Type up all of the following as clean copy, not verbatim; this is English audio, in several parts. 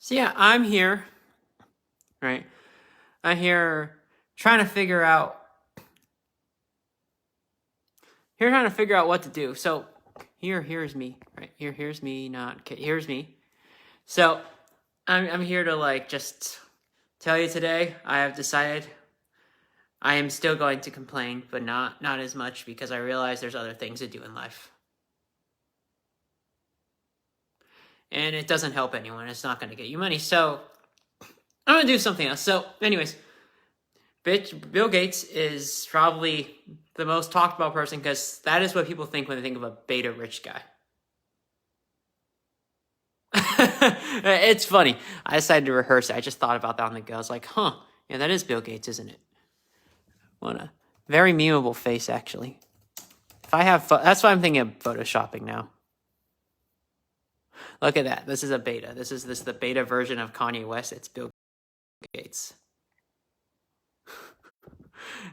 So yeah, I'm here, right? I'm here trying to figure out what to do. So here's me, right? Here's me, not okay, here's me. So I'm here to just tell you today I have decided I am still going to complain, but not as much because I realize there's other things to do in life. And it doesn't help anyone. It's not going to get you money. So I'm going to do something else. So anyways, Bill Gates is probably the most talked about person because that is what people think when they think of a beta rich guy. It's funny. I decided to rehearse it. I just thought about that on the go. I was like, yeah, that is Bill Gates, isn't it? What a very memeable face, actually. If I have, that's why I'm thinking of photoshopping now. Look at that. This is a beta. This is the beta version of Kanye West. It's Bill Gates.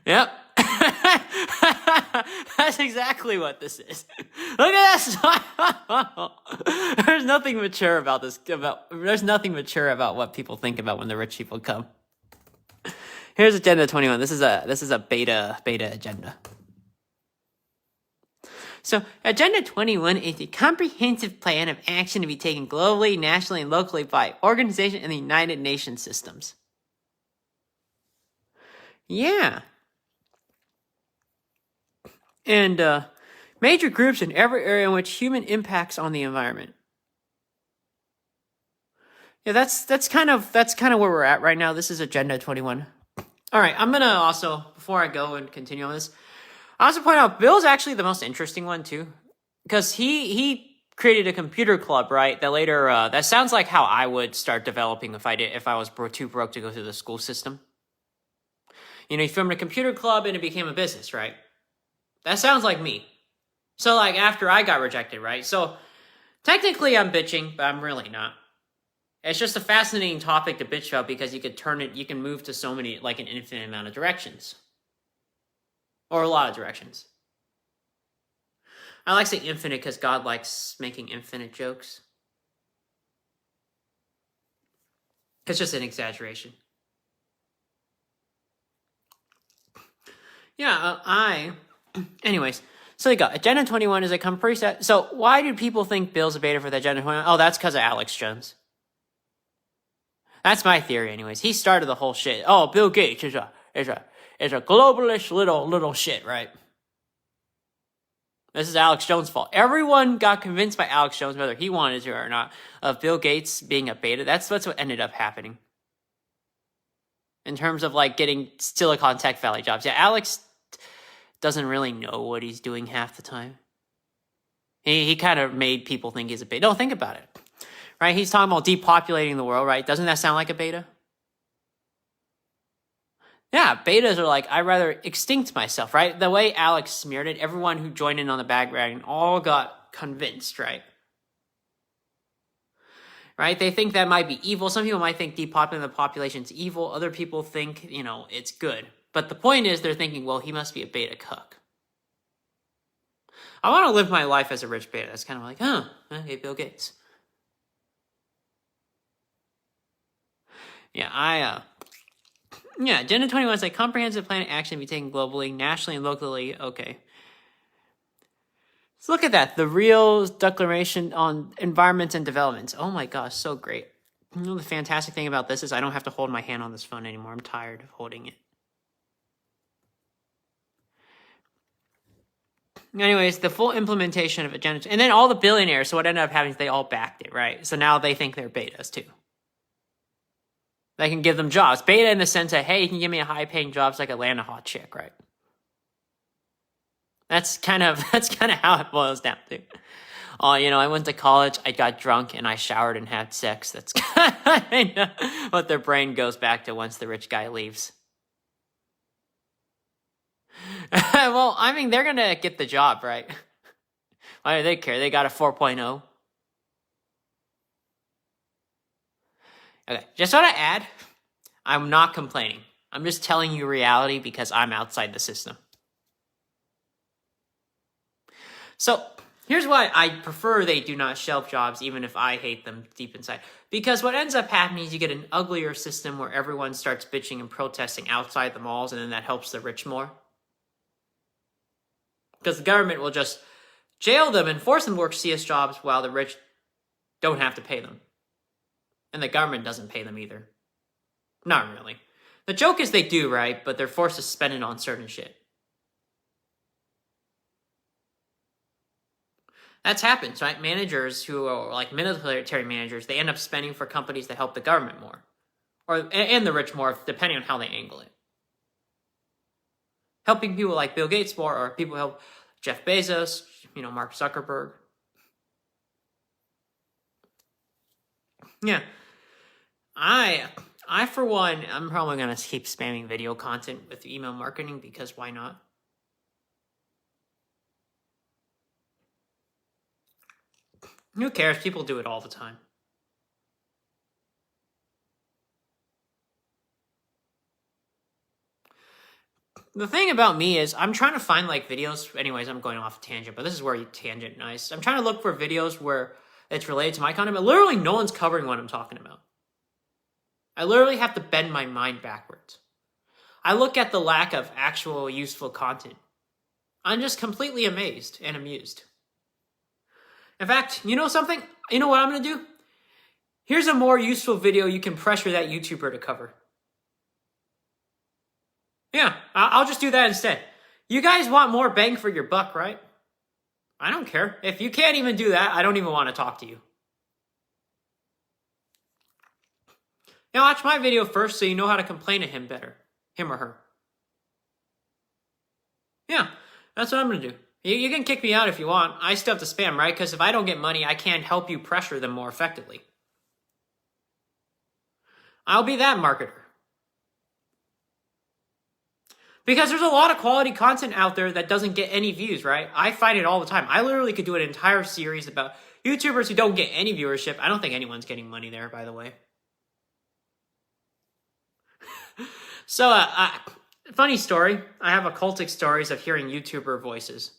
Yep. That's exactly what this is. Look at that. There's nothing mature about this. There's nothing mature about what people think about when the rich people come. Here's Agenda 21. This is a beta agenda. So, Agenda 21 is a comprehensive plan of action to be taken globally, nationally, and locally by organizations in the United Nations systems. Yeah. And major groups in every area in which human impacts on the environment. Yeah, that's kind of where we're at right now. This is Agenda 21. All right, I'm gonna also, before I go and continue on this, I also point out Bill's actually the most interesting one too, because he created a computer club, right? That later that sounds like how I would start developing if I was too broke to go through the school system. You know, he formed a computer club and it became a business, right? That sounds like me. So after I got rejected, right? So technically I'm bitching, but I'm really not. It's just a fascinating topic to bitch about because you can move to so many, an infinite amount of directions. Or a lot of directions. I like saying infinite because God likes making infinite jokes. It's just an exaggeration. Yeah, anyways, so you got Agenda 21 is a preset. So why do people think Bill's a beta for the Agenda 21? Oh, that's because of Alex Jones. That's my theory, anyways. He started the whole shit. Oh, Bill Gates is a globalist little shit, right? This is Alex Jones' fault. Everyone got convinced by Alex Jones, whether he wanted to or not, of Bill Gates being a beta. That's what ended up happening. In terms of getting Silicon Tech Valley jobs. Yeah, Alex doesn't really know what he's doing half the time. He kind of made people think he's a beta. Don't think about it. Right? He's talking about depopulating the world, right? Doesn't that sound like a beta? Yeah, betas are I'd rather extinct myself, right? The way Alex smeared it, everyone who joined in on the bandwagon all got convinced, right? Right? They think that might be evil. Some people might think depopulating the population is evil. Other people think, it's good. But the point is they're thinking, well, he must be a beta cuck. I want to live my life as a rich beta. That's kind of okay, Bill Gates. Yeah, Agenda 21 is a comprehensive plan of action to be taken globally, nationally, and locally. Okay. So look at that. The real declaration on environment and development. Oh my gosh, so great. The fantastic thing about this is I don't have to hold my hand on this phone anymore. I'm tired of holding it. Anyways, the full implementation of Agenda, and then all the billionaires, so what ended up happening is they all backed it, right? So now they think they're betas too. They can give them jobs. Beta in the sense that, hey, you can give me a high-paying job so I can land a hot chick, right? That's kind of how it boils down to. I went to college, I got drunk, and I showered and had sex. That's kind of what their brain goes back to once the rich guy leaves. Well, I mean, they're going to get the job, right? Why do they care? They got a 4.0. Okay, just want to add, I'm not complaining. I'm just telling you reality because I'm outside the system. So, Here's why I prefer they do not shelf jobs, even if I hate them deep inside. Because what ends up happening is you get an uglier system where everyone starts bitching and protesting outside the malls, and then that helps the rich more. Because the government will just jail them and force them to work CS jobs while the rich don't have to pay them. And the government doesn't pay them either. Not really. The joke is they do, right? But they're forced to spend it on certain shit. That's happens, right? Managers who are like military managers, they end up spending for companies that help the government more. And the rich more, depending on how they angle it. Helping people like Bill Gates more, or people help Jeff Bezos, Mark Zuckerberg. Yeah. I for one, I'm probably going to keep spamming video content with email marketing because why not? Who cares? People do it all the time. The thing about me is I'm trying to find like videos. Anyways, I'm going off a tangent, but this is where you tangent nice. I'm trying to look for videos where it's related to my content, but literally no one's covering what I'm talking about. I literally have to bend my mind backwards. I look at the lack of actual useful content. I'm just completely amazed and amused. In fact, you know something? You know what I'm going to do? Here's a more useful video you can pressure that YouTuber to cover. Yeah, I'll just do that instead. You guys want more bang for your buck, right? I don't care. If you can't even do that, I don't even want to talk to you. Now watch my video first so you know how to complain to him better. Him or her. Yeah, that's what I'm going to do. You can kick me out if you want. I still have to spam, right? Because if I don't get money, I can't help you pressure them more effectively. I'll be that marketer. Because there's a lot of quality content out there that doesn't get any views, right? I find it all the time. I literally could do an entire series about YouTubers who don't get any viewership. I don't think anyone's getting money there, by the way. So, funny story. I have occultic stories of hearing YouTuber voices.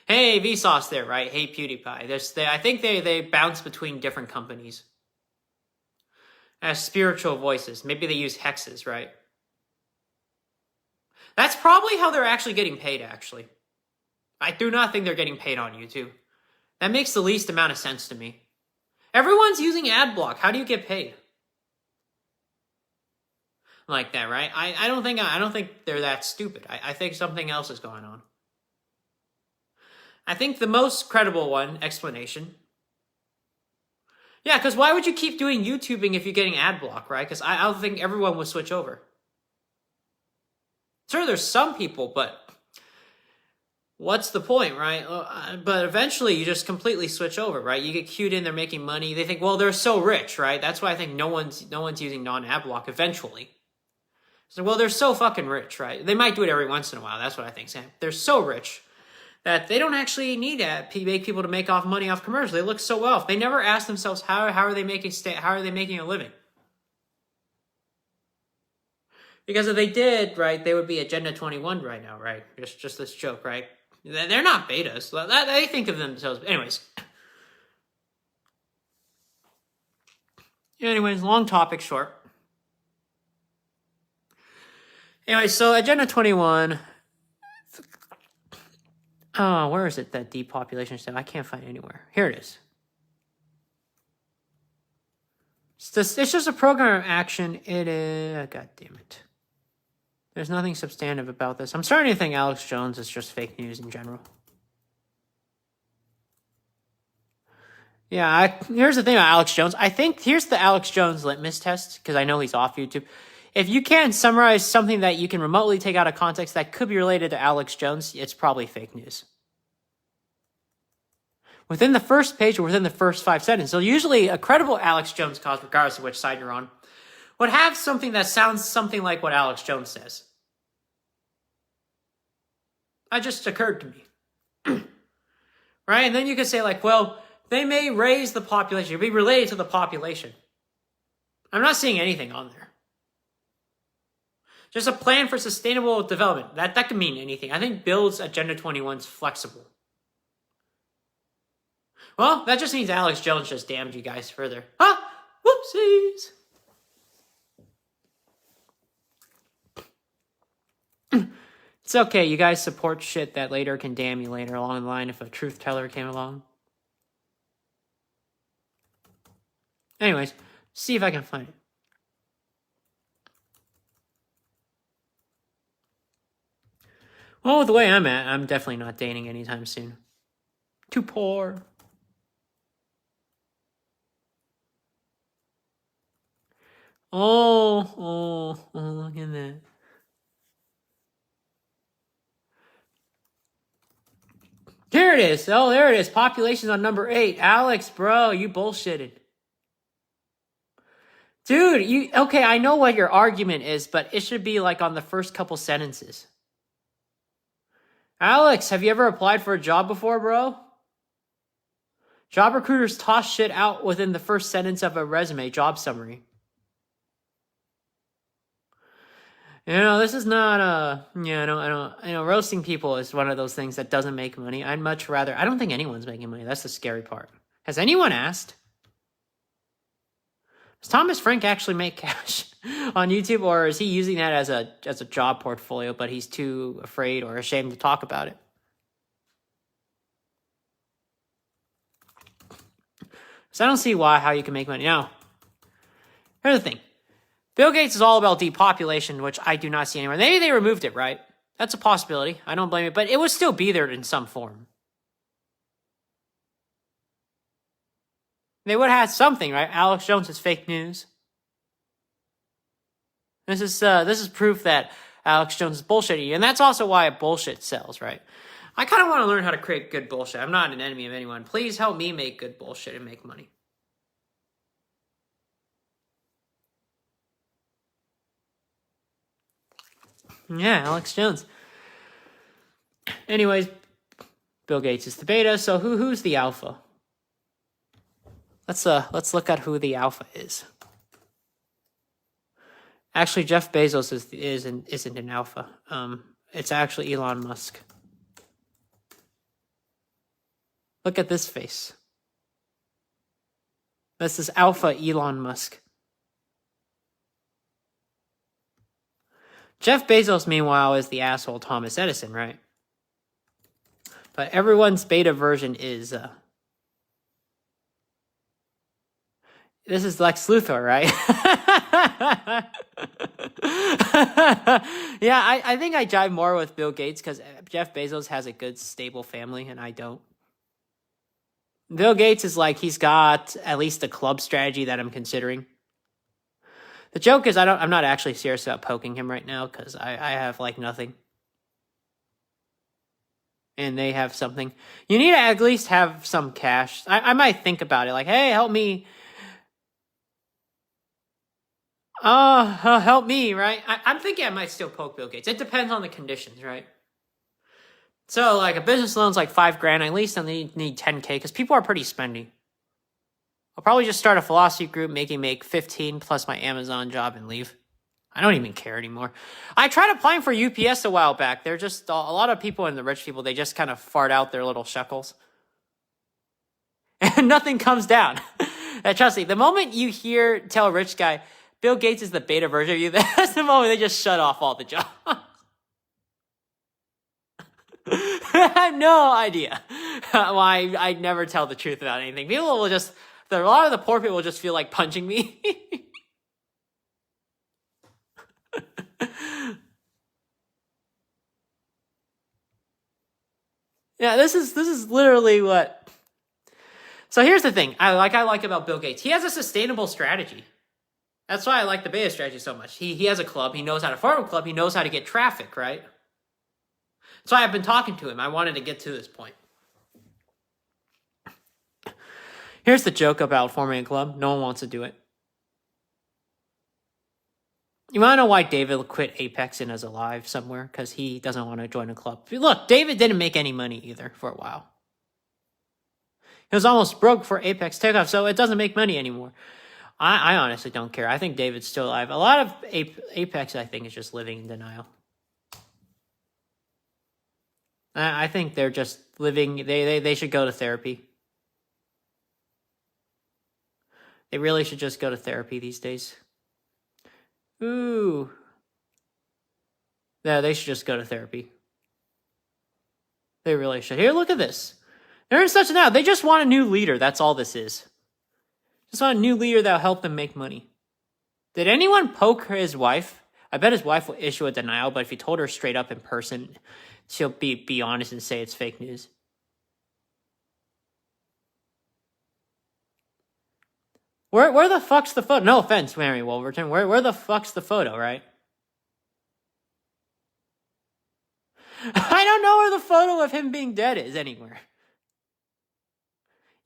Hey, Vsauce there, right? Hey, PewDiePie. I think they bounce between different companies. As spiritual voices. Maybe they use hexes, right? That's probably how they're actually getting paid, actually. I do not think they're getting paid on YouTube. That makes the least amount of sense to me. Everyone's using AdBlock. How do you get paid? Like that, right? I don't think they're that stupid. I think something else is going on. I think the most credible explanation. Yeah, because why would you keep doing YouTubing if you're getting AdBlock, right? Because I don't think everyone would switch over. Sure, there's some people, but what's the point, right? But eventually you just completely switch over, right? You get cued in, they're making money. They think, well, they're so rich, right? That's why I think no one's using non-AdBlock eventually. So, well, they're so fucking rich, right? They might do it every once in a while. That's what I think, Sam. They're so rich that they don't actually need to make people to make off money off commercials. They look so well. They never ask themselves how are they making a living? Because if they did, right, they would be Agenda 21 right now, right? Just this joke, right? They're not betas. They think of themselves. Anyways, long topic short. Anyway, so Agenda 21. Oh, where is it? That depopulation stuff? I can't find it anywhere. Here it is. It's just a program of action. It is. God damn it. There's nothing substantive about this. I'm starting to think Alex Jones is just fake news in general. Yeah, here's the thing about Alex Jones. I think here's the Alex Jones litmus test, because I know he's off YouTube. If you can't summarize something that you can remotely take out of context that could be related to Alex Jones, it's probably fake news. Within the first page or within the first 5 sentences. So usually a credible Alex Jones cause, regardless of which side you're on, would have something that sounds something like what Alex Jones says. That just occurred to me. Right? And then you could say like, well, they may raise the population. It'll be related to the population. I'm not seeing anything on there. Just a plan for sustainable development. That could mean anything. I think Bill's Agenda 21's flexible. Well, that just means Alex Jones just damned you guys further. Huh? Whoopsies. It's okay. You guys support shit that later can damn you later along the line if a truth teller came along. Anyways, see if I can find it. Well, with the way I'm at, I'm definitely not dating anytime soon. Too poor. Oh, look at that. Here it is. Oh, there it is. Population's on number 8. Alex, bro, you bullshitted. Dude, okay, I know what your argument is, but it should be like on the first couple sentences. Alex, have you ever applied for a job before, bro? Job recruiters toss shit out within the first sentence of a resume job summary. This is not I don't roasting people is one of those things that doesn't make money. I'd much rather, I don't think anyone's making money. That's the scary part. Has anyone asked? Does Thomas Frank actually make cash on YouTube, or is he using that as a job portfolio, but he's too afraid or ashamed to talk about it? So I don't see how you can make money. Now, here's the thing. Bill Gates is all about depopulation, which I do not see anywhere. Maybe they removed it, right? That's a possibility. I don't blame it, but it would still be there in some form. They would have had something, right? Alex Jones is fake news. This is proof that Alex Jones is bullshitting, and that's also why bullshit sells, right? I kind of want to learn how to create good bullshit. I'm not an enemy of anyone. Please help me make good bullshit and make money. Yeah, Alex Jones. Anyways, Bill Gates is the beta, so who's the alpha? Let's look at who the alpha is. Actually, Jeff Bezos isn't an alpha. It's actually Elon Musk. Look at this face. This is alpha Elon Musk. Jeff Bezos, meanwhile, is the asshole Thomas Edison, right? But everyone's beta version is this is Lex Luthor, right? Yeah, I think I jive more with Bill Gates because Jeff Bezos has a good, stable family, and I don't. Bill Gates is like, he's got at least a club strategy that I'm considering. The joke is I'm not actually serious about poking him right now because I have like nothing. And they have something. You need to at least have some cash. I might think about it like, hey, help me. Help me, right? I'm thinking I might still poke Bill Gates. It depends on the conditions, right? So, like, a business loan's like $5,000. At least I need $10K because people are pretty spendy. I'll probably just start a philosophy group, make 15 plus my Amazon job and leave. I don't even care anymore. I tried applying for UPS a while back. They're just a lot of people and the rich people, they just kind of fart out their little shekels. And nothing comes down. Trust me, the moment you tell a rich guy, Bill Gates is the beta version of you, that's the moment they just shut off all the jobs. I have no idea why I never tell the truth about anything. People will just, a lot of the poor people will just feel like punching me. Yeah, this is literally what. So here's the thing I like about Bill Gates. He has a sustainable strategy. That's why I like the beta strategy so much. He has a club. He knows how to farm a club. He knows how to get traffic, right? That's why I've been talking to him. I wanted to get to this point. Here's the joke about forming a club. No one wants to do it. You want to know why David quit Apex and is alive somewhere? Because he doesn't want to join a club. Look, David didn't make any money either for a while. He was almost broke for Apex takeoff, so it doesn't make money anymore. I honestly don't care. I think David's still alive. A lot of Apex, I think, is just living in denial. I think they're just living. They should go to therapy. They really should just go to therapy these days. Ooh. Yeah, they should just go to therapy. They really should. Here, look at this. They're in such a now. They just want a new leader. That's all this is. Just want a new leader that'll help them make money. Did anyone poke his wife? I bet his wife will issue a denial, but if he told her straight up in person, she'll be honest and say it's fake news. Where the fuck's the photo? No offense, Mary Wolverton. Where the fuck's the photo, right? I don't know where the photo of him being dead is anywhere.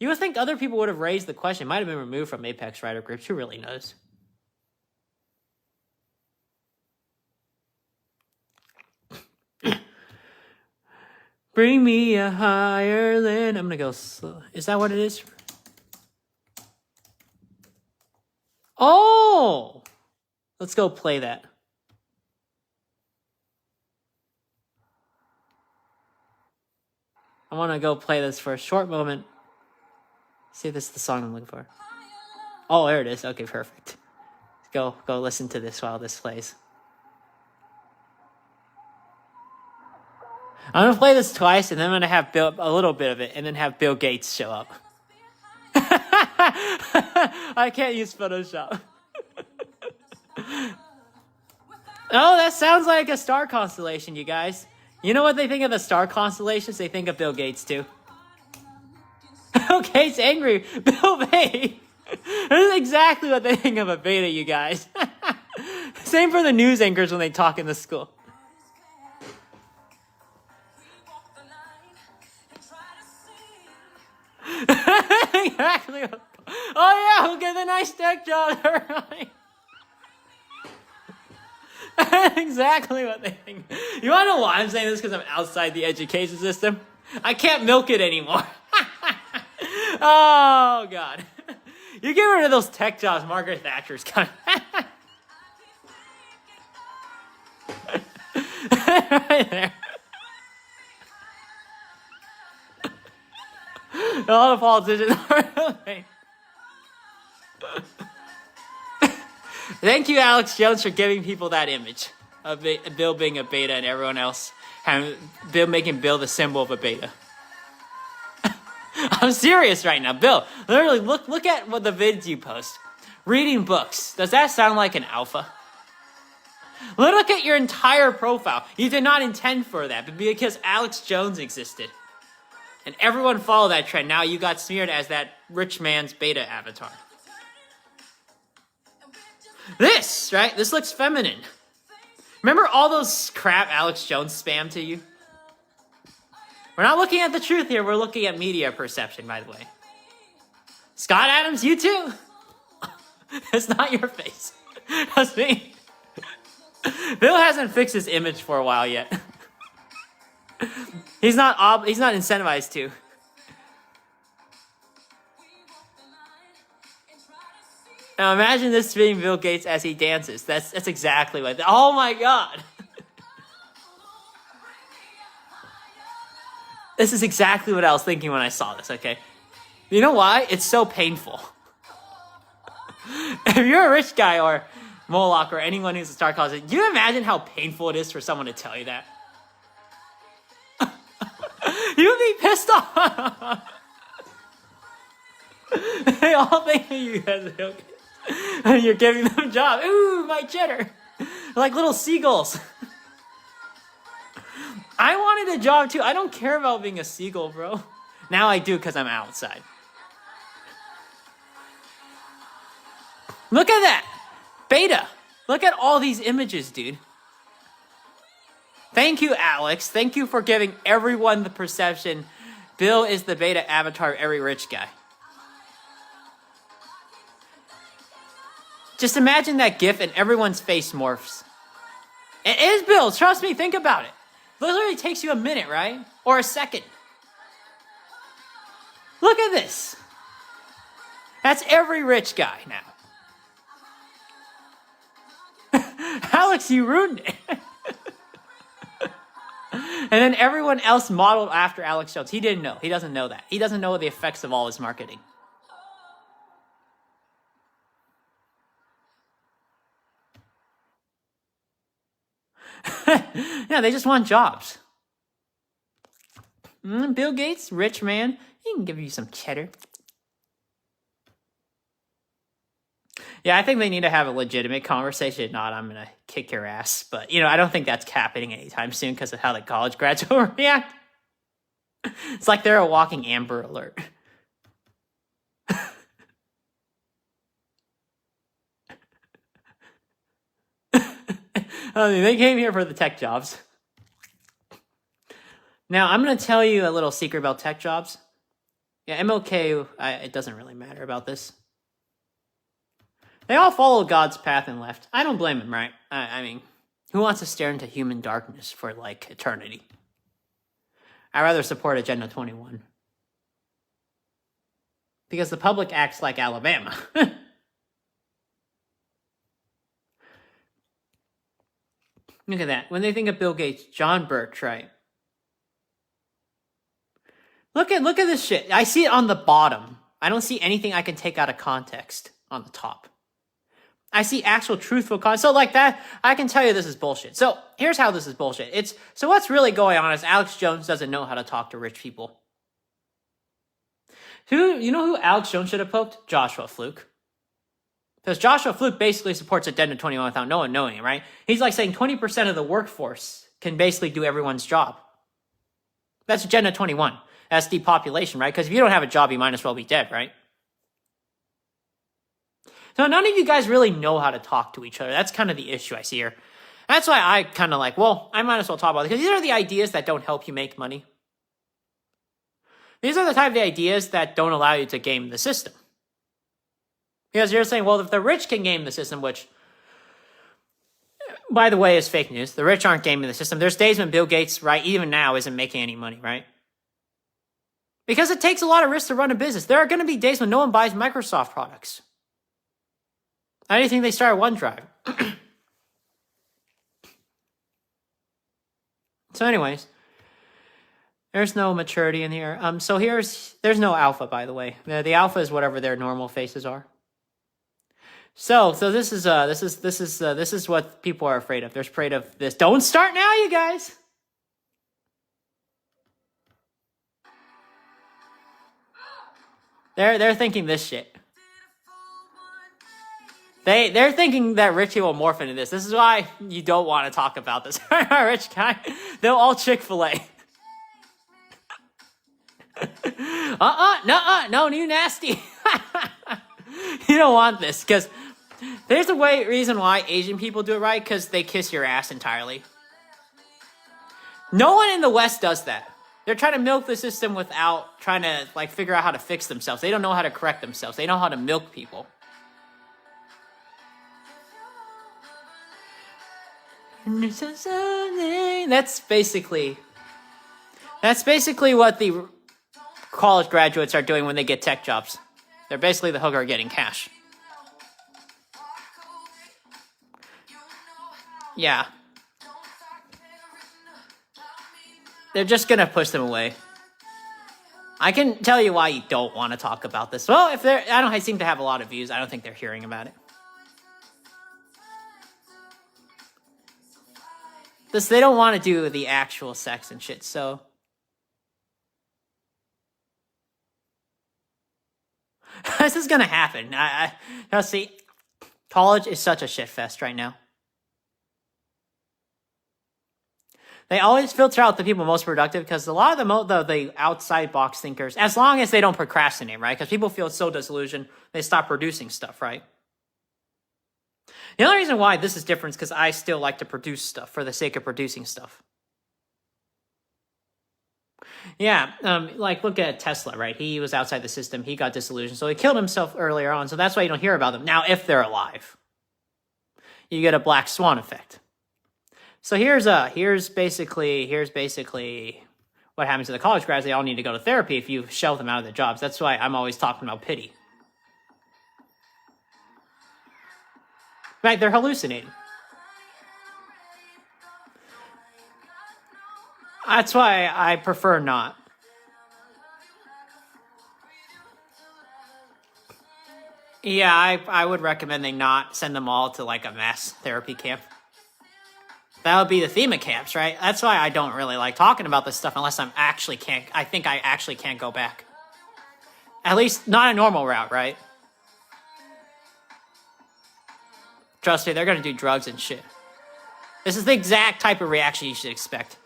You would think other people would have raised the question. It might have been removed from Apex Rider groups. Who really knows? Bring me a higher land. I'm gonna go slow. Is that what it is? Oh! Let's go play that. I want to go play this for a short moment. See if this is the song I'm looking for. Oh, there it is. Okay, perfect. Go listen to this while this plays. I'm going to play this twice, and then I'm going to have a little bit of it, and then have Bill Gates show up. I can't use Photoshop. Oh, that sounds like a star constellation, you guys. You know what they think of the star constellations? They think of Bill Gates, too. Bill Gates angry. Bill Bay. This is exactly what they think of a beta, you guys. Same for the news anchors when they talk in the school. Exactly. Oh yeah, we'll get the nice tech job. Exactly what they think. You want to know why I'm saying this? Because I'm outside the education system. I can't milk it anymore. Oh god. You get rid of those tech jobs, Margaret Thatcher's coming. Right there. All the politicians are. Thank you, Alex Jones, for giving people that image of Bill being a beta and everyone else making Bill the symbol of a beta. I'm serious right now, Bill. Literally, look at what the vids you post. Reading books. Does that sound like an alpha? Look at your entire profile. You did not intend for that, but because Alex Jones existed. And everyone followed that trend. Now you got smeared as that rich man's beta avatar. This, right? This looks feminine. Remember all those crap Alex Jones spam to you? We're not looking at the truth here. We're looking at media perception, by the way. Scott Adams, you too? That's not your face. That's me. Bill hasn't fixed his image for a while yet. He's not incentivized to. Now imagine this being Bill Gates as he dances. That's exactly what. Oh my god. This is exactly what I was thinking when I saw this, okay? You know why? It's so painful. If you're a rich guy or Moloch or anyone who's a star closet, do you imagine how painful it is for someone to tell you that? You'd be pissed off. They all think of you as and you're giving them a job. Ooh, my cheddar. Like little seagulls. I wanted a job too. I don't care about being a seagull, bro. Now I do because I'm outside. Look at that. Beta. Look at all these images, dude. Thank you, Alex. Thank you for giving everyone the perception Bill is the beta avatar of every rich guy. Just imagine that GIF and everyone's face morphs. It is Bill. Trust me. Think about it. Literally takes you a minute, right? Or a second. Look at this. That's every rich guy now. Alex, you ruined it. And then everyone else modeled after Alex Jones. He didn't know. He doesn't know that. He doesn't know the effects of all his marketing. Yeah, they just want jobs. Bill Gates, rich man, he can give you some cheddar. Yeah, I think they need to have a legitimate conversation. If not, I'm going to kick your ass. But, I don't think that's happening anytime soon because of how the college grads will react. It's like they're a walking Amber Alert. I mean, they came here for the tech jobs. Now, I'm going to tell you a little secret about tech jobs. Yeah, MLK, it doesn't really matter about this. They all follow God's path and left. I don't blame him, right? I mean, who wants to stare into human darkness for, eternity? I'd rather support Agenda 21. Because the public acts like Alabama. Look at that. When they think of Bill Gates, John Birch, right? Look at this shit. I see it on the bottom. I don't see anything I can take out of context on the top. I see actual truthful content. So like that, I can tell you this is bullshit. So here's how this is bullshit. So what's really going on is Alex Jones doesn't know how to talk to rich people. You know who Alex Jones should have poked? Joshua Fluke. Because Joshua Fluke basically supports Agenda 21 without no one knowing it, right? He's like saying 20% of the workforce can basically do everyone's job. That's Agenda 21. That's depopulation, right? Because if you don't have a job, you might as well be dead, right? So none of you guys really know how to talk to each other. That's kind of the issue I see here. That's why I kind of I might as well talk about it. Because these are the ideas that don't help you make money. These are the type of ideas that don't allow you to game the system. Because you're saying, well, if the rich can game the system, which, by the way, is fake news. The rich aren't gaming the system. There's days when Bill Gates, right, even now, isn't making any money, right? Because it takes a lot of risk to run a business. There are going to be days when no one buys Microsoft products. How do you think they started OneDrive? So anyways, there's no maturity in here. So there's no alpha, by the way. The alpha is whatever their normal faces are. So this is what people are afraid of. They're afraid of this. Don't start now, you guys. They're thinking this shit. They're thinking that Richie will morph into this. This is why you don't want to talk about this. Rich guy, they'll all Chick-fil-A. No, you nasty. You don't want this, because there's a reason why Asian people do it right, because they kiss your ass entirely. No one in the West does that. They're trying to milk the system without trying to figure out how to fix themselves. They don't know how to correct themselves. They know how to milk people. That's basically what the college graduates are doing when they get tech jobs. They're basically the hooker getting cash. Yeah. They're just gonna push them away. I can tell you why you don't want to talk about this. Well, I seem to have a lot of views. I don't think they're hearing about it. They don't want to do the actual sex and shit, so. This is gonna happen. Now see, college is such a shit fest right now. They always filter out the people most productive because a lot of the outside box thinkers, as long as they don't procrastinate, right? Because people feel so disillusioned, they stop producing stuff, right? The only reason why this is different is because I still like to produce stuff for the sake of producing stuff. Yeah, look at Tesla, right? He was outside the system. He got disillusioned, so he killed himself earlier on. So that's why you don't hear about them. Now, if they're alive, you get a black swan effect. So here's basically what happens to the college grads. They all need to go to therapy if you shelve them out of their jobs. That's why I'm always talking about pity. Right, they're hallucinating. That's why I prefer not. Yeah, I would recommend they not send them all to a mass therapy camp. That would be the theme of camps, right? That's why I don't really like talking about this stuff unless I think I actually can't go back. At least not a normal route, right? Trust me, they're gonna do drugs and shit. This is the exact type of reaction you should expect.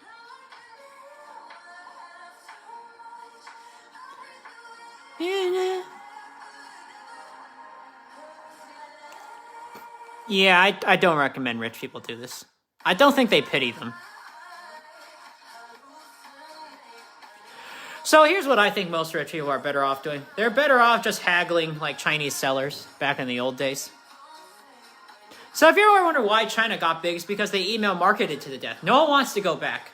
Yeah, I don't recommend rich people do this. I don't think they pity them. So here's what I think most rich people are better off doing. They're better off just haggling like Chinese sellers back in the old days. So if you ever wonder why China got big, it's because they email marketed to the death. No one wants to go back.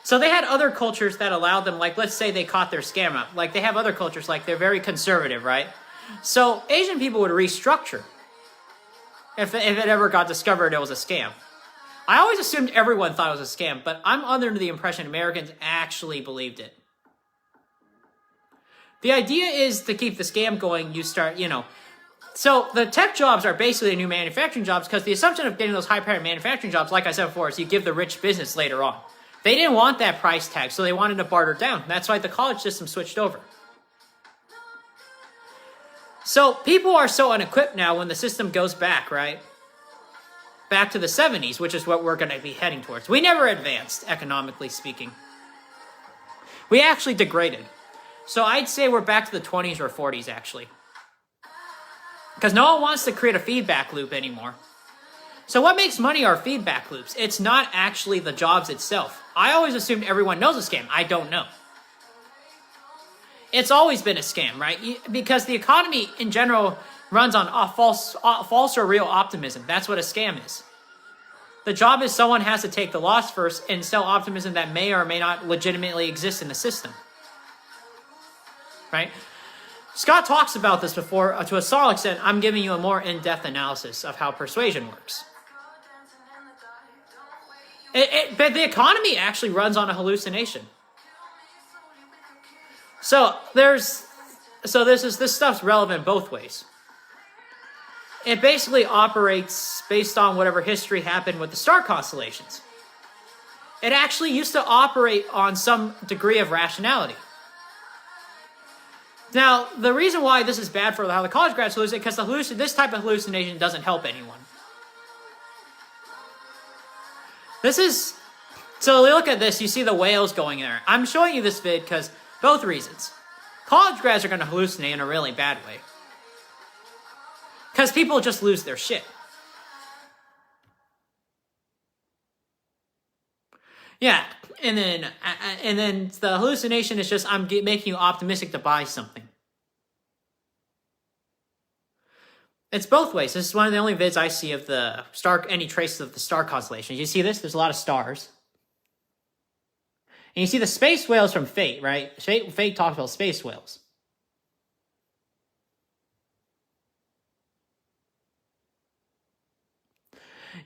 So they had other cultures that allowed them, like let's say they caught their scam up. Like they have other cultures, like they're very conservative, right? So Asian people would restructure if it ever got discovered it was a scam. I always assumed everyone thought it was a scam, but I'm under the impression Americans actually believed it. The idea is to keep the scam going, you start, So the tech jobs are basically new manufacturing jobs because the assumption of getting those high-powered manufacturing jobs, like I said before, is you give the rich business later on. They didn't want that price tag, so they wanted to barter down. That's why the college system switched over. So people are so unequipped now when the system goes back, right? Back to the 70s, which is what we're going to be heading towards. We never advanced, economically speaking. We actually degraded. So I'd say we're back to the 20s or 40s, actually. Because no one wants to create a feedback loop anymore. So what makes money are feedback loops. It's not actually the jobs itself. I always assumed everyone knows a scam. I don't know. It's always been a scam, right? Because the economy in general runs on false or real optimism. That's what a scam is. The job is someone has to take the loss first and sell optimism that may or may not legitimately exist in the system. Right? Scott talks about this before to a solid extent. I'm giving you a more in-depth analysis of how persuasion works. But the economy actually runs on a hallucination. So this stuff's relevant both ways. It basically operates based on whatever history happened with the star constellations. It actually used to operate on some degree of rationality. Now, the reason why this is bad for how the college grads hallucinate is because this type of hallucination doesn't help anyone. So look at this, you see the whales going there. I'm showing you this vid because both reasons. College grads are going to hallucinate in a really bad way. Because people just lose their shit. Yeah, and then the hallucination is just I'm making you optimistic to buy something. It's both ways. This is one of the only vids I see of any traces of the star constellations. You see this? There's a lot of stars. And you see the space whales from Fate, right? Fate talks about space whales.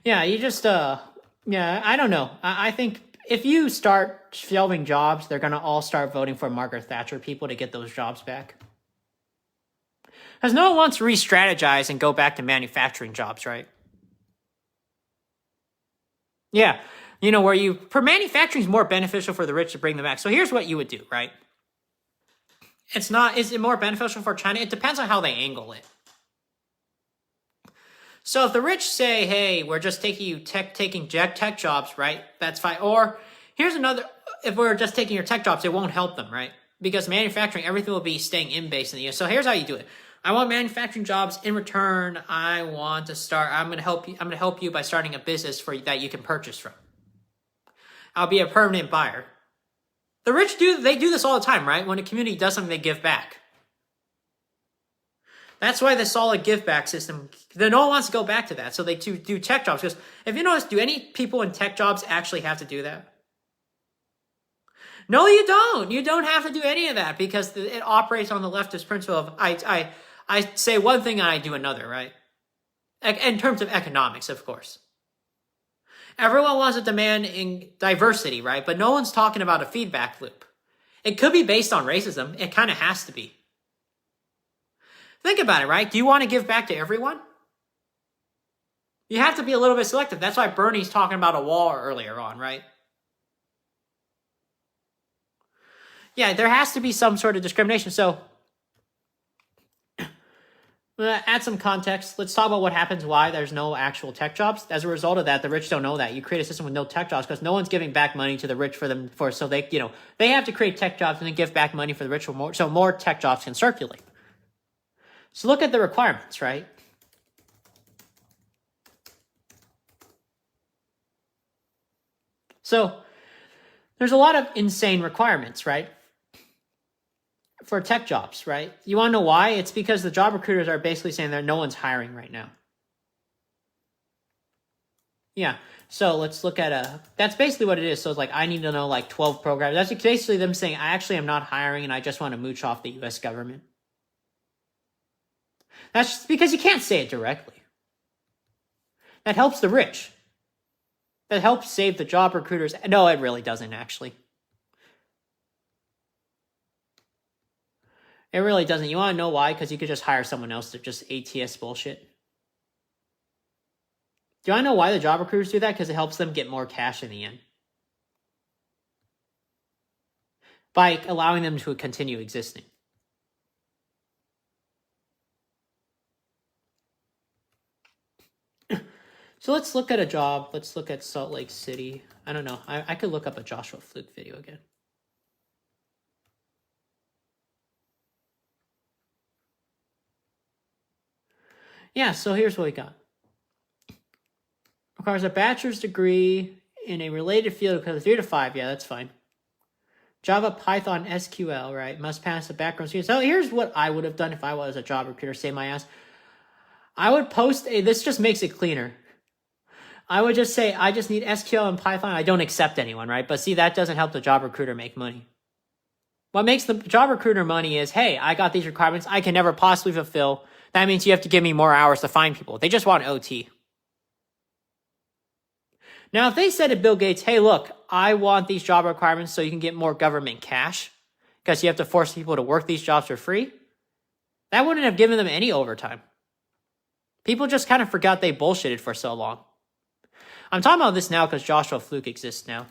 Yeah, you just, I don't know. I think if you start shelving jobs, they're going to all start voting for Margaret Thatcher people to get those jobs back. Because no one wants to re-strategize and go back to manufacturing jobs, right? Yeah, manufacturing is more beneficial for the rich to bring them back. So here's what you would do, right? Is it more beneficial for China? It depends on how they angle it. So if the rich say, hey, we're just taking tech jobs, right? That's fine. Or here's another, if we're just taking your tech jobs, it won't help them, right? Because manufacturing, everything will be staying in base in the US. So here's how you do it. I want manufacturing jobs. In return, I'm going to help you by starting a business that you can purchase from. I'll be a permanent buyer. The rich do this all the time, right? When a community does something, they give back. That's why the solid give back system, no one wants to go back to that. So they do tech jobs. Because if you notice, do any people in tech jobs actually have to do that? No, you don't. You don't have to do any of that because it operates on the leftist principle of I say one thing and I do another, right? In terms of economics, of course. Everyone wants to demand in diversity, right? But no one's talking about a feedback loop. It could be based on racism. It kind of has to be. Think about it, right? Do you want to give back to everyone? You have to be a little bit selective. That's why Bernie's talking about a wall earlier on, right? Yeah, there has to be some sort of discrimination. So, add some context. Let's talk about what happens, why there's no actual tech jobs. As a result of that, the rich don't know that. You create a system with no tech jobs because no one's giving back money to the rich so they, they have to create tech jobs and then give back money for the rich so more tech jobs can circulate. So look at the requirements, right? So there's a lot of insane requirements, right? For tech jobs, right? You want to know why? It's because the job recruiters are basically saying that no one's hiring right now. Yeah. So let's look at that's basically what it is. So it's like, I need to know like 12 programs. That's basically them saying, I actually am not hiring and I just want to mooch off the US government. That's just because you can't say it directly. That helps the rich. That helps save the job recruiters. No, it really doesn't actually. It really doesn't. You want to know why? Because you could just hire someone else to just ATS bullshit. Do you want to know why the job recruiters do that? Because it helps them get more cash in the end. By allowing them to continue existing. So let's look at a job. Let's look at Salt Lake City. I don't know. I could look up a Joshua Fluke video again. Yeah, so here's what we got. Requires a bachelor's degree in a related field because 3 to 5. Yeah, that's fine. Java, Python, SQL, right? Must pass a background screen. So here's what I would have done if I was a job recruiter, save my ass. I would post this just makes it cleaner. I would just say, I just need SQL and Python. I don't accept anyone, right? But see, that doesn't help the job recruiter make money. What makes the job recruiter money is, hey, I got these requirements I can never possibly fulfill. That means you have to give me more hours to find people. They just want OT. Now, if they said to Bill Gates, hey, look, I want these job requirements so you can get more government cash because you have to force people to work these jobs for free, that wouldn't have given them any overtime. People just kind of forgot they bullshitted for so long. I'm talking about this now because Joshua Fluke exists now.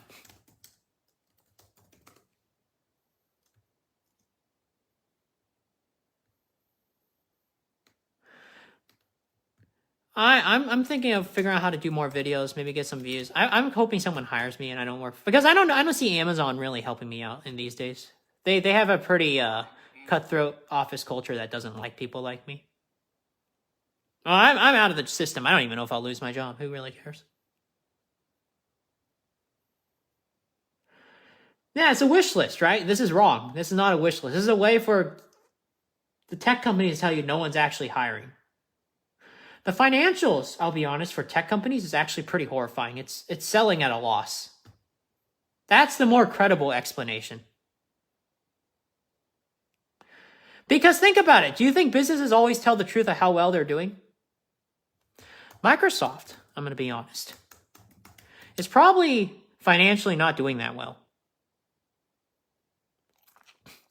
I'm thinking of figuring out how to do more videos, maybe get some views. I'm hoping someone hires me and I don't work because I don't see Amazon really helping me out in these days. They have a pretty cutthroat office culture that doesn't like people like me. Oh, I'm out of the system. I don't even know if I'll lose my job. Who really cares? Yeah, it's a wish list, right? This is wrong. This is not a wish list. This is a way for the tech companies to tell you no one's actually hiring. The financials, I'll be honest, for tech companies is actually pretty horrifying. It's selling at a loss. That's the more credible explanation. Because think about it. Do you think businesses always tell the truth of how well they're doing? Microsoft, I'm going to be honest, is probably financially not doing that well.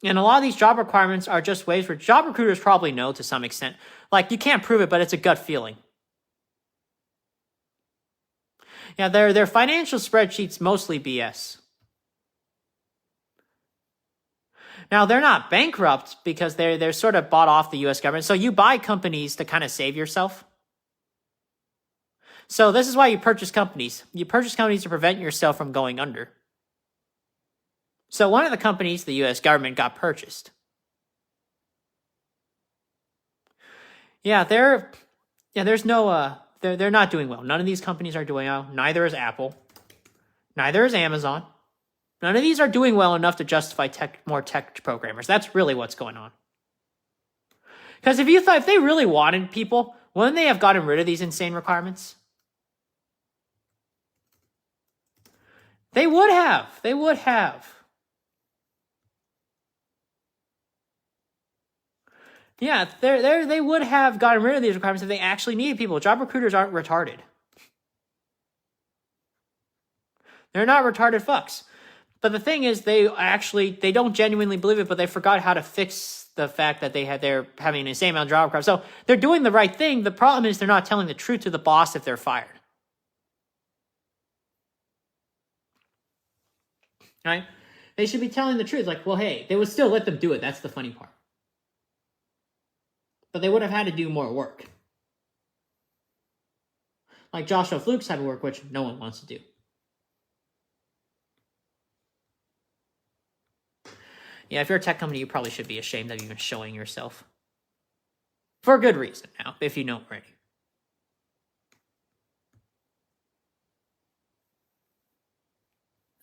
And a lot of these job requirements are just ways where job recruiters probably know to some extent. Like, you can't prove it, but it's a gut feeling. Yeah, their financial spreadsheets mostly BS. Now, they're not bankrupt because they're sort of bought off the US government. So you buy companies to kind of save yourself. So this is why you purchase companies. You purchase companies to prevent yourself from going under. So one of the companies, the US government, got purchased. Yeah, they're not doing well. None of these companies are doing well. Neither is Apple. Neither is Amazon. None of these are doing well enough to justify more tech programmers. That's really what's going on. Because if they really wanted people, wouldn't they have gotten rid of these insane requirements? They would have. They would have. Yeah, they would have gotten rid of these requirements if they actually needed people. Job recruiters aren't retarded. They're not retarded fucks. But the thing is, they don't genuinely believe it, but they forgot how to fix the fact that they're having the same amount of job requirements. So they're doing the right thing. The problem is they're not telling the truth to the boss if they're fired. Right? They should be telling the truth. Like, well, hey, they would still let them do it. That's the funny part. But they would have had to do more work. Like Joshua Fluke's type of work, which no one wants to do. Yeah, if you're a tech company, you probably should be ashamed of even showing yourself. For a good reason now, if you know already.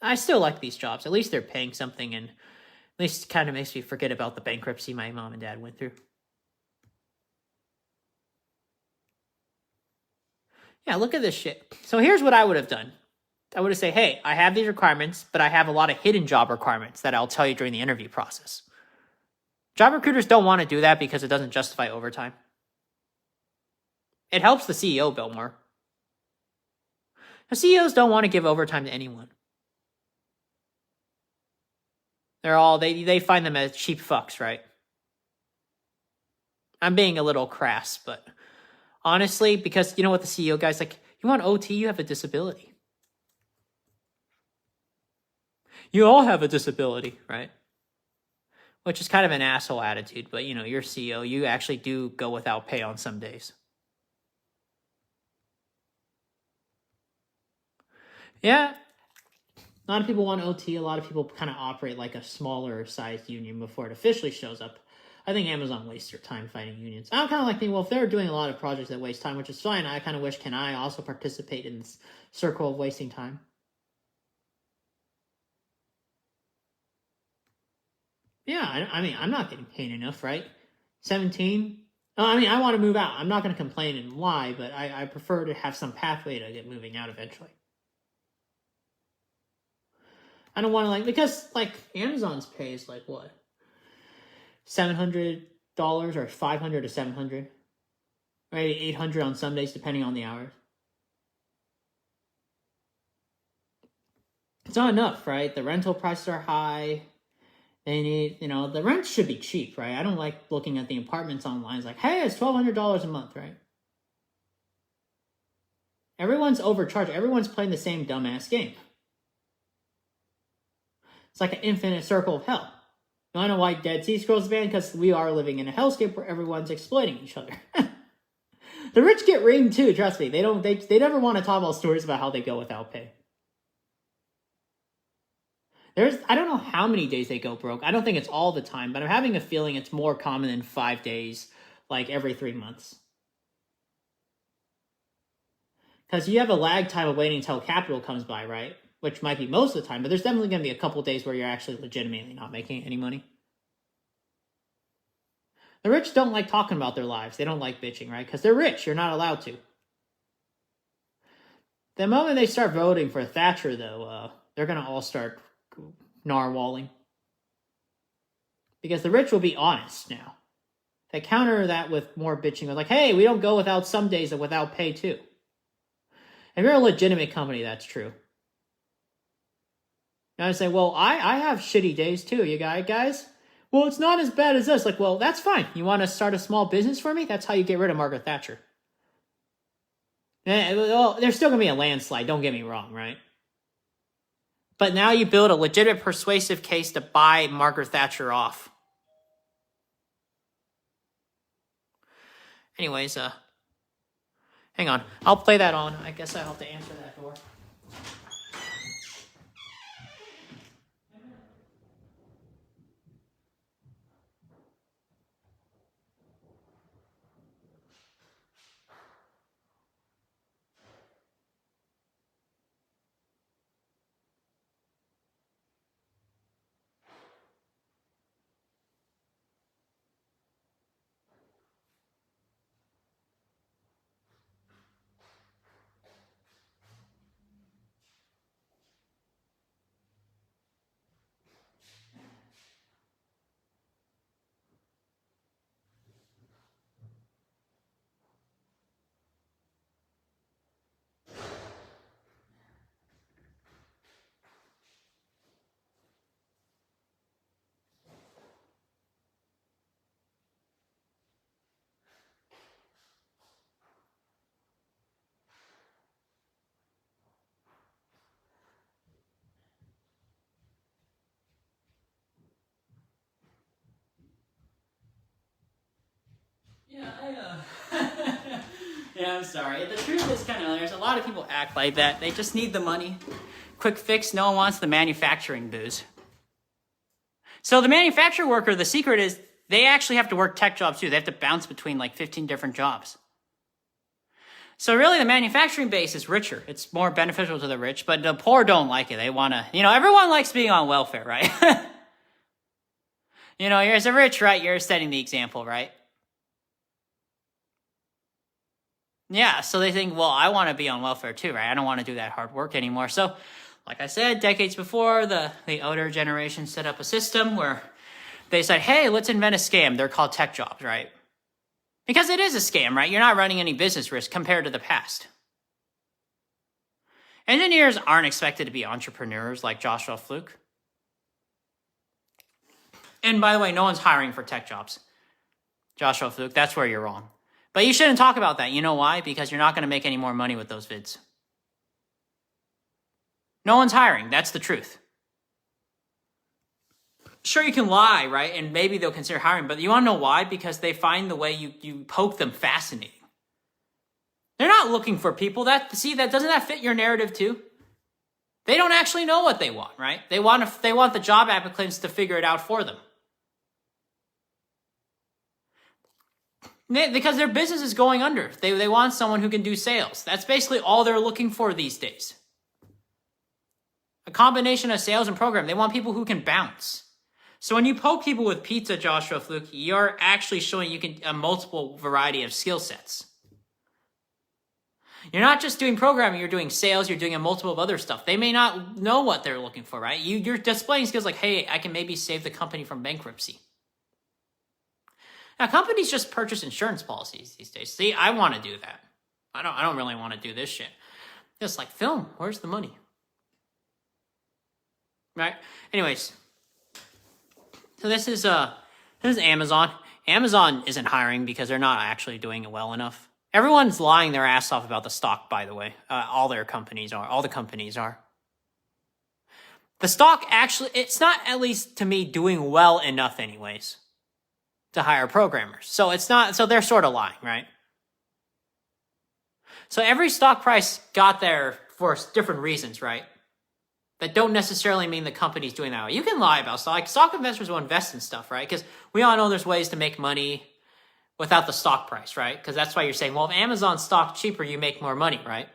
I still like these jobs. At least they're paying something, and at least it kind of makes me forget about the bankruptcy my mom and dad went through. Yeah, look at this shit. So here's what I would have done. I would have said, hey, I have these requirements, but I have a lot of hidden job requirements that I'll tell you during the interview process. Job recruiters don't want to do that because it doesn't justify overtime. It helps the CEO bill more. The CEOs don't want to give overtime to anyone. They find them as cheap fucks, right? I'm being a little crass, but honestly, because you know what the CEO guy's like, you want OT, you have a disability. You all have a disability, right? Which is kind of an asshole attitude, but you know, you're CEO, you actually do go without pay on some days. Yeah. A lot of people want OT. A lot of people kind of operate like a smaller sized union before it officially shows up. I think Amazon wastes their time fighting unions. I'm kind of like thinking, well, if they're doing a lot of projects that waste time, which is fine, I kind of wish, can I also participate in this circle of wasting time? Yeah, I mean, I'm not getting paid enough, right? 17? Oh, I mean, I want to move out. I'm not going to complain and lie, but I prefer to have some pathway to get moving out eventually. I don't want to because Amazon's pay is like what? $700 or 500 to 700, maybe 800 on some days depending on the hours. It's not enough, right? The rental prices are high. They need, the rent should be cheap, right? I don't like looking at the apartments online. It's like, hey, it's $1,200 a month, right? Everyone's overcharged. Everyone's playing the same dumbass game. It's like an infinite circle of hell. You want to know why Dead Sea Scrolls is banned? Because we are living in a hellscape where everyone's exploiting each other. The rich get ringed too, trust me. They never want to talk about stories about how they go without pay. I don't know how many days they go broke. I don't think it's all the time, but I'm having a feeling it's more common than 5 days, like every 3 months. Because you have a lag time of waiting until capital comes by, right? Which might be most of the time, but there's definitely going to be a couple days where you're actually legitimately not making any money. The rich don't like talking about their lives. They don't like bitching, right? Because they're rich. You're not allowed to. The moment they start voting for Thatcher, though, they're going to all start narwhaling. Because the rich will be honest now. They counter that with more bitching. Like, hey, we don't go without some days without pay, too. If you're a legitimate company, that's true. And I say, well, I have shitty days too, you guys. Well, it's not as bad as us. Like, well, that's fine. You want to start a small business for me? That's how you get rid of Margaret Thatcher. Well, there's still going to be a landslide, don't get me wrong, right? But now you build a legitimate persuasive case to buy Margaret Thatcher off. Anyways, hang on. I'll play that on. I guess I'll have to answer that door. Yeah, I'm sorry. The truth is kind of hilarious. A lot of people act like that. They just need the money. Quick fix. No one wants the manufacturing booze. So the manufacturer worker, the secret is they actually have to work tech jobs too. They have to bounce between like 15 different jobs. So really the manufacturing base is richer. It's more beneficial to the rich, but the poor don't like it. They want to, everyone likes being on welfare, right? You're as a rich, right? You're setting the example, right? Yeah, so they think, well, I want to be on welfare too, right? I don't want to do that hard work anymore. So, like I said, decades before, the older generation set up a system where they said, hey, let's invent a scam. They're called tech jobs, right? Because it is a scam, right? You're not running any business risk compared to the past. Engineers aren't expected to be entrepreneurs like Joshua Fluke. And by the way, no one's hiring for tech jobs. Joshua Fluke, that's where you're wrong. But you shouldn't talk about that. You know why? Because you're not going to make any more money with those vids. No one's hiring. That's the truth. Sure, you can lie, right? And maybe they'll consider hiring. But you want to know why? Because they find the way you poke them fascinating. They're not looking for people. Doesn't that fit your narrative too? They don't actually know what they want, right? They want the job applicants to figure it out for them. Because their business is going under. They want someone who can do sales. That's basically all they're looking for these days. A combination of sales and program. They want people who can bounce. So when you poke people with pizza, Joshua Fluke, you're actually showing you can a multiple variety of skill sets. You're not just doing programming, you're doing sales, you're doing a multiple of other stuff. They may not know what they're looking for, right? You're displaying skills like, hey, I can maybe save the company from bankruptcy. Now, companies just purchase insurance policies these days. See, I want to do that. I don't really want to do this shit. Just like film, where's the money? Right? Anyways, so this is Amazon. Amazon isn't hiring because they're not actually doing it well enough. Everyone's lying their ass off about the stock, by the way. All the companies are. The stock actually, it's not, at least to me, doing well enough anyways to hire programmers. So it's not, so they're sort of lying, right? So every stock price got there for different reasons, right? That don't necessarily mean the company's doing that well. You can lie about stock. Like stock investors will invest in stuff, right? Because we all know there's ways to make money without the stock price, right? Because that's why you're saying, well, if Amazon's stock cheaper, you make more money, right?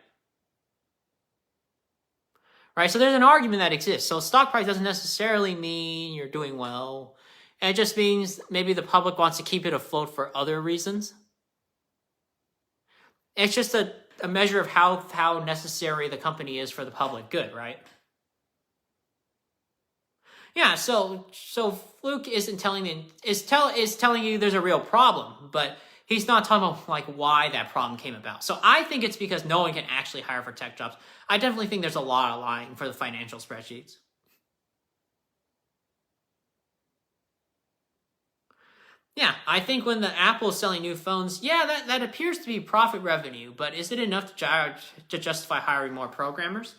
Right, so there's an argument that exists. So stock price doesn't necessarily mean you're doing well. It just means maybe the public wants to keep it afloat for other reasons. It's just a measure of how necessary the company is for the public good, right? Yeah, so Fluke isn't telling is telling you there's a real problem, but he's not talking about like why that problem came about. So I think it's because no one can actually hire for tech jobs. I definitely think there's a lot of lying for the financial spreadsheets. Yeah, I think when the Apple is selling new phones, yeah, that appears to be profit revenue, but is it enough to justify hiring more programmers?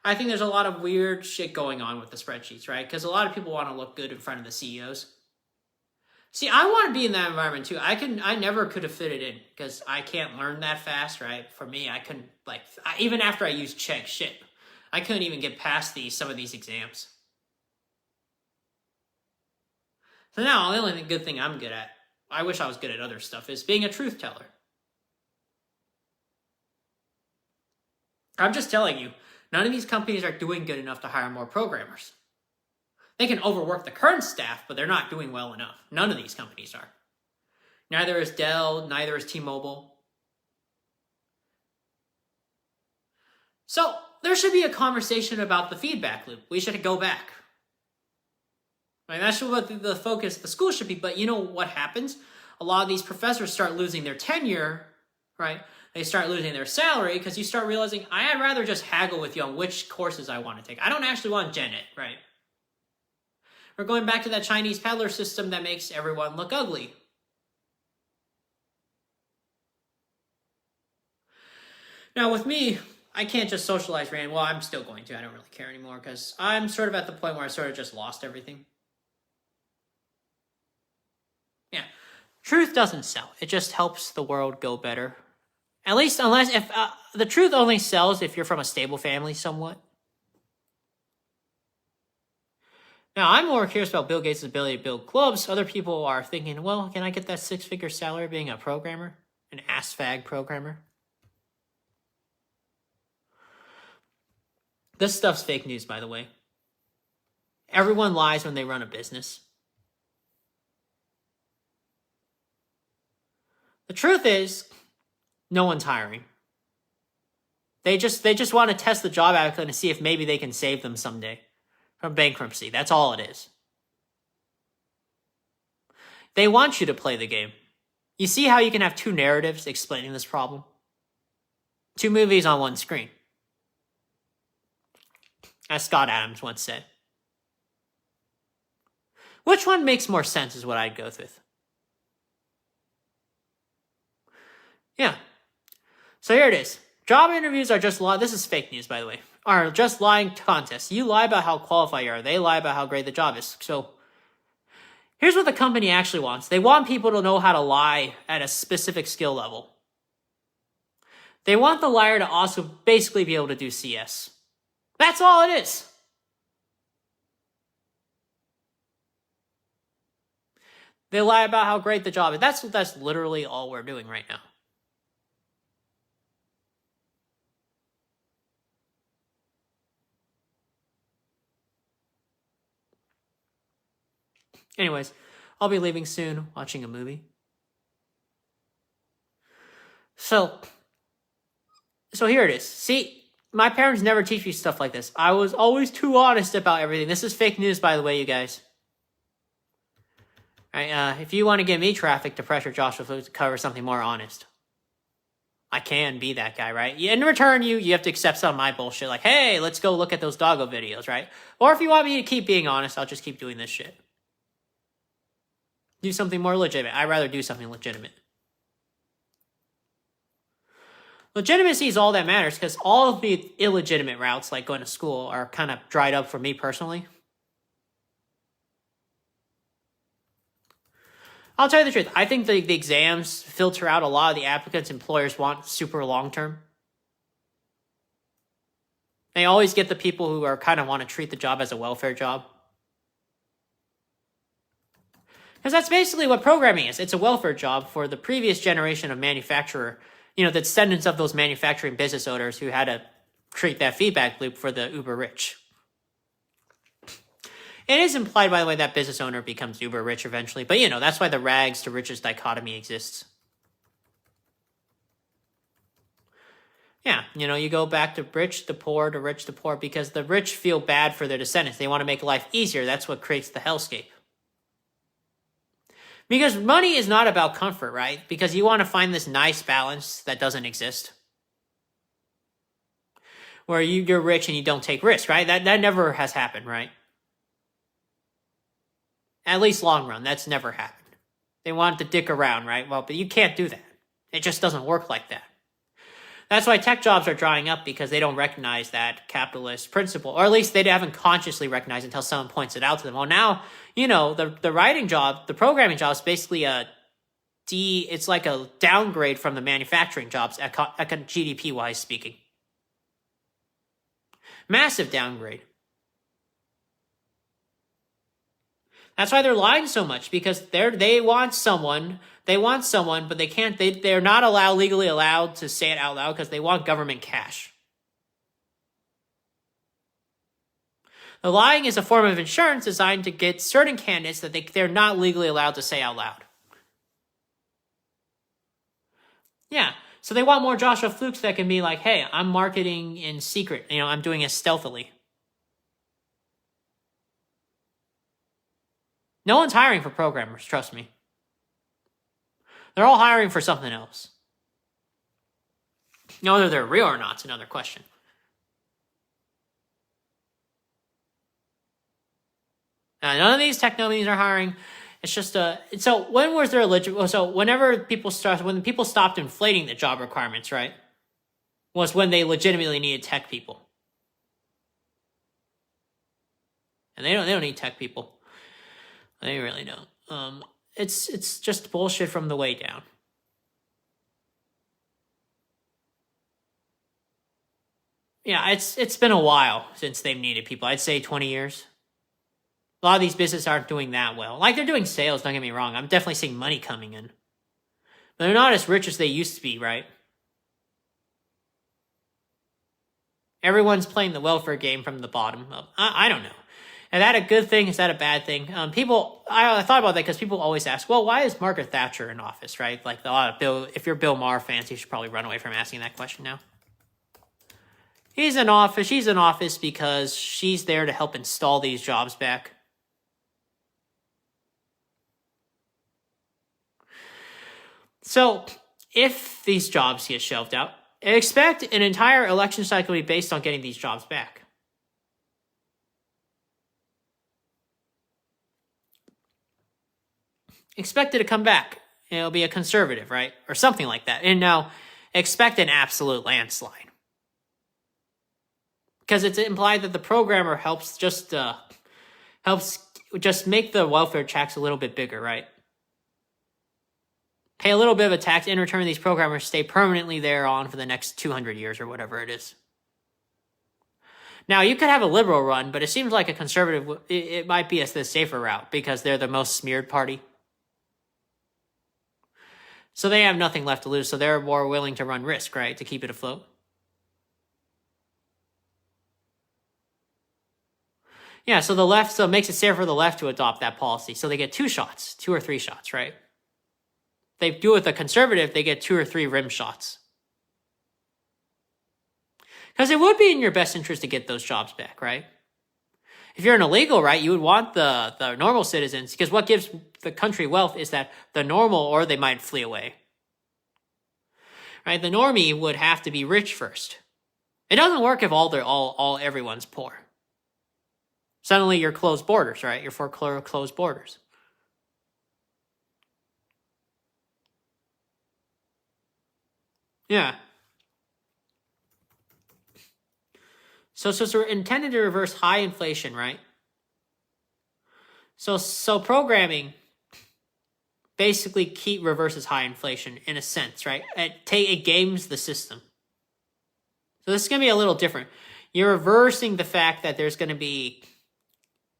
I think there's a lot of weird shit going on with the spreadsheets, right? Because a lot of people want to look good in front of the CEOs. See, I want to be in that environment too. I never could have fitted in because I can't learn that fast, right? For me, I couldn't, even after I used check shit, I couldn't even get past some of these exams. So now, the only good thing I'm good at, I wish I was good at other stuff, is being a truth teller. I'm just telling you, none of these companies are doing good enough to hire more programmers. They can overwork the current staff, but they're not doing well enough. None of these companies are. Neither is Dell, neither is T-Mobile. So there should be a conversation about the feedback loop. We should go back. Right? That's what the focus of the school should be. But you know what happens? A lot of these professors start losing their tenure, right? They start losing their salary because you start realizing, I'd rather just haggle with you on which courses I want to take. I don't actually want Gen Ed, right? We're going back to that Chinese peddler system that makes everyone look ugly. Now with me, I can't just socialize Rand. Well, I'm still going to. I don't really care anymore because I'm sort of at the point where I sort of just lost everything. Yeah. Truth doesn't sell. It just helps the world go better. At least, unless if the truth only sells if you're from a stable family, somewhat. Now, I'm more curious about Bill Gates' ability to build clubs. Other people are thinking, well, can I get that 6-figure salary being a programmer? An ass-fag programmer? This stuff's fake news, by the way. Everyone lies when they run a business. The truth is, no one's hiring. They just want to test the job applicant to see if maybe they can save them someday from bankruptcy. That's all it is. They want you to play the game. You see how you can have 2 narratives explaining this problem? 2 movies on one screen. As Scott Adams once said. Which one makes more sense is what I'd go with. Yeah. So here it is. Job interviews are just this is fake news, by the way. Are just lying contests. You lie about how qualified you are. They lie about how great the job is. So here's what the company actually wants. They want people to know how to lie at a specific skill level. They want the liar to also basically be able to do CS. That's all it is. They lie about how great the job is. That's literally all we're doing right now. Anyways, I'll be leaving soon, watching a movie. So here it is. See, my parents never teach me stuff like this. I was always too honest about everything. This is fake news, by the way, you guys. All right, if you want to give me traffic to pressure Joshua Flukes to cover something more honest, I can be that guy, right? In return, you have to accept some of my bullshit. Like, hey, let's go look at those doggo videos, right? Or if you want me to keep being honest, I'll just keep doing this shit. Do something more legitimate. I'd rather do something legitimate. Legitimacy is all that matters because all of the illegitimate routes, like going to school, are kind of dried up for me personally. I'll tell you the truth. I think the exams filter out a lot of the applicants employers want super long-term. They always get the people who are kind of want to treat the job as a welfare job. Because that's basically what programming is. It's a welfare job for the previous generation of manufacturer, the descendants of those manufacturing business owners who had to create that feedback loop for the uber rich. It is implied, by the way, that business owner becomes uber rich eventually. But, that's why the rags to riches dichotomy exists. Yeah, you go back to rich to poor to rich to poor because the rich feel bad for their descendants. They want to make life easier. That's what creates the hellscape. Because money is not about comfort, right? Because you want to find this nice balance that doesn't exist. Where you're rich and you don't take risks, right? That never has happened, right? At least long run, that's never happened. They want to dick around, right? Well, but you can't do that. It just doesn't work like that. That's why tech jobs are drying up because they don't recognize that capitalist principle. Or at least they haven't consciously recognized it until someone points it out to them. Well, now, the writing job, the programming job is basically it's like a downgrade from the manufacturing jobs, GDP-wise speaking. Massive downgrade. That's why they're lying so much, because they want someone, but they can't. They're not legally allowed to say it out loud because they want government cash. The lying is a form of insurance designed to get certain candidates that they're not legally allowed to say out loud. Yeah, so they want more Joshua Flukes that can be like, hey, I'm marketing in secret. I'm doing it stealthily. No one's hiring for programmers, trust me. They're all hiring for something else. Now, whether they're real or not is another question. None of these tech companies are hiring. It's just so when was there when people stopped inflating the job requirements, right? Was when they legitimately needed tech people. And they don't need tech people. They really don't. it's just bullshit from the way down. Yeah, it's been a while since they've needed people. I'd say 20 years. A lot of these businesses aren't doing that well. Like, they're doing sales, don't get me wrong. I'm definitely seeing money coming in. But they're not as rich as they used to be, right? Everyone's playing the welfare game from the bottom up. I don't know. Is that a good thing? Is that a bad thing? I thought about that because people always ask, well, why is Margaret Thatcher in office, right? Like, a lot of if you're Bill Maher fans, you should probably run away from asking that question now. She's in office because she's there to help install these jobs back. So, if these jobs get shelved out, expect an entire election cycle to be based on getting these jobs back. Expect it to come back. It'll be a conservative, right? Or something like that. And now, expect an absolute landslide. Because it's implied that the programmer helps just make the welfare checks a little bit bigger, right? Pay a little bit of a tax. In return, these programmers stay permanently there on for the next 200 years or whatever it is. Now, you could have a liberal run, but it seems like a conservative, it might be the safer route because they're the most smeared party. So they have nothing left to lose, so they're more willing to run risk, right, to keep it afloat. Yeah, so it makes it safer for the left to adopt that policy. So they get 2 or 3 shots, right? They do it with a conservative, they get 2 or 3 rim shots. Because it would be in your best interest to get those jobs back, right? If you're an illegal, right, you would want the normal citizens, because what gives the country wealth is that the normal, or they might flee away. Right? The normie would have to be rich first. It doesn't work if everyone's poor. Suddenly you're closed borders, right? You're for closed borders. Yeah. So we're intended to reverse high inflation, right? So programming basically reverses high inflation in a sense, right? It games the system. So this is going to be a little different. You're reversing the fact that there's going to be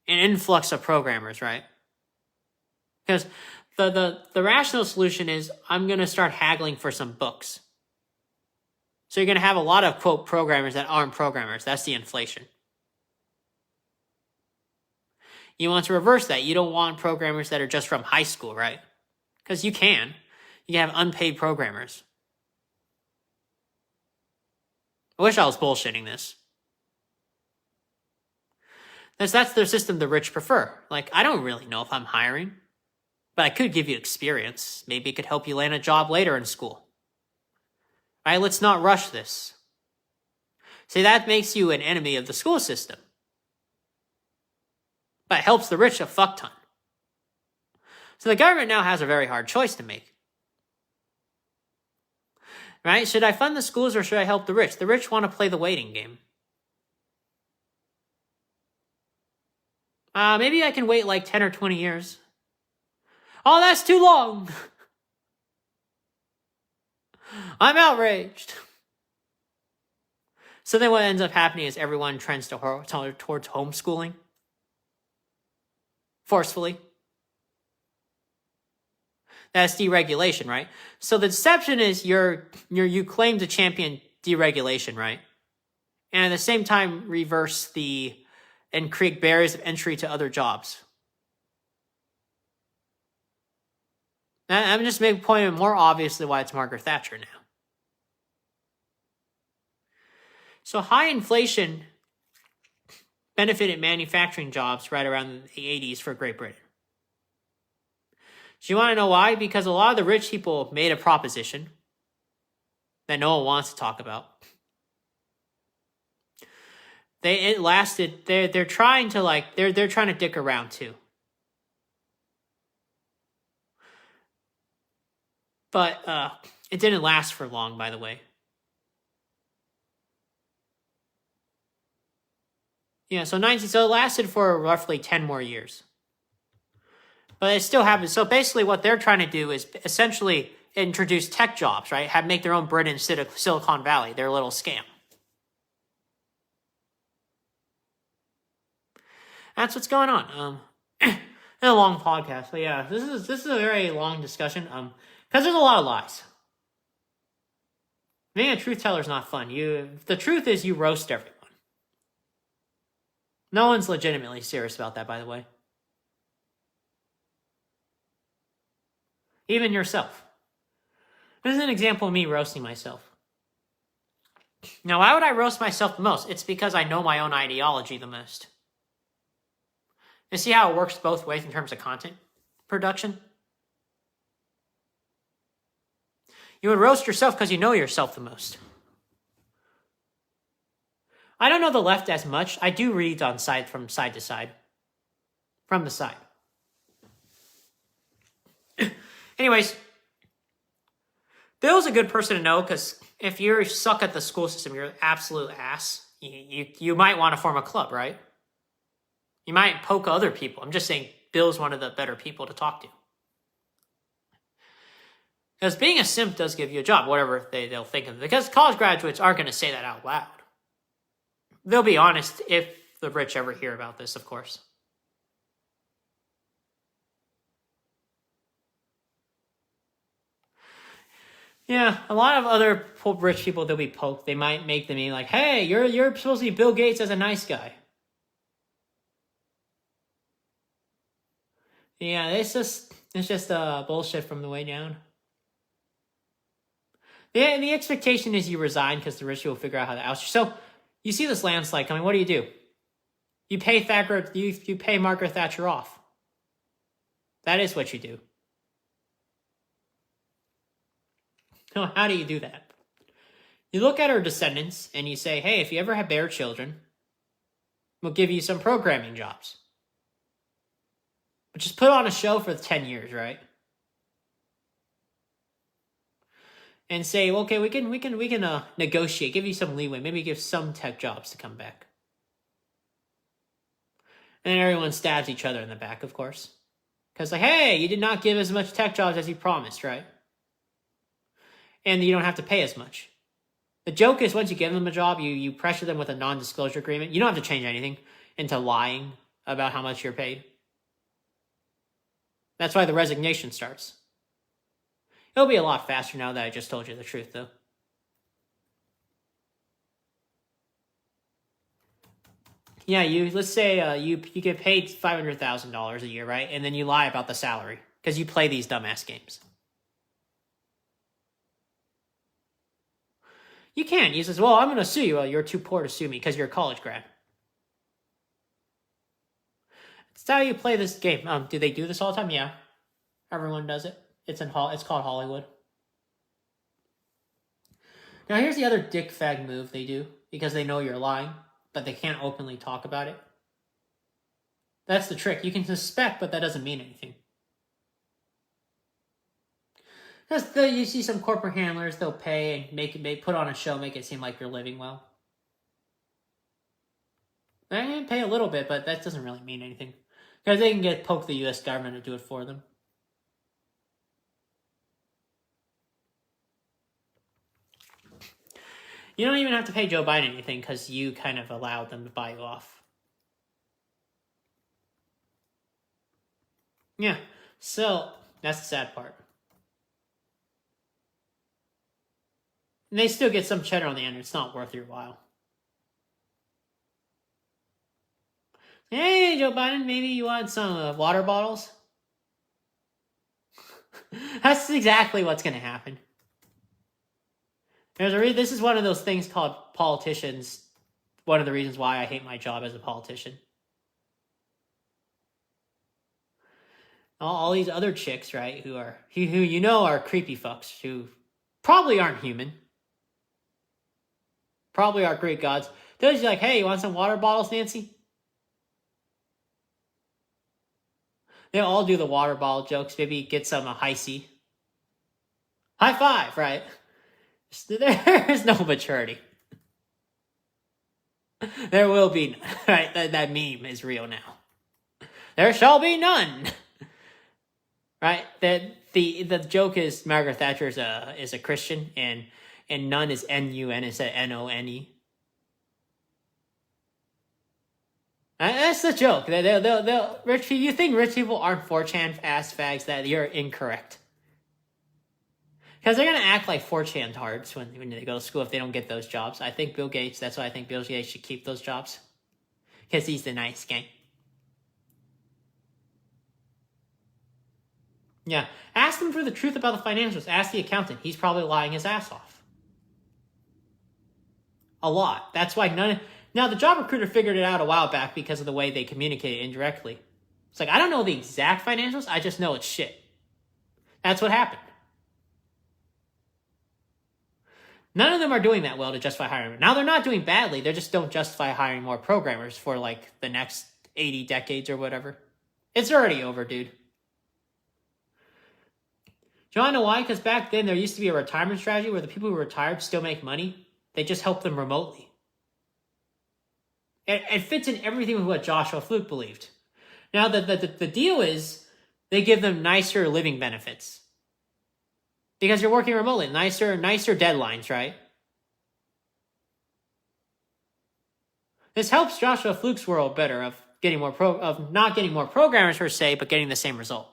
an influx of programmers, right? Because the rational solution is I'm going to start haggling for some books. So you're going to have a lot of, quote, programmers that aren't programmers. That's the inflation. You want to reverse that. You don't want programmers that are just from high school, right? Because you can. You can have unpaid programmers. I wish I was bullshitting this. That's the system the rich prefer. Like, I don't really know if I'm hiring, but I could give you experience. Maybe it could help you land a job later in school. All right, let's not rush this. See, that makes you an enemy of the school system. But it helps the rich a fuck ton. So the government now has a very hard choice to make. Right? Should I fund the schools or should I help the rich? The rich want to play the waiting game. Maybe I can wait like 10 or 20 years. Oh, that's too long. I'm outraged. So then what ends up happening is everyone trends towards homeschooling. Forcefully. That's deregulation, right? So the deception is you claim to champion deregulation, right? And at the same time reverse and create barriers of entry to other jobs. I'm just making a point more obviously why it's Margaret Thatcher now. So high inflation benefited manufacturing jobs right around the 80s for Great Britain. Do you want to know why? Because a lot of the rich people made a proposition that no one wants to talk about. It lasted. They're trying to dick around too. But it didn't last for long, by the way. Yeah, so it lasted for roughly 10 more years. But it still happens. So basically what they're trying to do is essentially introduce tech jobs, right? Make their own bread instead of Silicon Valley, their little scam. That's what's going on. A long podcast, but yeah, this is a very long discussion. Because there's a lot of lies. Being a truth teller is not fun. The truth is you roast everyone. No one's legitimately serious about that, by the way. Even yourself. This is an example of me roasting myself. Now, why would I roast myself the most? It's because I know my own ideology the most. You see how it works both ways in terms of content production? You would roast yourself because you know yourself the most. I don't know the left as much. I do read from side to side. From the side. Anyways, Bill's a good person to know because if you suck at the school system, you're an absolute ass. You might want to form a club, right? You might poke other people. I'm just saying Bill's one of the better people to talk to. Because being a simp does give you a job, whatever they'll think of it. Because college graduates aren't going to say that out loud. They'll be honest if the rich ever hear about this, of course. Yeah, a lot of other rich people, they'll be poked. They might make them be like, hey, you're supposed to be Bill Gates as a nice guy. Yeah, it's just bullshit from the way down. The expectation is you resign because the rich will figure out how to oust you. So you see this landslide coming. What do? You pay Margaret Thatcher off. That is what you do. How do you do that? You look at her descendants and you say, hey, if you ever bear children, we'll give you some programming jobs. But just put on a show for 10 years, right? And say, okay, we can negotiate, give you some leeway, maybe give some tech jobs to come back. And then everyone stabs each other in the back, of course. Because like, hey, you did not give as much tech jobs as you promised, right? And you don't have to pay as much. The joke is once you give them a job, you pressure them with a non-disclosure agreement. You don't have to change anything into lying about how much you're paid. That's why the resignation starts. It'll be a lot faster now that I just told you the truth, though. Yeah, let's say you get paid $500,000 a year, right? And then you lie about the salary because you play these dumbass games. You can. You says, well, I'm going to sue you. Well, you're too poor to sue me because you're a college grad. That's how you play this game. Do they do this all the time? Yeah. Everyone does it. It's called Hollywood. Now here's the other dick fag move they do because they know you're lying, but they can't openly talk about it. That's the trick. You can suspect, but that doesn't mean anything. Because you see some corporate handlers, they'll pay and put on a show, make it seem like you're living well. They can pay a little bit, but that doesn't really mean anything. Because they can poke the U.S. government to do it for them. You don't even have to pay Joe Biden anything because you kind of allowed them to buy you off. Yeah, so that's the sad part. And they still get some cheddar on the end. It's not worth your while. Hey, Joe Biden, maybe you want some water bottles? That's exactly what's going to happen. This is one of those things called politicians. One of the reasons why I hate my job as a politician. All these other chicks, right, who you know are creepy fucks, who probably aren't human. Probably are Greek gods. They're just like, hey, you want some water bottles, Nancy? They all do the water bottle jokes. Maybe get some Hi-C. High five, right? There's no maturity. There will be none. Right? That meme is real now. There shall be none. right? That the joke is Margaret Thatcher is a Christian, and none is N-U-N instead of N-O-N-E. That's the joke. They'll rich. You think rich people aren't 4chan ass fags? That you're incorrect. Because they're gonna act like 4chan tards when they go to school if they don't get those jobs. I think Bill Gates. That's why I think Bill Gates should keep those jobs. Because he's the nice guy. Yeah. Ask them for the truth about the financials. Ask the accountant. He's probably lying his ass off. A lot. That's why none. Now, the job recruiter figured it out a while back because of the way they communicated indirectly. It's like, I don't know the exact financials. I just know it's shit. That's what happened. None of them are doing that well to justify hiring. Now, they're not doing badly. They just don't justify hiring more programmers for, like, the next 80 decades or whatever. It's already over, dude. Do you want to know why? Because back then, there used to be a retirement strategy where the people who retired still make money. They just help them remotely. It fits in everything with what Joshua Fluke believed. Now, the deal is they give them nicer living benefits. Because you're working remotely. Nicer deadlines, right? This helps Joshua Fluke's world better of getting more of not getting more programmers per se, but getting the same result.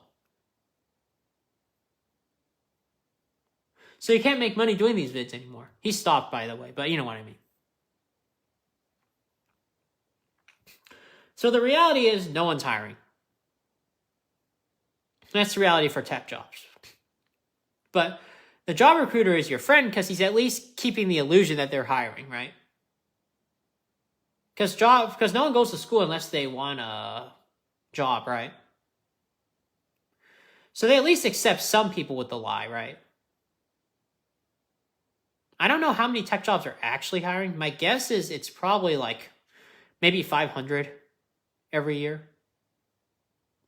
So you can't make money doing these vids anymore. He stopped, by the way, but you know what I mean. So the reality is no one's hiring. That's the reality for tech jobs. But the job recruiter is your friend because he's at least keeping the illusion that they're hiring, right? Because no one goes to school unless they want a job, right? So they at least accept some people with the lie, right? I don't know how many tech jobs are actually hiring. My guess is it's probably like maybe 500 every year.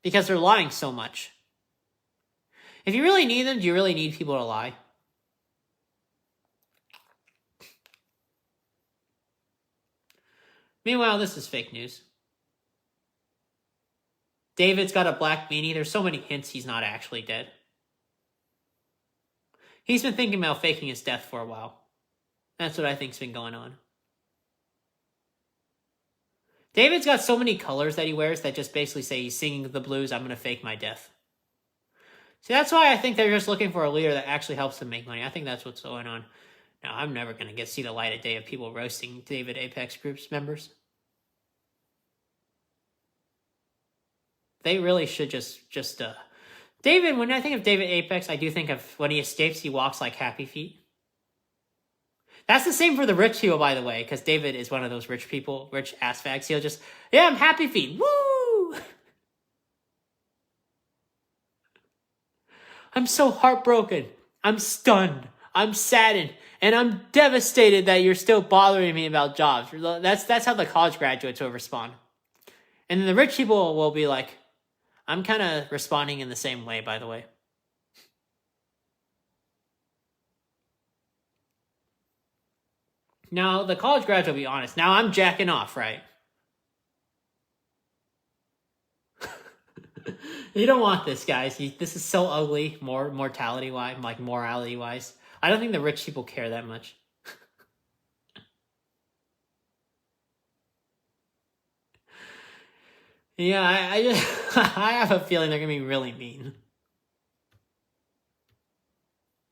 Because they're lying so much. If you really need them, do you really need people to lie? Meanwhile, this is fake news. David's got a black beanie. There's so many hints he's not actually dead. He's been thinking about faking his death for a while. That's what I think's been going on. David's got so many colors that he wears that just basically say he's singing the blues, I'm going to fake my death. See, that's why I think they're just looking for a leader that actually helps them make money. I think that's what's going on. Now, I'm never going to see the light of day of people roasting David Apex Group's members. They really should just David, when I think of David Apex, I do think of when he escapes, he walks like Happy Feet. That's the same for the rich people, by the way, because David is one of those rich people, rich ass fags. He'll just, yeah, I'm Happy Feet. Woo! I'm so heartbroken. I'm stunned. I'm saddened. And I'm devastated that you're still bothering me about jobs. That's how the college graduates will respond. And then the rich people will be like, I'm kind of responding in the same way, by the way. Now, the college graduate will be honest. Now, I'm jacking off, right? You don't want this, guys. This is so ugly, mortality-wise, like morality-wise. I don't think the rich people care that much. Yeah, I just I have a feeling they're gonna be really mean.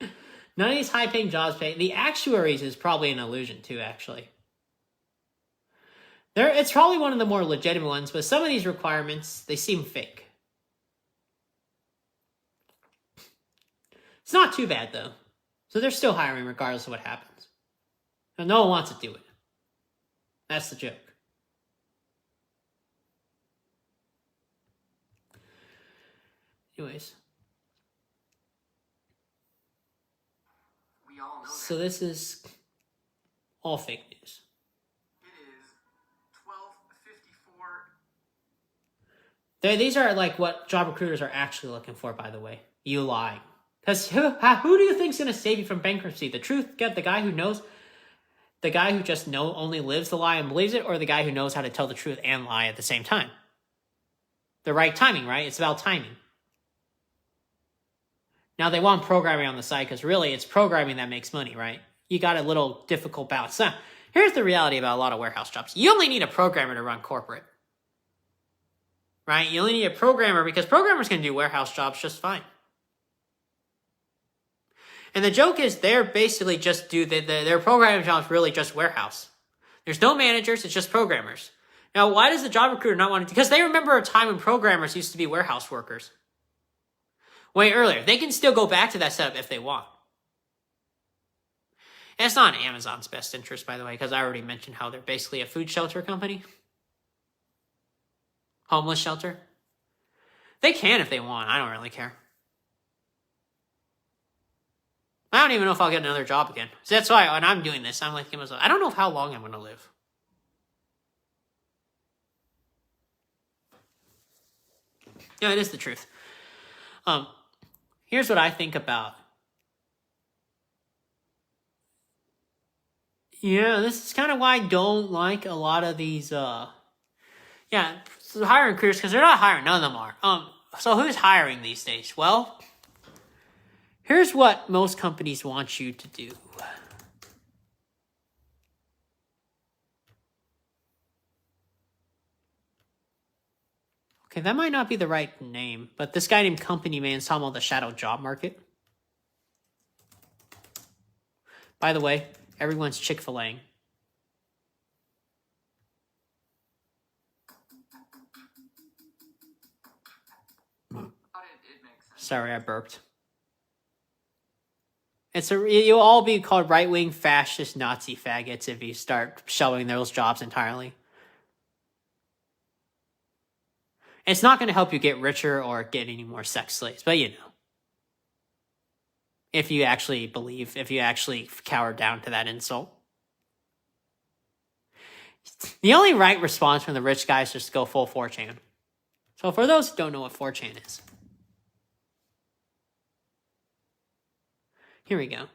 None of these high-paying jobs pay. The actuaries is probably an illusion too, actually. It's probably one of the more legitimate ones, but some of these requirements, they seem fake. It's not too bad, though. So they're still hiring regardless of what happens. And no one wants to do it. That's the joke. Anyways. So this is all fake news. It is 12:54. These are like what job recruiters are actually looking for, by the way. You lying. Because who do you think's going to save you from bankruptcy? The truth, the guy who knows, the guy who just only lives the lie and believes it, or the guy who knows how to tell the truth and lie at the same time? The right timing, right? It's about timing. Now they want programming on the side because really it's programming that makes money, right? You got a little difficult balance. Now, here's the reality about a lot of warehouse jobs. You only need a programmer to run corporate. Right? You only need a programmer because programmers can do warehouse jobs just fine. And the joke is they're basically just their programming jobs really just warehouse. There's no managers, it's just programmers. Now, why does the job recruiter not want to? Because they remember a time when programmers used to be warehouse workers. Way earlier. They can still go back to that setup if they want. And it's not in Amazon's best interest, by the way, because I already mentioned how they're basically a food shelter company. Homeless shelter. They can if they want. I don't really care. I don't even know if I'll get another job again. So that's why when I'm doing this, I'm like, I don't know how long I'm going to live. Yeah, it is the truth. Here's what I think about. Yeah, this is kind of why I don't like a lot of these, hiring recruiters, because they're not hiring. None of them are. So who's hiring these days? Well, here's what most companies want you to do. Okay, that might not be the right name, but this guy named Company Man is talking about the shadow job market. By the way, everyone's Chick-fil-A-ing. Sorry, I burped. You'll all be called right-wing fascist Nazi faggots if you start shelving those jobs entirely. It's not going to help you get richer or get any more sex slaves, but you know. If you actually cower down to that insult. The only right response from the rich guys is just go full 4chan. So for those who don't know what 4chan is. Here we go.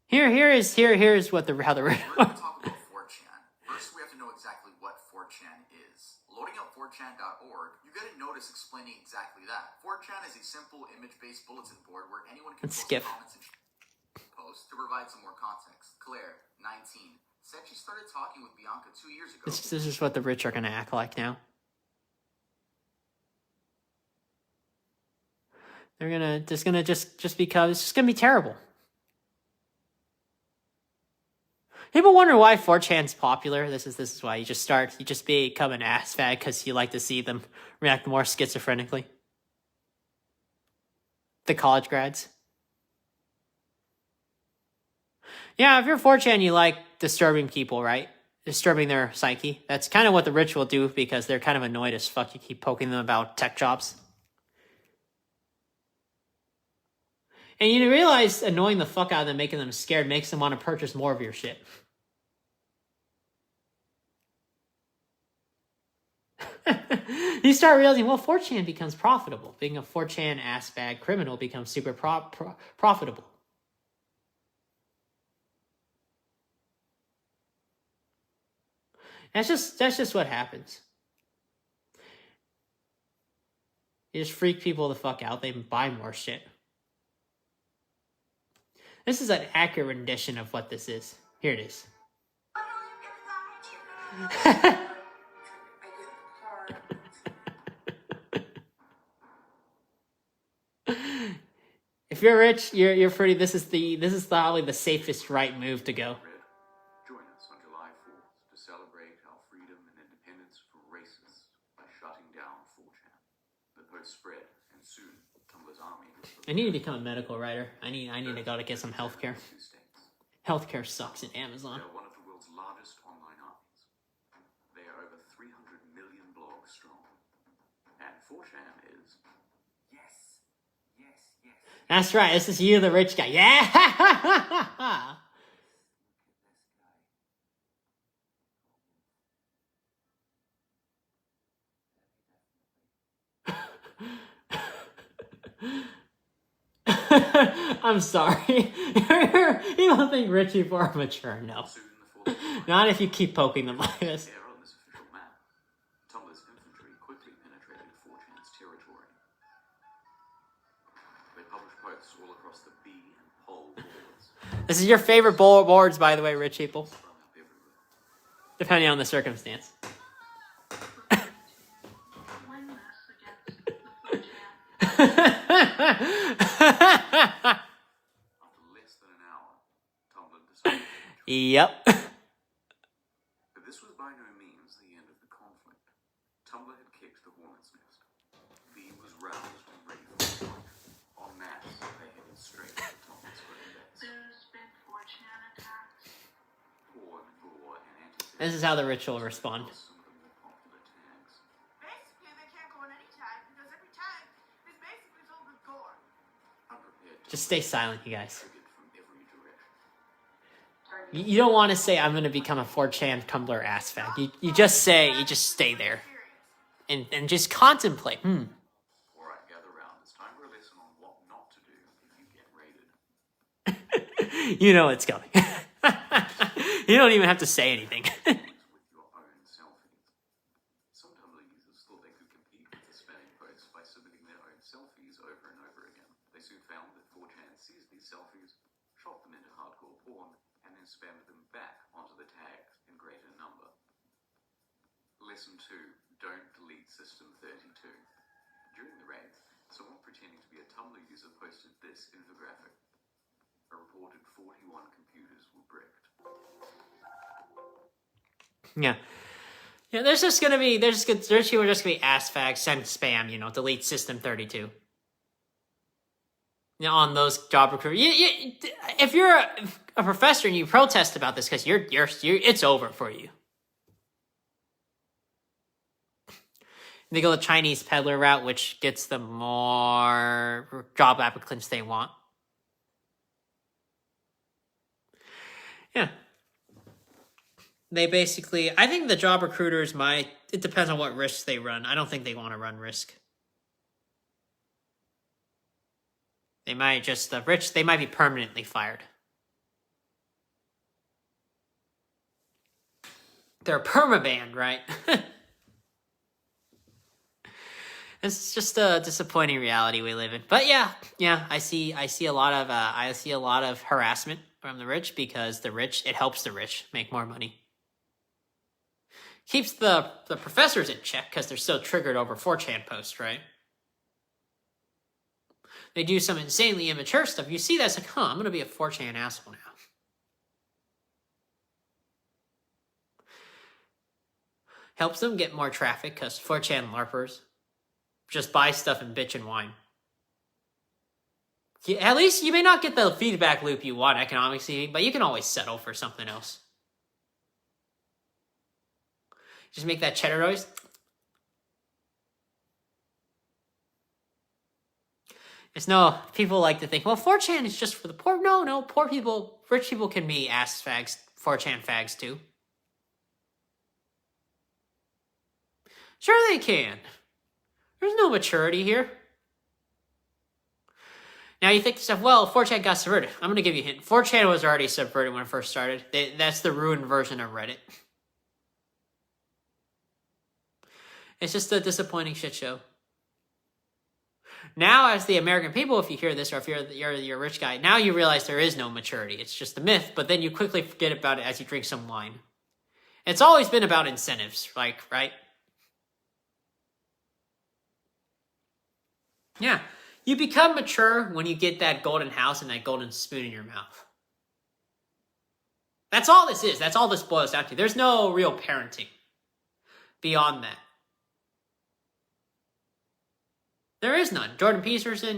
Here's what how the We're going to talk about 4chan. First, we have to know exactly what 4chan is. Loading up 4chan.org, you get a notice explaining exactly that. 4chan is a simple image-based bulletin board where anyone can post comments and posts. To provide some more context, Claire, 19, said she started talking with Bianca 2 years ago. This is what the rich are going to act like now. They're gonna just because it's just gonna be terrible. People wonder why 4chan's popular. This is why you just become an ass fag because you like to see them react more schizophrenically. The college grads. Yeah, if you're 4chan, you like disturbing people, right? Disturbing their psyche. That's kind of what the rich will do because they're kind of annoyed as fuck. You keep poking them about tech jobs. And you realize annoying the fuck out of them, making them scared, makes them want to purchase more of your shit. You start realizing, well, 4chan becomes profitable. Being a 4chan ass bag criminal becomes super profitable. That's just what happens. You just freak people the fuck out. They buy more shit. This is an accurate rendition of what this is. Here it is. If you're rich, you're pretty. This is probably the safest right move to go. Join us on July 4th to celebrate our freedom and independence from racists by shutting down 4chan. The post spread, and soon Tumblr's army. I need to become a medical writer. I need to go to get some healthcare. Healthcare sucks at Amazon. They are one of the world's largest online armies. They are over 300 million blogs strong. And 4chan is... Yes. That's right. This is you, the rich guy. Yeah! I'm sorry. You don't think rich people are mature? No. Not if you keep poking them like this. On this official map, Tumblr's infantry quickly penetrated 4chan's territory. establish posts all across the B and pole boards, This is your favorite boards, by the way, rich people. sprung up everywhere. Depending on the circumstance. One mass against the 4chan. After less than an hour, Tumblr decided to withdraw. Yep. But this was by no means the end of the conflict. Tumblr had kicked the hornet's nest. B was roused and ready for attack. En masse, they headed straight for Tumblr's home base. There's been 4chan attacks. Porn, gore, and anti-Semitic This is how the rich will respond. was some of the more popular tags. Basically, they can't go on any tag because every tag is basically filled with gore. Unprepared Just stay silent, you guys. triggered from every direction. You don't want to say, I'm going to become a 4chan Tumblr ass fag. You just say, you just stay there. And just contemplate. Alright, gather round. It's time for a lesson on what not to do if you get raided. You know it's coming. You don't even have to say anything. With your own selfies. Some Tumblr users thought they could compete with the spamming posts by submitting their own selfies over and over again. They soon found that 4chan seized these selfies, shot them into hardcore porn, and then spammed them back onto the tags in greater number. Lesson 2. Don't delete System 32. During the raid, someone pretending to be a Tumblr user posted this infographic. A reported 41 computers were bricked. Yeah. Yeah, there's just going to be, there's people are just going to be ass fags, send spam, delete System 32. On those job recruiters. If you're a professor and you protest about this because you're it's over for you. They go the Chinese peddler route, which gets them more job applicants they want. Yeah. They basically, I think the job recruiters it depends on what risks they run. I don't think they want to run risk. They might just, they might be permanently fired. They're permabanned, right? It's just a disappointing reality we live in. But yeah, I see a lot of harassment from the rich because it helps the rich make more money. Keeps the professors in check because they're so triggered over 4chan posts, right? They do some insanely immature stuff. You see that's like, I'm going to be a 4chan asshole now. Helps them get more traffic because 4chan LARPers just buy stuff and bitch and whine. At least you may not get the feedback loop you want economically, but you can always settle for something else. Just make that cheddar noise. People like to think, well, 4chan is just for the poor. No, poor people, rich people can be ass fags, 4chan fags too. Sure they can. There's no maturity here. Now you think to yourself, well, 4chan got subverted. I'm going to give you a hint. 4chan was already subverted when it first started. That's the ruined version of Reddit. It's just a disappointing shit show. Now, as the American people, if you hear this, or if you're a rich guy, now you realize there is no maturity. It's just a myth, but then you quickly forget about it as you drink some wine. It's always been about incentives, right? Yeah. You become mature when you get that golden house and that golden spoon in your mouth. That's all this is. That's all this boils down to. There's no real parenting beyond that. There is none. Jordan Peterson,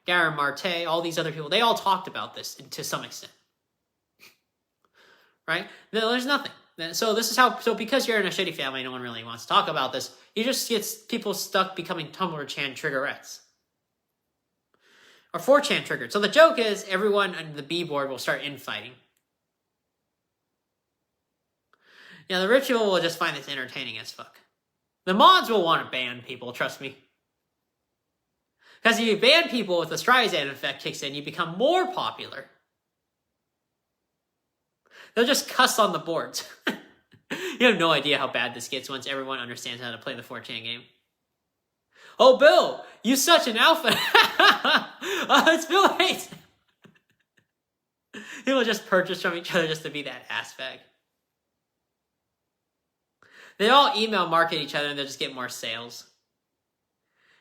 Darren Marte, all these other people, they all talked about this to some extent. Right? There's nothing. So because you're in a shitty family, no one really wants to talk about this, you just get people stuck becoming Tumblr-chan triggerettes. Or 4chan triggered. So the joke is everyone on the B board will start infighting. The rich people will just find this entertaining as fuck. The mods will want to ban people, trust me. Because if you ban people with the Streisand effect kicks in, you become more popular. They'll just cuss on the boards. You have no idea how bad this gets once everyone understands how to play the 4chan game. Oh, Bill, you such an alpha. It's Bill Gates. People just purchase from each other just to be that ass bag. They all email market each other and they'll just get more sales.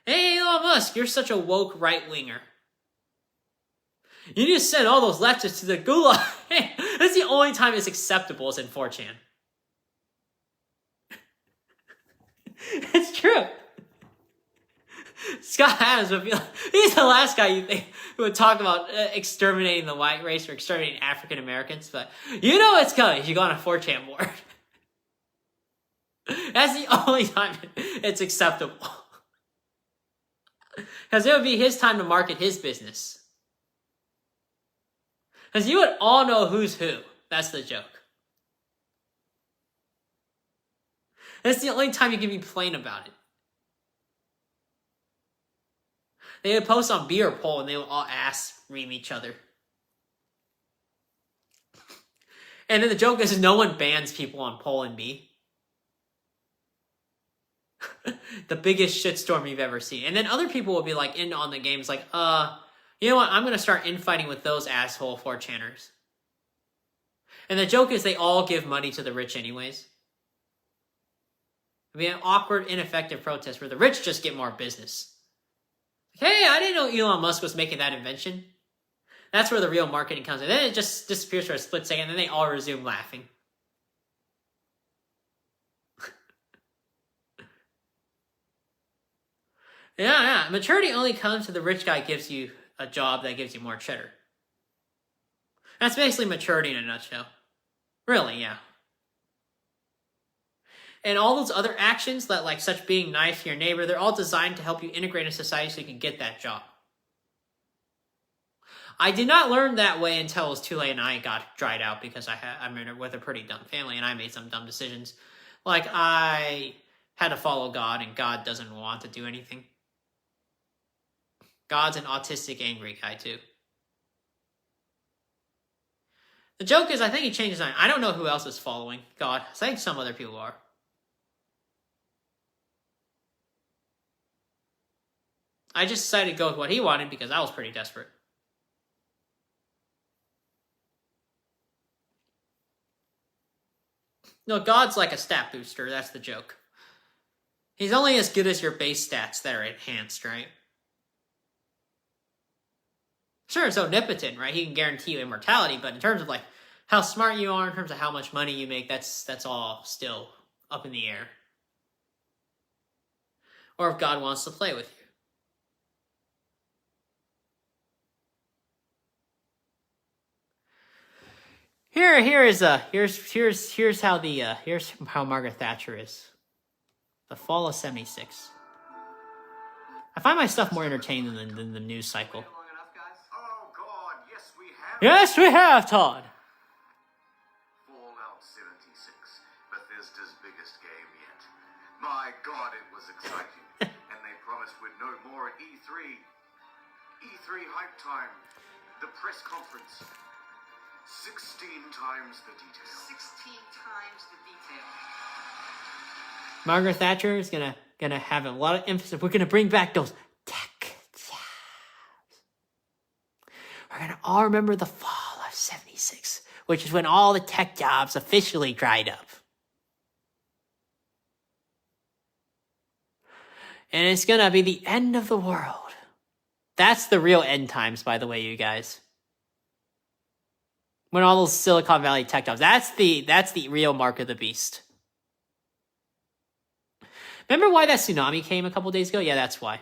Hey, Elon Musk, you're such a woke right-winger. You need to send all those leftists to the gulag. That's the only time it's acceptable is in 4chan. It's true. Scott Adams would be like, he's the last guy you think who would talk about exterminating the white race or exterminating African Americans, but you know it's coming if you go on a 4chan board. That's the only time it's acceptable. Because it would be his time to market his business. Because you would all know who's who. That's the joke. That's the only time you can be plain about it. They would post on beer poll and they would all ass ream each other. And then the joke is no one bans people on poll and B. The biggest shitstorm you've ever seen. And then other people will be like in on the games like, you know what, I'm gonna start infighting with those asshole 4chaners. And the joke is they all give money to the rich anyways. It'd be an awkward, ineffective protest where the rich just get more business. Hey, I didn't know Elon Musk was making that invention. That's where the real marketing comes in. Then it just disappears for a split second, and then they all resume laughing. Yeah. Maturity only comes to the rich guy gives you a job that gives you more cheddar. That's basically maturity in a nutshell. Really, yeah. And all those other actions, that like such being nice to your neighbor, they're all designed to help you integrate in society so you can get that job. I did not learn that way until it was too late and I got dried out because I'm with a pretty dumb family and I made some dumb decisions. Like I had to follow God and God doesn't want to do anything. God's an autistic, angry guy too. The joke is I think he changed his mind. I don't know who else is following God. I think some other people are. I just decided to go with what he wanted because I was pretty desperate. No, God's like a stat booster. That's the joke. He's only as good as your base stats that are enhanced, right? Sure, it's omnipotent, right? He can guarantee you immortality, but in terms of like how smart you are, in terms of how much money you make, that's all still up in the air. Or if God wants to play with you. Here's how Margaret Thatcher is. The fall of '76. I find my stuff more entertaining than the news cycle. Long enough, guys? Oh God, yes we have. Yes, we have, Todd. Fallout 76, Bethesda's biggest game yet. My God, it was exciting. And they promised we'd know more at E3. E3 hype time. The press conference. 16 times the detail. 16 times the detail. Margaret Thatcher is gonna have a lot of emphasis. We're gonna bring back those tech jobs. We're gonna all remember the fall of '76, which is when all the tech jobs officially dried up. And it's gonna be the end of the world. That's the real end times, by the way, you guys. When all those Silicon Valley tech jobs, that's the real mark of the beast. Remember why that tsunami came a couple days ago? Yeah, that's why.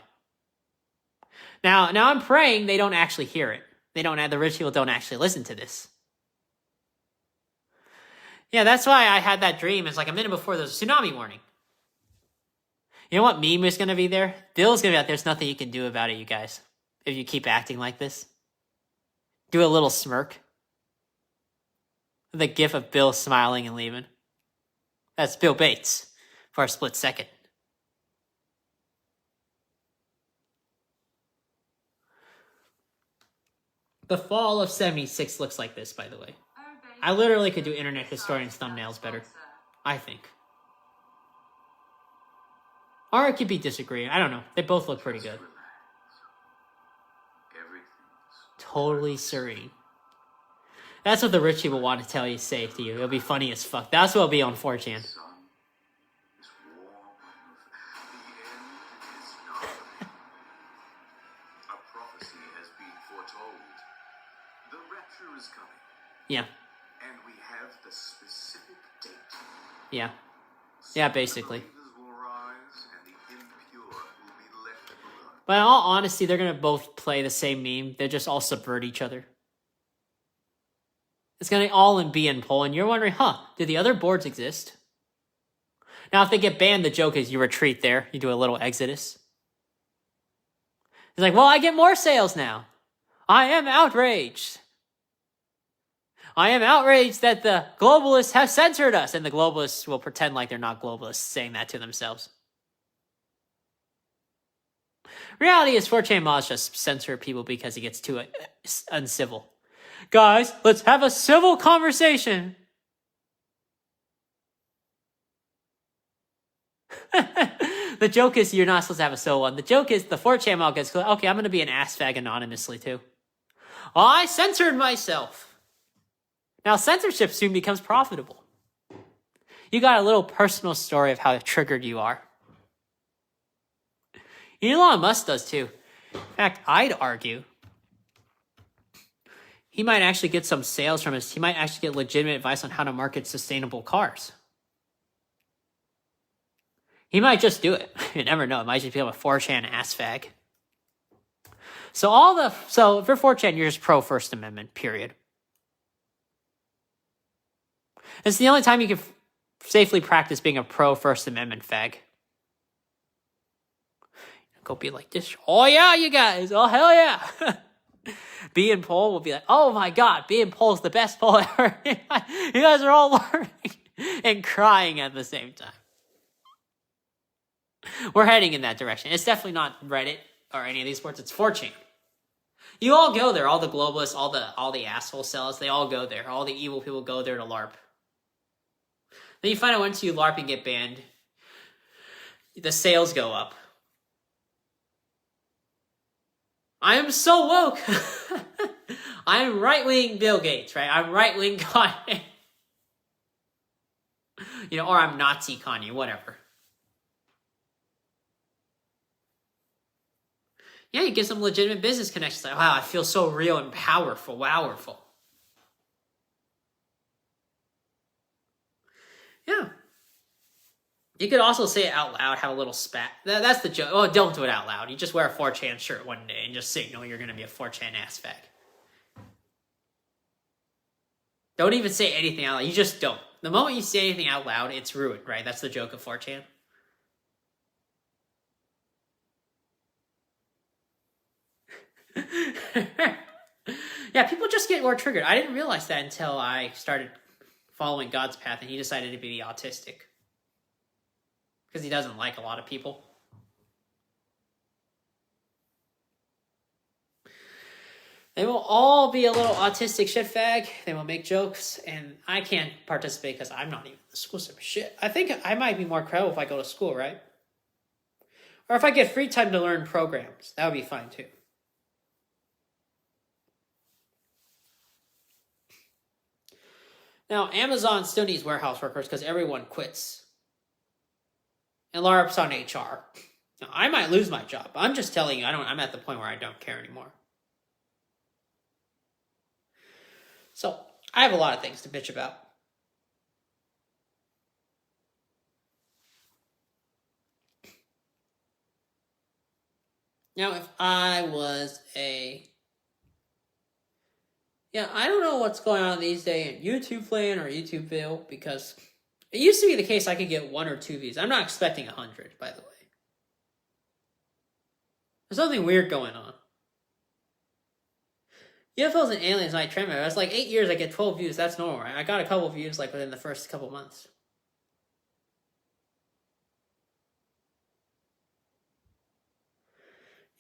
Now I'm praying they don't actually hear it. The rich people don't actually listen to this. Yeah, that's why I had that dream. It's like a minute before there's a tsunami warning. You know what meme is going to be there? Bill's going to be out there. There's nothing you can do about it, you guys. If you keep acting like this. Do a little smirk. The gif of Bill smiling and leaving. That's Bill Bates for a split second. The fall of '76 looks like this, by the way. I literally could do internet historians' thumbnails better. I think. Or it could be disagreeing. I don't know. They both look pretty good. Everything Totally serene. That's what the rich people want to say to you. It'll be funny as fuck. That's what it'll be on 4chan. The sun is warm, the end is nigh. A prophecy has been foretold. The rapture is coming, Yeah. and we have the specific date. Yeah. Yeah, basically. The believers will rise, and the impure will be left alone. But in all honesty, they're going to both play the same meme. They just all subvert each other. It's going to all be in poll, and you're wondering, do the other boards exist? Now, if they get banned, the joke is you retreat there. You do a little exodus. It's like, well, I get more sales now. I am outraged. I am outraged that the globalists have censored us. And the globalists will pretend like they're not globalists, saying that to themselves. Reality is 4chan mods just censor people because it gets too uncivil. Guys, let's have a civil conversation. The joke is you're not supposed to have a civil one. The joke is the 4chan mod gets, okay, I'm going to be an ass fag anonymously too. I censored myself. Now censorship soon becomes profitable. You got a little personal story of how triggered you are. Elon Musk does too. In fact, I'd argue he might actually get some sales from he might actually get legitimate advice on how to market sustainable cars. He might just do it. You never know. It might just become a 4chan ass fag. So if you're 4chan, you're just pro First Amendment, period. It's the only time you can safely practice being a pro First Amendment fag. Go be like this. Oh yeah, you guys. Oh hell yeah. Being Pole will be like, oh my god, Being Pole's the best pole ever. You guys are all learning and crying at the same time. We're heading in that direction. It's definitely not Reddit or any of these boards. It's 4chan. You all go there. All the globalists, all the asshole cells, they all go there. All the evil people go there to LARP. Then you find out once you LARP and get banned, the sales go up. I am so woke. I'm right-wing Bill Gates, right? I'm right-wing Kanye. Or I'm Nazi Kanye, whatever. Yeah, you get some legitimate business connections. Like, wow, I feel so real and powerful. Wowerful. Yeah. You could also say it out loud, have a little spat. That's the joke. Oh, don't do it out loud. You just wear a 4chan shirt one day and just signal you're going to be a 4chan ass fag. Don't even say anything out loud. You just don't. The moment you say anything out loud, it's ruined, right? That's the joke of 4chan. Yeah, people just get more triggered. I didn't realize that until I started following God's path and he decided to be autistic. Because he doesn't like a lot of people. They will all be a little autistic shitfag. They will make jokes, and I can't participate because I'm not even in the school system. Shit, I think I might be more credible if I go to school, right? Or if I get free time to learn programs. That would be fine too. Now, Amazon still needs warehouse workers because everyone quits. And LARP's on HR. Now, I might lose my job. I'm just telling you, I'm at the point where I don't care anymore. So, I have a lot of things to bitch about. Now, if I was I don't know what's going on these days in YouTube land or YouTubeville, because it used to be the case I could get 1 or 2 views. I'm not expecting 100, by the way. There's something weird going on. UFOs and aliens, night tremor. That's like 8 years, I get 12 views. That's normal, right? I got a couple views like within the first couple months.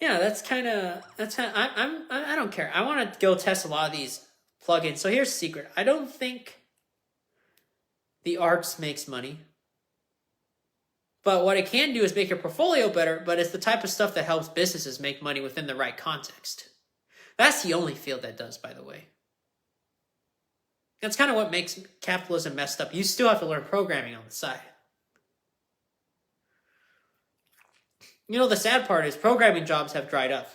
Yeah, I don't care. I want to go test a lot of these plugins. So here's the secret. I don't think the arts makes money. But what it can do is make your portfolio better, but it's the type of stuff that helps businesses make money within the right context. That's the only field that does, by the way. That's kind of what makes capitalism messed up. You still have to learn programming on the side. You know, the sad part is programming jobs have dried up.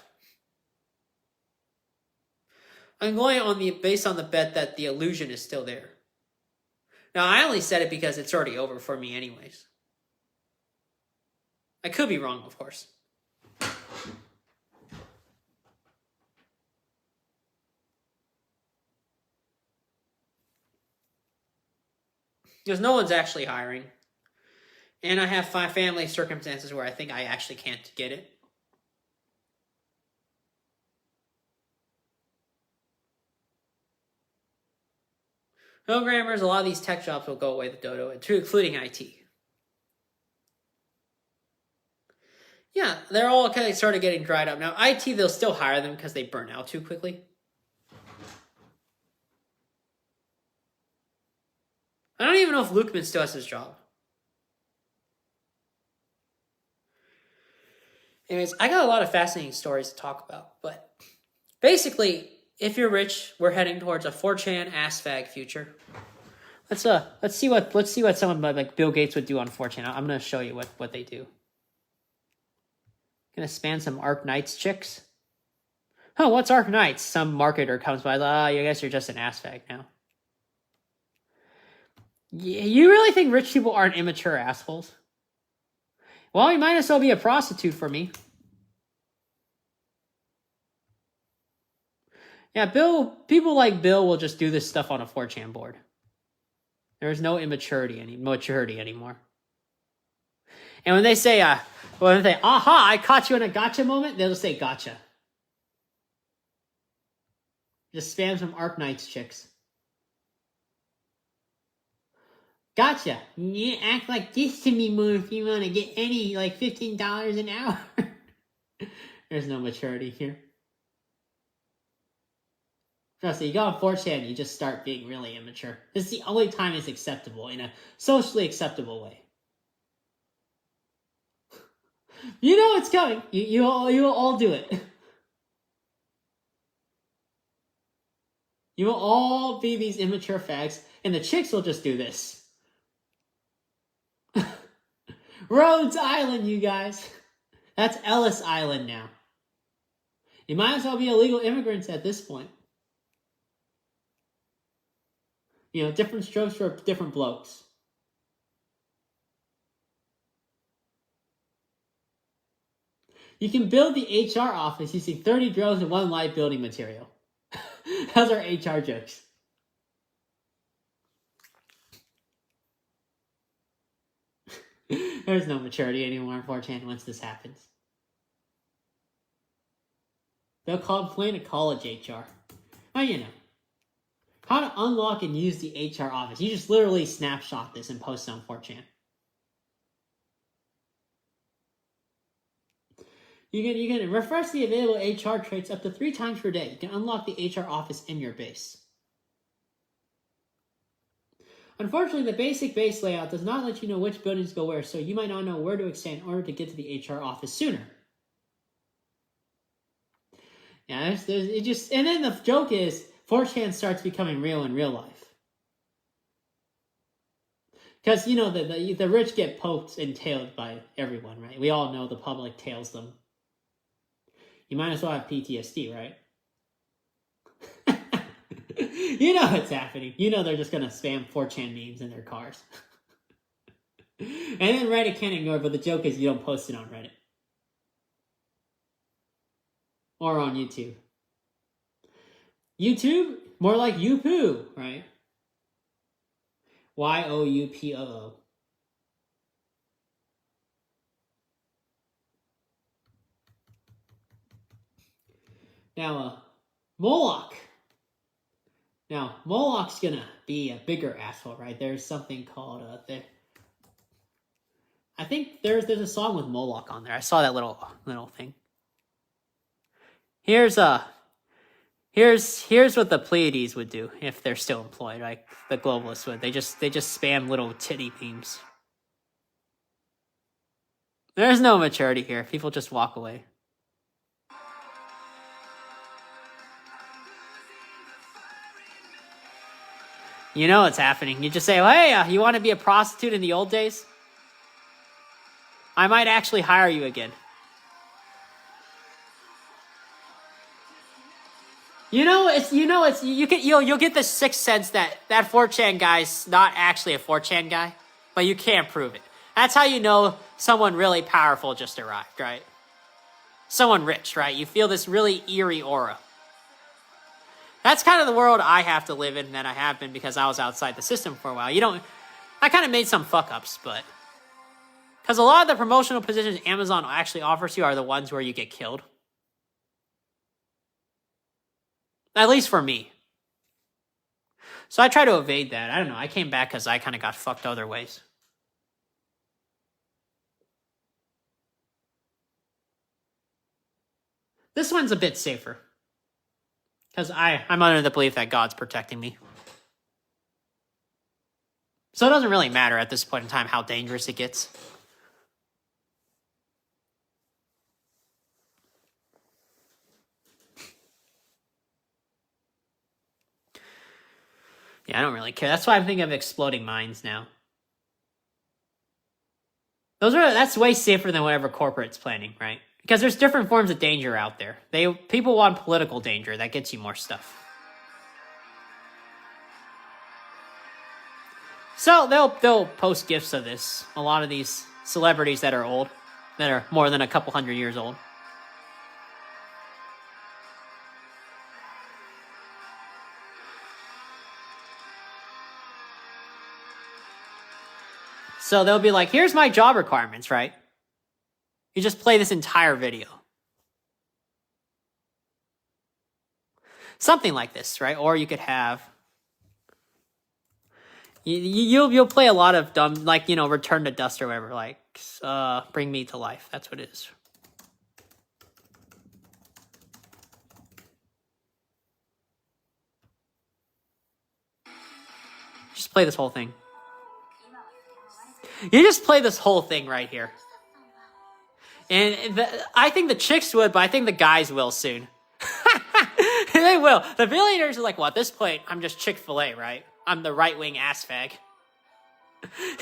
I'm going on based on the bet that the illusion is still there. Now, I only said it because it's already over for me anyways. I could be wrong, of course. Because no one's actually hiring. And I have 5 family circumstances where I think I actually can't get it. Programmers, a lot of these tech jobs will go away with Dodo, including IT. Yeah, they're all kind of started getting dried up. Now, IT, they'll still hire them because they burn out too quickly. I don't even know if Lukeman still has his job. Anyways, I got a lot of fascinating stories to talk about, but basically, if you're rich, we're heading towards a 4chan ass fag future. Let's see what someone like Bill Gates would do on 4chan. I'm gonna show you what they do. Gonna spam some Arc Knights chicks. Oh, what's Arc Knights? Some marketer comes by. I guess you're just an ass fag now. You really think rich people aren't immature assholes? Well, you might as well be a prostitute for me. Yeah, people like Bill will just do this stuff on a 4chan board. There's no maturity anymore. And when they say, aha, I caught you in a gotcha moment, they'll just say gotcha. Just spam some Arc Knights chicks. Gotcha. You act like this to me more if you want to get any, like $15 an hour. There's no maturity here. Trust me, you go on 4chan, you just start being really immature. This is the only time it's acceptable, in a socially acceptable way. You know it's coming. You will all do it. You will all be these immature fags, and the chicks will just do this. Rhodes Island, you guys. That's Ellis Island now. You might as well be illegal immigrants at this point. You know, different strokes for different blokes. You can build the HR office using 30 drones and 1 live building material. Those are HR jokes. There's no maturity anymore in 4chan once this happens. They'll call Planet College HR. Oh, you know. How to unlock and use the HR office. You just literally snapshot this and post it on 4chan. You can refresh the available HR traits up to 3 times per day. You can unlock the HR office in your base. Unfortunately, the basic base layout does not let you know which buildings go where, so you might not know where to extend in order to get to the HR office sooner. Yeah, and then the joke is 4chan starts becoming real in real life. Because, you know, the rich get poked and tailed by everyone, right? We all know the public tails them. You might as well have PTSD, right? You know what's happening. You know they're just going to spam 4chan memes in their cars. And then Reddit can't ignore it, but the joke is you don't post it on Reddit. Or on YouTube. YouTube? More like Youpoo, right? Youpoo. Now, Moloch. Now, Moloch's gonna be a bigger asshole, right? There's something called I think there's a song with Moloch on there. I saw that little thing. Here's what the Pleiades would do if they're still employed, like the globalists would. They just spam little titty memes. There's no maturity here. People just walk away. You know what's happening. You just say, oh, hey, you want to be a prostitute in the old days? I might actually hire you again. You'll get the sixth sense that 4chan guy's not actually a 4chan guy, but you can't prove it. That's how you know someone really powerful just arrived, right? Someone rich, right? You feel this really eerie aura. That's kind of the world I have to live in, that I have been because I was outside the system for a while. I kind of made some fuck-ups, but... Because a lot of the promotional positions Amazon actually offers you are the ones where you get killed. At least for me. So I try to evade that. I don't know. I came back because I kind of got fucked other ways. This one's a bit safer. Because I'm under the belief that God's protecting me. So it doesn't really matter at this point in time how dangerous it gets. Yeah, I don't really care. That's why I'm thinking of exploding mines now. That's way safer than whatever corporate's planning, right? Because there's different forms of danger out there. People want political danger. That gets you more stuff. So they'll post gifs of this. A lot of these celebrities that are old, that are more than a couple hundred years old. So they'll be like, here's my job requirements, right? You just play this entire video. Something like this, right? Or you could have... You'll play a lot of dumb, like, Return to Dust or whatever, like, Bring Me to Life. That's what it is. Just play this whole thing. You just play this whole thing right here. And I think the chicks would, but I think the guys will soon. They will. The billionaires are like, well, at this point, I'm just Chick-fil-A, right? I'm the right-wing ass fag.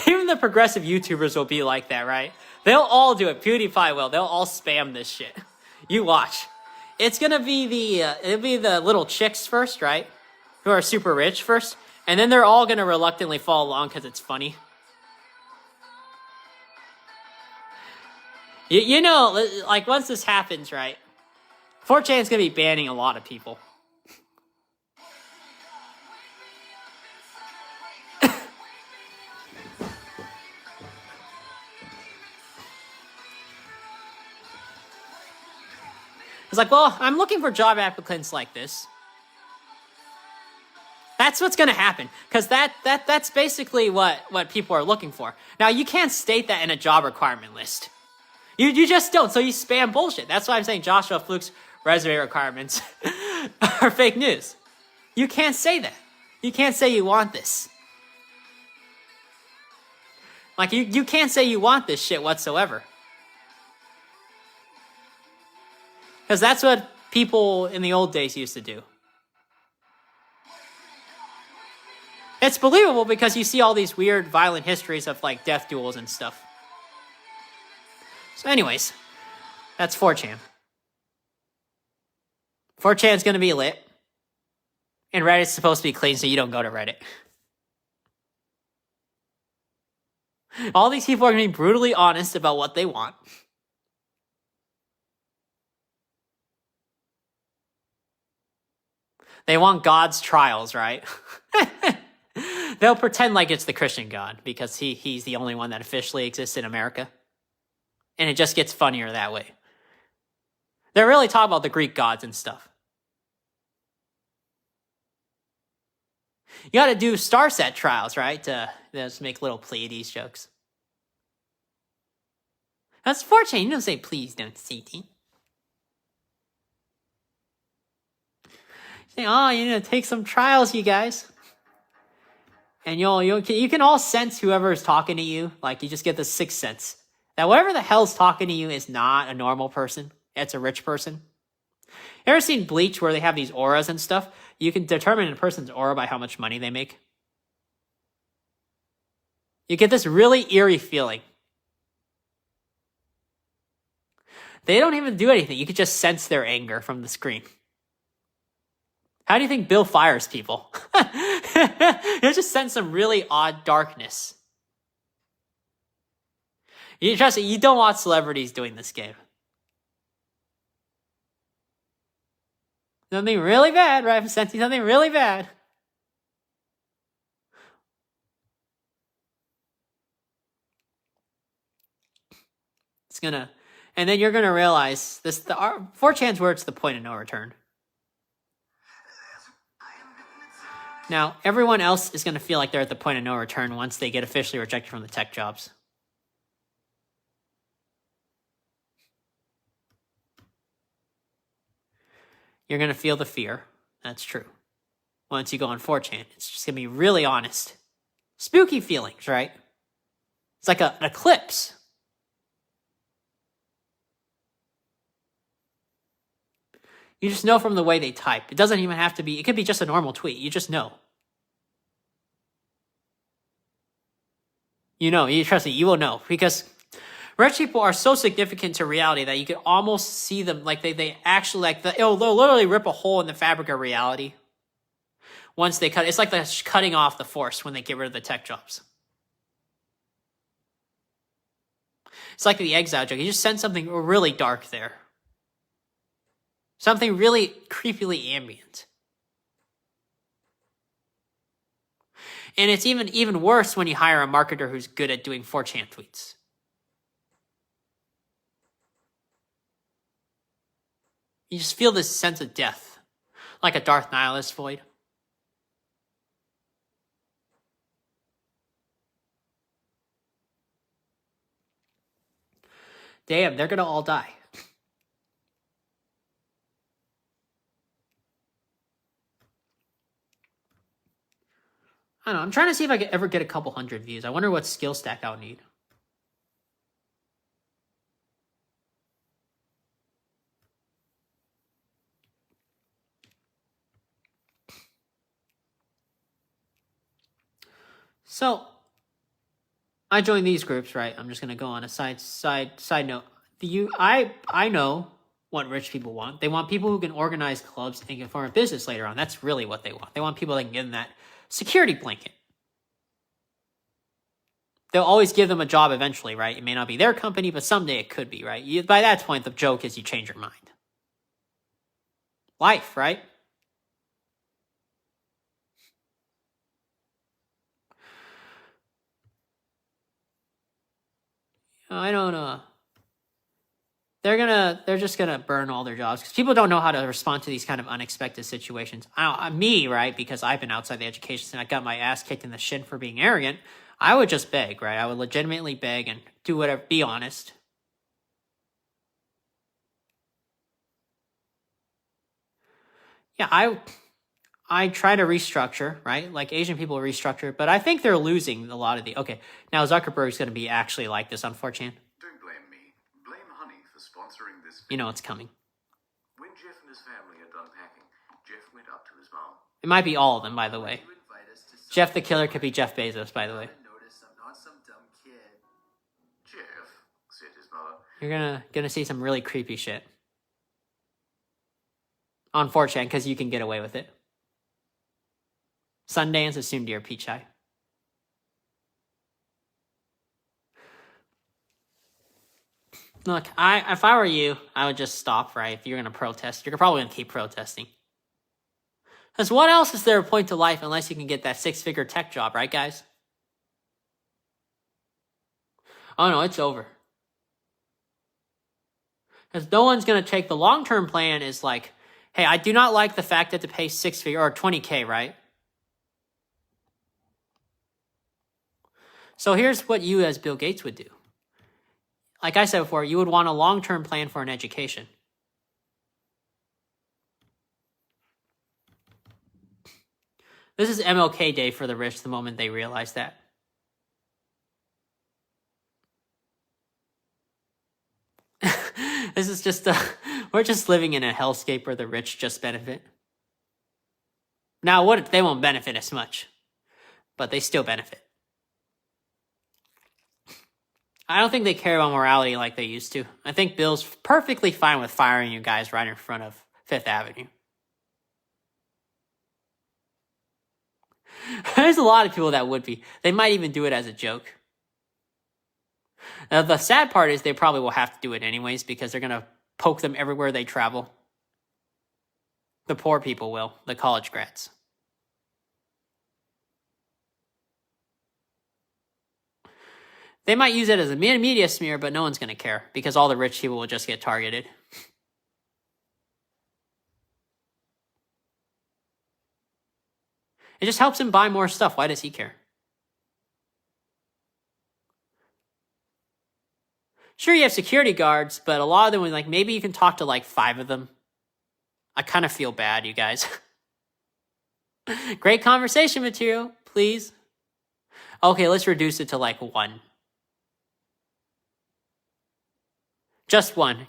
Even the progressive YouTubers will be like that, right? They'll all do it. PewDiePie will. They'll all spam this shit. You watch. It's gonna be it'll be the little chicks first, right? Who are super rich first. And then they're all gonna reluctantly follow along because it's funny. You know, like, once this happens, right? 4chan's gonna be banning a lot of people. It's like, well, I'm looking for job applicants like this. That's what's gonna happen. Because that's basically what people are looking for. Now, you can't state that in a job requirement list. You just don't, so you spam bullshit. That's why I'm saying Joshua Fluke's resume requirements are fake news. You can't say that. You can't say you want this. Like, you can't say you want this shit whatsoever. Because that's what people in the old days used to do. It's believable because you see all these weird, violent histories of, like, death duels and stuff. So anyways, that's 4chan. 4chan's gonna be lit. And Reddit's supposed to be clean, so you don't go to Reddit. All these people are gonna be brutally honest about what they want. They want God's trials, right? They'll pretend like it's the Christian God, because he's the only one that officially exists in America. And it just gets funnier that way. They're really talking about the Greek gods and stuff. You gotta do star set trials, right? To just make little Pleiades jokes. That's 4chan. You don't say, please don't say it. Say, oh, take some trials, you guys. And you can all sense whoever is talking to you. Like, you just get the sixth sense. That whatever the hell's talking to you is not a normal person. It's a rich person. You ever seen Bleach where they have these auras and stuff? You can determine a person's aura by how much money they make. You get this really eerie feeling. They don't even do anything. You could just sense their anger from the screen. How do you think Bill fires people? You just sense some really odd darkness. You trust me, you don't want celebrities doing this game. Something really bad, right? I'm sensing something really bad. It's gonna, and then you're gonna realize this. 4chan's where it's the point of no return. Now, everyone else is gonna feel like they're at the point of no return once they get officially rejected from the tech jobs. You're gonna feel the fear. That's true. Once you go on 4chan, it's just gonna be really honest. Spooky feelings, right? It's like an eclipse. You just know from the way they type. It doesn't even have to be, it could be just a normal tweet. You just know. You know, you trust me, you will know. Because rich people are so significant to reality that you can almost see them like they actually they'll literally rip a hole in the fabric of reality. Once they cut, it's like the cutting off the force when they get rid of the tech jobs. It's like the exile joke. You just sense something really dark there. Something really creepily ambient. And it's even worse when you hire a marketer who's good at doing 4chan tweets. You just feel this sense of death, like a Darth Nihilus void. Damn, they're gonna all die. I don't know, I'm trying to see if I could ever get a couple hundred views. I wonder what skill stack I'll need. So, I joined these groups, right? I'm just gonna go on a side note. I know what rich people want. They want people who can organize clubs and can form a business later on. That's really what they want. They want people that can give them that security blanket. They'll always give them a job eventually, right? It may not be their company, but someday it could be, right? By that point, the joke is you change your mind. Life, right? I don't know. They're just gonna burn all their jobs because people don't know how to respond to these kind of unexpected situations. Me, right? Because I've been outside the education system, I got my ass kicked in the shin for being arrogant. I would just beg, right? I would legitimately beg and do whatever. Be honest. Yeah, I try to restructure, right? Like Asian people restructure, but I think they're losing a lot of the. Okay, now Zuckerberg's gonna be actually like this on 4chan. Don't blame me. Blame Honey for sponsoring this. You know it's coming. When Jeff and his family are done packing, Jeff went up to his mom. It might be all of them, by the way. You invite us to Jeff the Killer could be Jeff Bezos, by the way. notice I'm not some dumb kid. Jeff, said his mother. You're gonna see some really creepy shit on 4chan because you can get away with it. Sundance assumed you're Pichai. Look, if I were you, I would just stop, right? If you're gonna protest, you're probably gonna keep protesting. Because what else is there a point to life unless you can get that 6-figure tech job, right, guys? Oh no, it's over. Because no one's gonna take the long-term plan is like, hey, I do not like the fact that to pay 6-figure or 20K, right? So here's what you as Bill Gates would do. Like I said before, you would want a long-term plan for an education. This is MLK Day for the rich the moment they realize that. This is just we're just living in a hellscape where the rich just benefit. Now, they won't benefit as much, but they still benefit. I don't think they care about morality like they used to. I think Bill's perfectly fine with firing you guys right in front of Fifth Avenue. There's a lot of people that would be. They might even do it as a joke. Now, the sad part is they probably will have to do it anyways because they're going to poke them everywhere they travel. The poor people will, the college grads. They might use it as a media smear, but no one's going to care because all the rich people will just get targeted. It just helps him buy more stuff. Why does he care? Sure, you have security guards, but a lot of them was like, maybe you can talk to like 5 of them. I kind of feel bad, you guys. Great conversation material, please. Okay, let's reduce it to like 1. Just 1.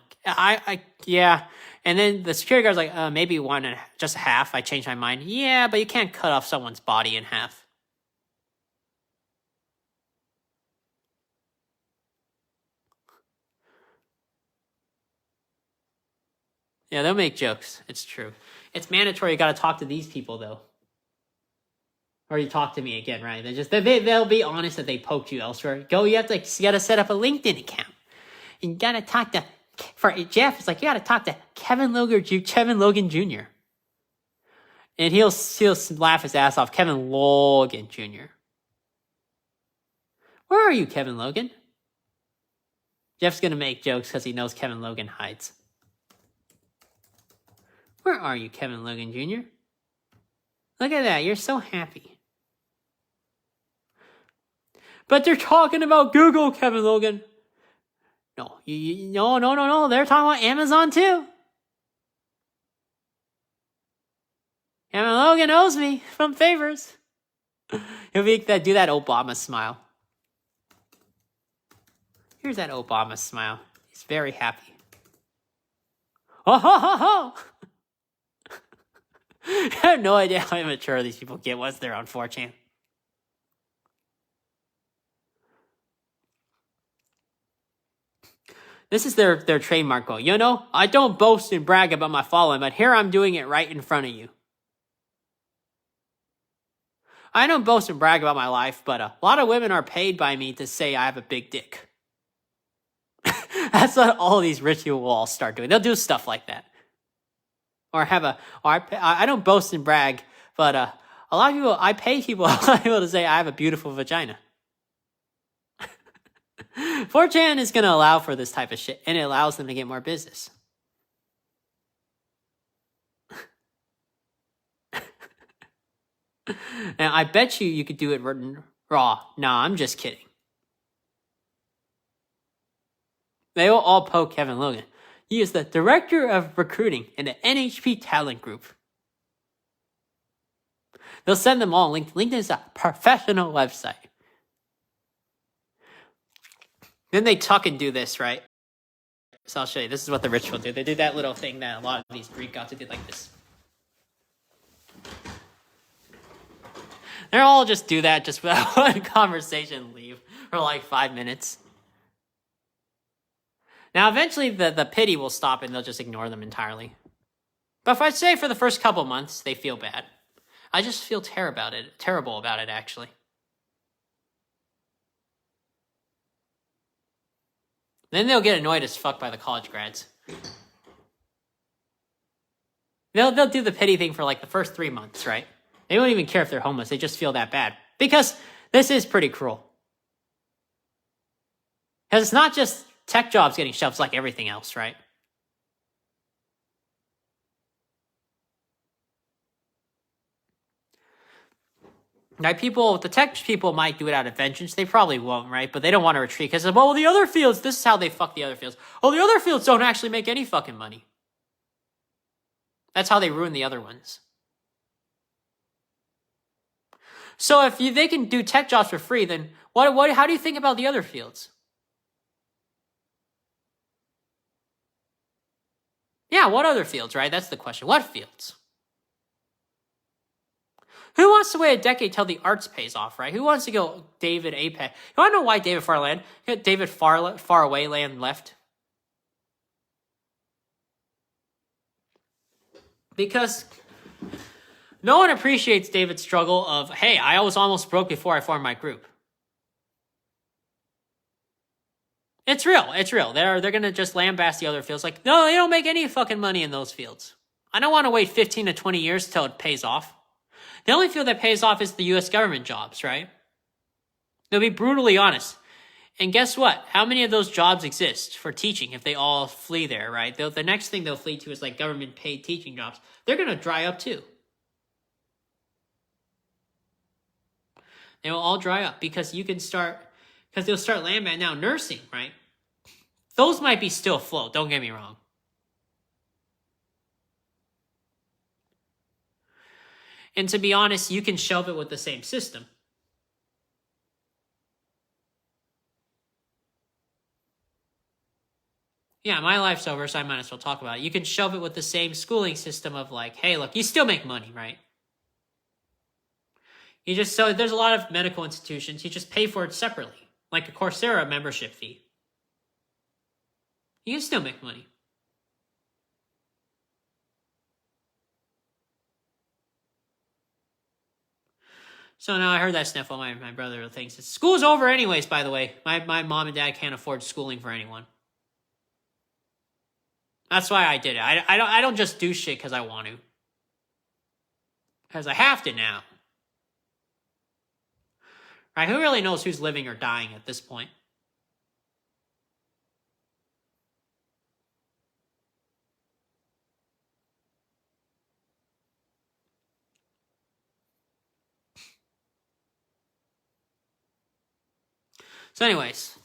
Yeah. And then the security guard's like, maybe 1 and just half. I changed my mind. Yeah, but you can't cut off someone's body in half. Yeah, they'll make jokes. It's true. It's mandatory. You got to talk to these people, though. Or you talk to me again, right? They'll be honest that they poked you elsewhere. You got to set up a LinkedIn account. You got to talk to, for Jeff, it's like, you got to talk to Kevin Logan Jr. And he'll laugh his ass off. Kevin Logan Jr. Where are you, Kevin Logan? Jeff's going to make jokes because he knows Kevin Logan hides. Where are you, Kevin Logan Jr.? Look at that. You're so happy. But they're talking about Google, Kevin Logan. No, no. They're talking about Amazon too. Kevin Logan owes me from favors. He'll do that Obama smile. Here's that Obama smile. He's very happy. Oh, ho, ho, ho. I have no idea how immature these people get once they're on 4chan. This is their trademark quote. I don't boast and brag about my following, but here I'm doing it right in front of you. I don't boast and brag about my life, but a lot of women are paid by me to say I have a big dick. That's what all these rich people will all start doing. They'll do stuff like that. I don't boast and brag, but a lot of people, I pay people to say I have a beautiful vagina. 4chan is going to allow for this type of shit, and it allows them to get more business. Now, I bet you could do it raw. Nah, I'm just kidding. They will all poke Kevin Logan. He is the director of recruiting in the NHP Talent Group. They'll send them all LinkedIn. LinkedIn is a professional website. Then they tuck and do this, right? So I'll show you. This is what the rich people do. They do that little thing that a lot of these Greek gods do, like this. They'll all just do that just without one conversation, leave for like 5 minutes. Now, eventually, the pity will stop and they'll just ignore them entirely. But if I say for the first couple months, they feel bad. I just feel terrible about it, actually. Then they'll get annoyed as fuck by the college grads. They'll do the pity thing for like the first 3 months, right? They won't even care if they're homeless. They just feel that bad. Because this is pretty cruel. Because it's not just tech jobs getting shoved, like everything else, right? Now, the tech people might do it out of vengeance. They probably won't, right? But they don't want to retreat because, well, the other fields, this is how they fuck the other fields. Oh, the other fields don't actually make any fucking money. That's how they ruin the other ones. So if they can do tech jobs for free, then how do you think about the other fields? Yeah, what other fields, right? That's the question. What fields? Who wants to wait a decade till the arts pays off, right? Who wants to go David Apex? You want to know why David Farland? David Faraway Land left? Because no one appreciates David's struggle of, hey, I was almost broke before I formed my group. It's real. It's real. They're gonna just lambast the other fields like, no, they don't make any fucking money in those fields. I don't want to wait 15 to 20 years till it pays off. The only field that pays off is the U.S. government jobs, right? They'll be brutally honest. And guess what? How many of those jobs exist for teaching if they all flee there, right? The next thing they'll flee to is like government paid teaching jobs. They're going to dry up too. They will all dry up because they'll start lambasting now nursing, right? Those might be still afloat, don't get me wrong. And to be honest, you can shelve it with the same system. Yeah, my life's over, so I might as well talk about it. You can shelve it with the same schooling system of like, hey, look, you still make money, right? So there's a lot of medical institutions, you just pay for it separately, like a Coursera membership fee. You can still make money. So now I heard that sniffle. My brother thinks school's over anyways, by the way. My mom and dad can't afford schooling for anyone. That's why I did it. I don't just do shit because I want to. Because I have to now. Right? Who really knows who's living or dying at this point? So anyways.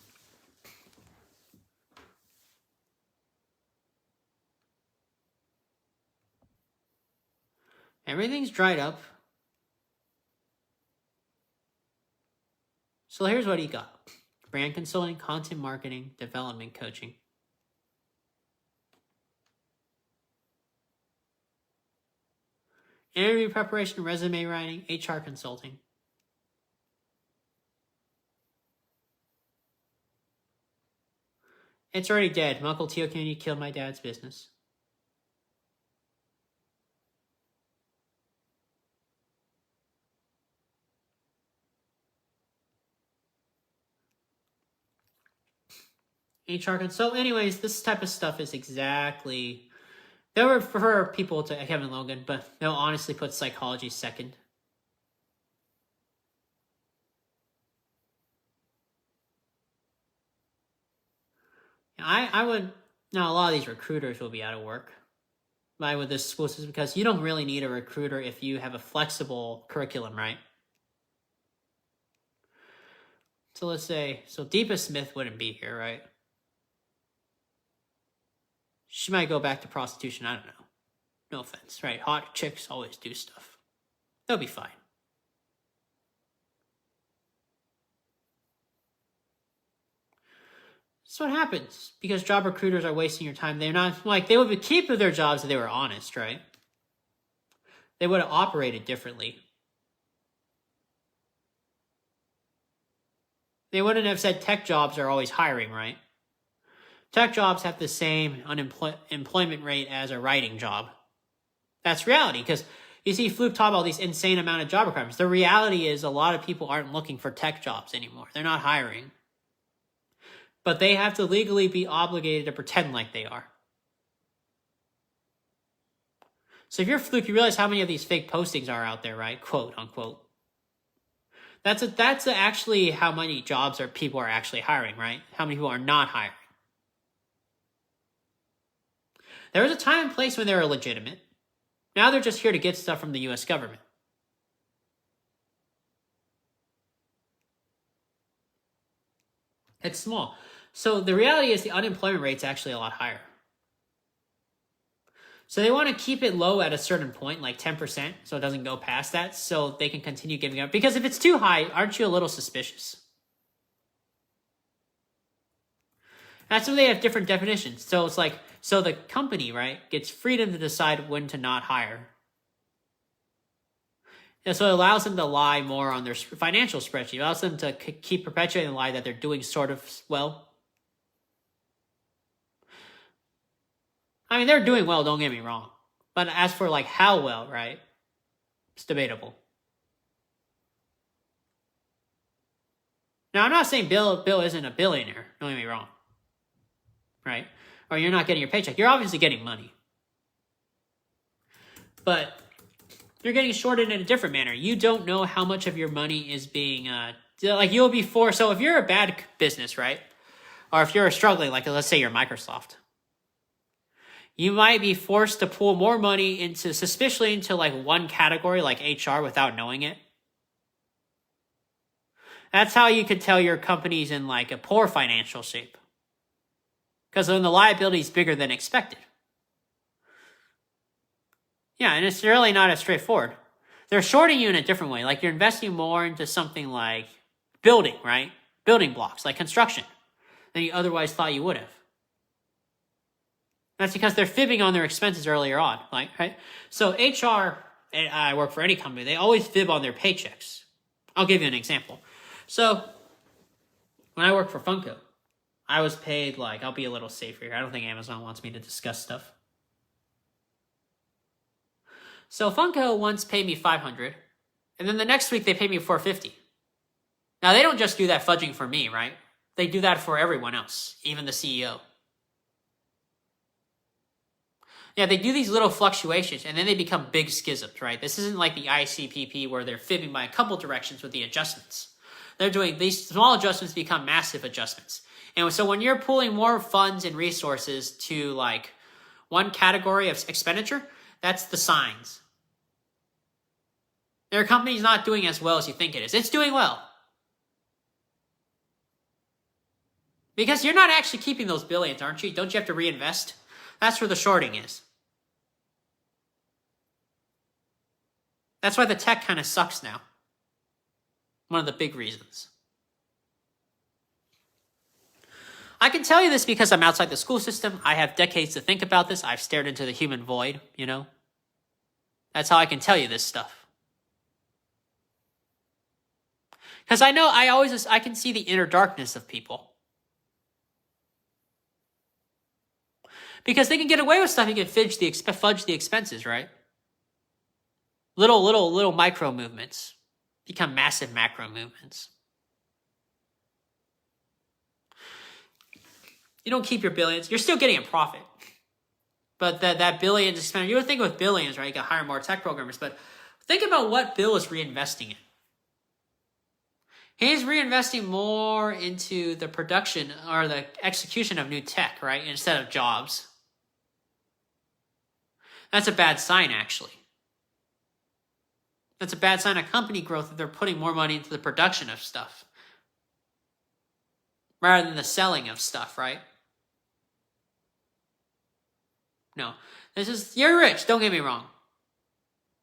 Everything's dried up. So here's what he got. Brand consulting, content marketing, development coaching. Interview preparation, resume writing, HR consulting. It's already dead. My Uncle Teo Kennedy killed my dad's business. HR consult. Anyways, this type of stuff is exactly... They would prefer people to Kevin Logan, but they'll honestly put psychology second. I would... Now, a lot of these recruiters will be out of work with this school system because you don't really need a recruiter if you have a flexible curriculum, right? So let's say... So Deepa Smith wouldn't be here, right? She might go back to prostitution. I don't know. No offense, right? Hot chicks always do stuff. They'll be fine. That's what happens because job recruiters are wasting your time. They're not like they would keep their jobs if they were honest, right? They would have operated differently. They wouldn't have said tech jobs are always hiring, right? Tech jobs have the same employment rate as a writing job. That's reality because you see Fluke talk about these insane amount of job requirements. The reality is a lot of people aren't looking for tech jobs anymore. They're not hiring. But they have to legally be obligated to pretend like they are. So if you're Fluke, you realize how many of these fake postings are out there, right? Quote, unquote. That's actually how many jobs people are actually hiring, right? How many people are not hiring. There was a time and place when they were legitimate. Now they're just here to get stuff from the U.S. government. It's small. So the reality is the unemployment rate's actually a lot higher. So they want to keep it low at a certain point, like 10%, so it doesn't go past that, so they can continue giving up. Because if it's too high, aren't you a little suspicious? That's why they have different definitions. So it's like, so the company, right, gets freedom to decide when to not hire. Yeah, so it allows them to lie more on their financial spreadsheet. It allows them to keep perpetuating the lie that they're doing sort of well. I mean, they're doing well, don't get me wrong. But as for like how well, right? It's debatable. Now, I'm not saying Bill isn't a billionaire. Don't get me wrong. Right? Or you're not getting your paycheck. You're obviously getting money. But you're getting shorted in a different manner. You don't know how much of your money is being, like you'll be forced. So if you're a bad business, right? Or if you're struggling, like let's say you're Microsoft, you might be forced to pull more money into, suspiciously into like one category, like HR, without knowing it. That's how you could tell your company's in like a poor financial shape. Because then the liability is bigger than expected. Yeah, and it's really not as straightforward. They're shorting you in a different way. Like you're investing more into something like building, right? Building blocks, like construction, than you otherwise thought you would have. That's because they're fibbing on their expenses earlier on, like, right? So HR, and I work for any company, they always fib on their paychecks. I'll give you an example. So when I worked for Funko, I was paid like, I'll be a little safer here. I don't think Amazon wants me to discuss stuff. So Funko once paid me $500, and then the next week they paid me $450. Now they don't just do that fudging for me, right? They do that for everyone else, even the CEO. Yeah, they do these little fluctuations, and then they become big schisms, right? This isn't like the ICPP where they're fibbing by a couple directions with the adjustments. They're doing these small adjustments become massive adjustments. And so when you're pulling more funds and resources to like one category of expenditure, that's the signs. Their company's not doing as well as you think it is. It's doing well. Because you're not actually keeping those billions, aren't you? Don't you have to reinvest? That's where the shorting is. That's why the tech kind of sucks now. One of the big reasons. I can tell you this because I'm outside the school system. I have decades to think about this. I've stared into the human void, you know? That's how I can tell you this stuff. Because I know I can see the inner darkness of people. Because they can get away with stuff, you can fudge the expenses, right? Little micro movements become massive macro movements. You don't keep your billions. You're still getting a profit. But that billions expenditure, you would think with billions, right? You can hire more tech programmers. But think about what Bill is reinvesting in. He's reinvesting more into the production or the execution of new tech, right? Instead of jobs. That's a bad sign, actually. That's a bad sign of company growth if they're putting more money into the production of stuff. Rather than the selling of stuff, right? No. You're rich, don't get me wrong.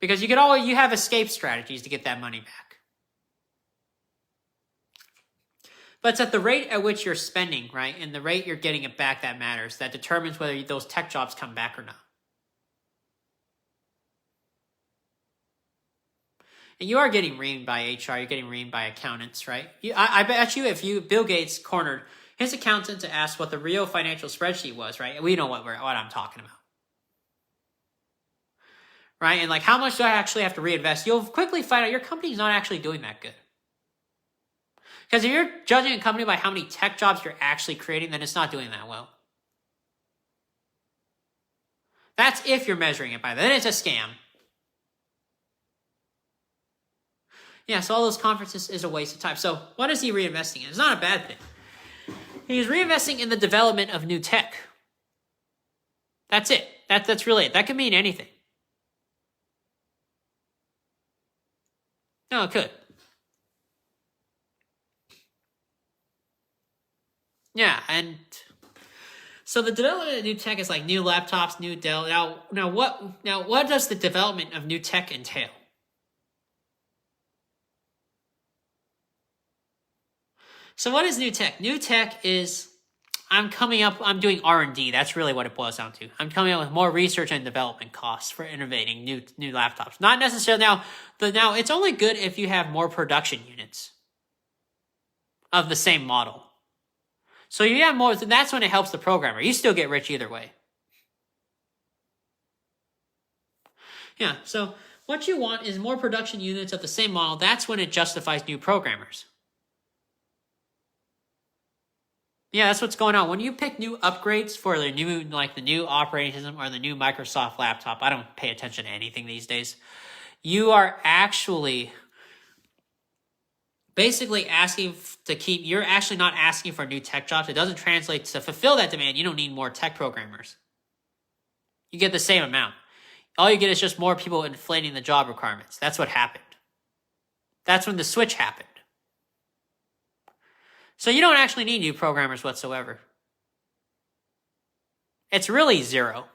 Because you have escape strategies to get that money back. But it's at the rate at which you're spending, right? And the rate you're getting it back that matters. That determines whether those tech jobs come back or not. And you are getting reamed by HR. You're getting reamed by accountants, right? I bet you Bill Gates cornered his accountant to ask what the real financial spreadsheet was, right? We know what I'm talking about. Right? And like, how much do I actually have to reinvest? You'll quickly find out your company's not actually doing that good. Because if you're judging a company by how many tech jobs you're actually creating, then it's not doing that well. That's if you're measuring it by that. Then it's a scam. Yeah, so all those conferences is a waste of time. So what is he reinvesting in? It's not a bad thing. He's reinvesting in the development of new tech. That's it. That's really it. That could mean anything. No, it could. Yeah, and so the development of new tech is like new laptops, new Dell. Now what does the development of new tech entail? So what is new tech? New tech is I'm doing R&D. That's really what it boils down to. I'm coming up with more research and development costs for innovating new laptops. Not necessarily now, Now, it's only good if you have more production units of the same model. So you have more, that's when it helps the programmer. You still get rich either way. Yeah, so what you want is more production units of the same model. That's when it justifies new programmers. Yeah, that's what's going on. When you pick new upgrades for the new, like the new operating system or the new Microsoft laptop, I don't pay attention to anything these days. You are actually basically asking to keep, you're actually not asking for new tech jobs. It doesn't translate to fulfill that demand. You don't need more tech programmers. You get the same amount. All you get is just more people inflating the job requirements. That's what happened. That's when the switch happened. So you don't actually need new programmers whatsoever. It's really zero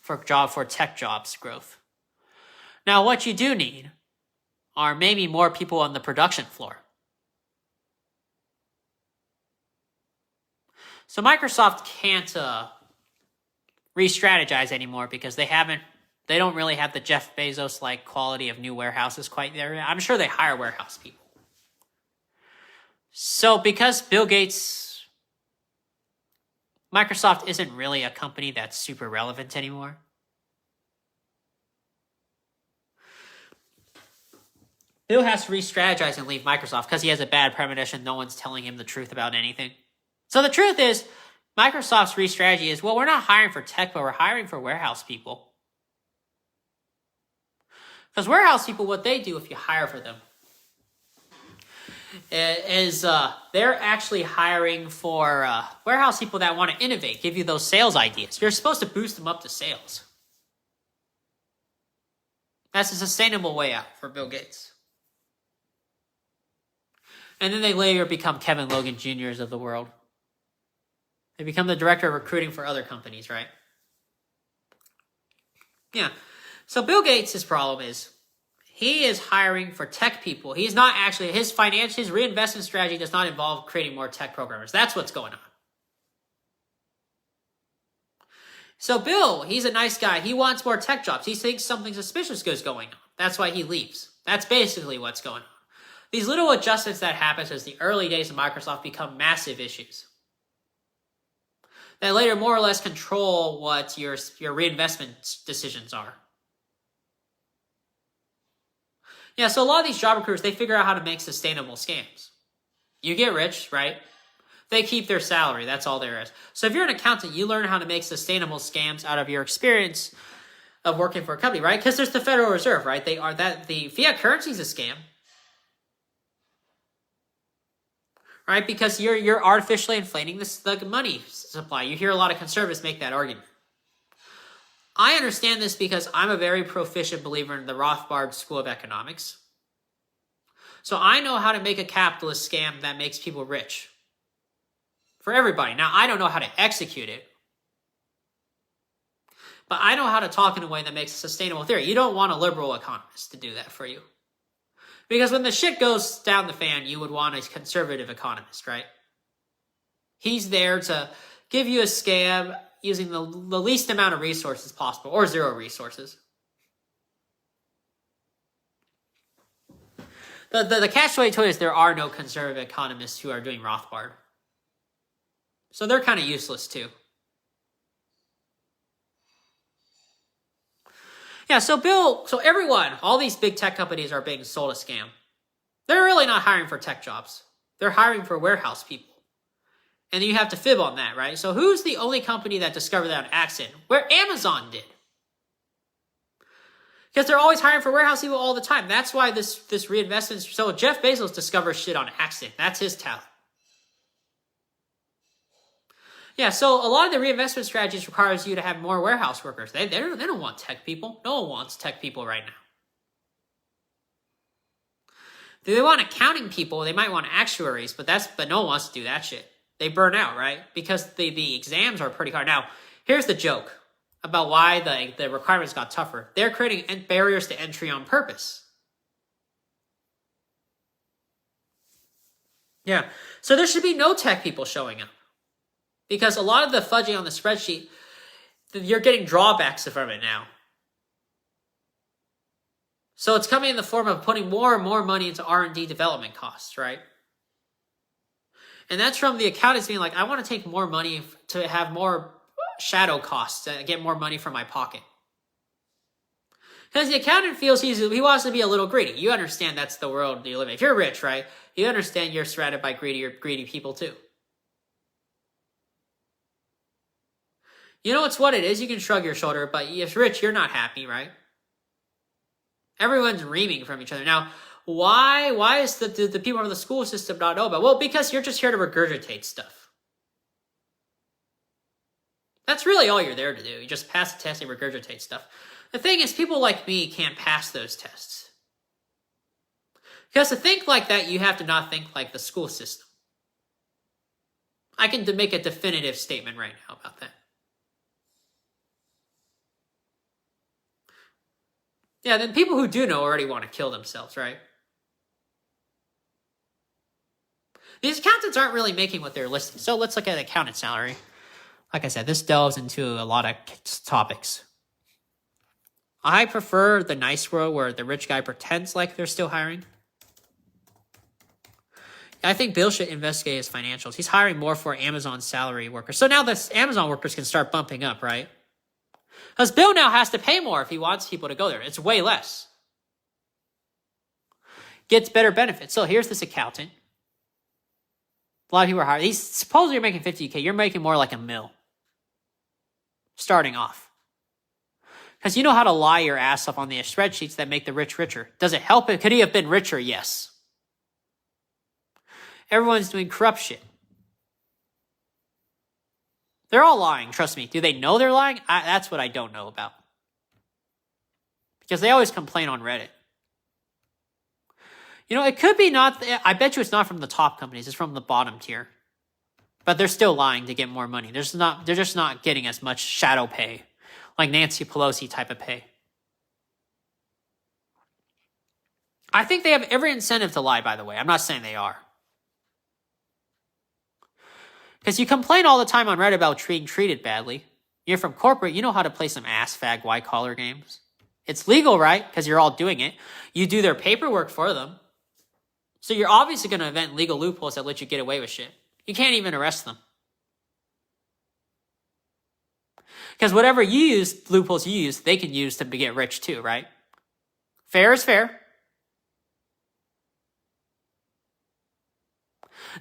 for tech jobs growth. Now, what you do need are maybe more people on the production floor. So Microsoft can't re-strategize anymore because they don't really have the Jeff Bezos-like quality of new warehouses quite there. I'm sure they hire warehouse people. So because Bill Gates, Microsoft isn't really a company that's super relevant anymore. Bill has to re-strategize and leave Microsoft because he has a bad premonition. No one's telling him the truth about anything. So the truth is, Microsoft's re-strategy is, well, we're not hiring for tech, but we're hiring for warehouse people. Because warehouse people, what they do if you hire for them is they're actually hiring for warehouse people that want to innovate, give you those sales ideas. You're supposed to boost them up to sales. That's a sustainable way out for Bill Gates. And then they later become Kevin Logan Jr.'s of the world. They become the director of recruiting for other companies, right? Yeah. So Bill Gates' problem is he is hiring for tech people. He's not actually, his reinvestment strategy does not involve creating more tech programmers. That's what's going on. So Bill, he's a nice guy. He wants more tech jobs. He thinks something suspicious is going on. That's why he leaves. That's basically what's going on. These little adjustments that happen as the early days of Microsoft become massive issues that later more or less control what your reinvestment decisions are. Yeah, so a lot of these job recruiters, they figure out how to make sustainable scams. You get rich, right? They keep their salary. That's all there is. So if you're an accountant, you learn how to make sustainable scams out of your experience of working for a company, right? Because there's the Federal Reserve, right? The fiat currency is a scam. Right, because you're artificially inflating the money supply. You hear a lot of conservatives make that argument. I understand this because I'm a very proficient believer in the Rothbard School of Economics. So I know how to make a capitalist scam that makes people rich. For everybody. Now, I don't know how to execute it. But I know how to talk in a way that makes a sustainable theory. You don't want a liberal economist to do that for you. Because when the shit goes down the fan, you would want a conservative economist, right? He's there to give you a scam using the least amount of resources possible, or zero resources. The catch-22 is there are no conservative economists who are doing Rothbard. So they're kind of useless too. Yeah, so everyone, all these big tech companies are being sold a scam. They're really not hiring for tech jobs. They're hiring for warehouse people. And you have to fib on that, right? So who's the only company that discovered that on accident? Where Amazon did. Because they're always hiring for warehouse people all the time. That's why this reinvestment. So Jeff Bezos discovers shit on accident. That's his talent. Yeah, so a lot of the reinvestment strategies requires you to have more warehouse workers. They don't want tech people. No one wants tech people right now. Do they want accounting people? They might want actuaries, but no one wants to do that shit. They burn out, right? Because the exams are pretty hard. Now, here's the joke about why the requirements got tougher. They're creating barriers to entry on purpose. Yeah, so there should be no tech people showing up. Because a lot of the fudging on the spreadsheet, you're getting drawbacks from it now. So it's coming in the form of putting more and more money into R&D development costs, right? And that's from the accountants being like, I want to take more money to have more shadow costs and get more money from my pocket. Because the accountant feels he wants to be a little greedy. You understand that's the world you live in. If you're rich, right, you understand you're surrounded by greedy people too. You know, it's what it is. You can shrug your shoulder, but if you're rich, you're not happy, right? Everyone's reaming from each other. Now, why is the people in the school system not know about? Well, because you're just here to regurgitate stuff. That's really all you're there to do. You just pass the test and regurgitate stuff. The thing is, people like me can't pass those tests. Because to think like that, you have to not think like the school system. I can make a definitive statement right now about that. Yeah, then people who do know already want to kill themselves, right? These accountants aren't really making what they're listing. So let's look at accountant salary. Like I said, this delves into a lot of topics. I prefer the nice world where the rich guy pretends like they're still hiring. I think Bill should investigate his financials. He's hiring more for Amazon salary workers. So now the Amazon workers can start bumping up, right? Because Bill now has to pay more if he wants people to go there. It's way less. Gets better benefits. So here's this accountant. A lot of people are hired. Supposedly you're making $50K. You're making more like $1 million. Starting off. Because you know how to lie your ass off on the spreadsheets that make the rich richer. Does it help? Could he have been richer? Yes. Everyone's doing corrupt shit. They're all lying, trust me. Do they know they're lying? That's what I don't know about. Because they always complain on Reddit. You know, it could be not, I bet you it's not from the top companies, it's from the bottom tier. But they're still lying to get more money. They're just not getting as much shadow pay, like Nancy Pelosi type of pay. I think they have every incentive to lie, by the way. I'm not saying they are. Because you complain all the time on Reddit about being treated badly. You're from corporate, you know how to play some ass fag white collar games. It's legal, right? Because you're all doing it. You do their paperwork for them. So you're obviously going to invent legal loopholes that let you get away with shit. You can't even arrest them. Because whatever loopholes you use, they can use to get rich too, right? Fair is fair.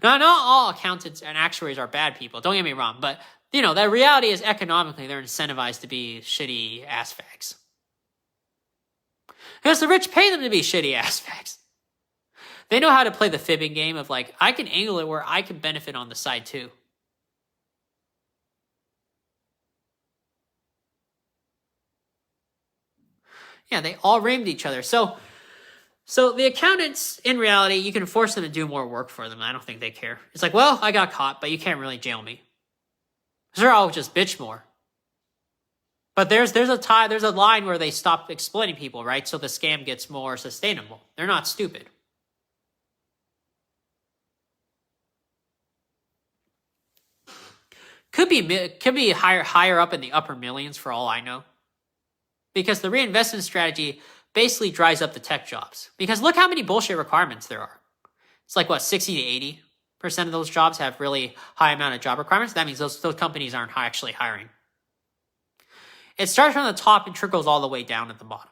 Now, not all accountants and actuaries are bad people. Don't get me wrong. But, you know, the reality is economically they're incentivized to be shitty ass fags. Because the rich pay them to be shitty ass fags. They know how to play the fibbing game of like, I can angle it where I can benefit on the side too. Yeah, they all reamed each other. So the accountants, in reality, you can force them to do more work for them. I don't think they care. It's like, well, I got caught, but you can't really jail me. So they're all just bitch more. But there's a line where they stop exploiting people, right? So the scam gets more sustainable. They're not stupid. Could be higher up in the upper millions for all I know. Because the reinvestment strategy basically dries up the tech jobs. Because look how many bullshit requirements there are. It's like, what, 60 to 80% of those jobs have really high amount of job requirements. That means those companies aren't actually hiring. It starts from the top and trickles all the way down at the bottom.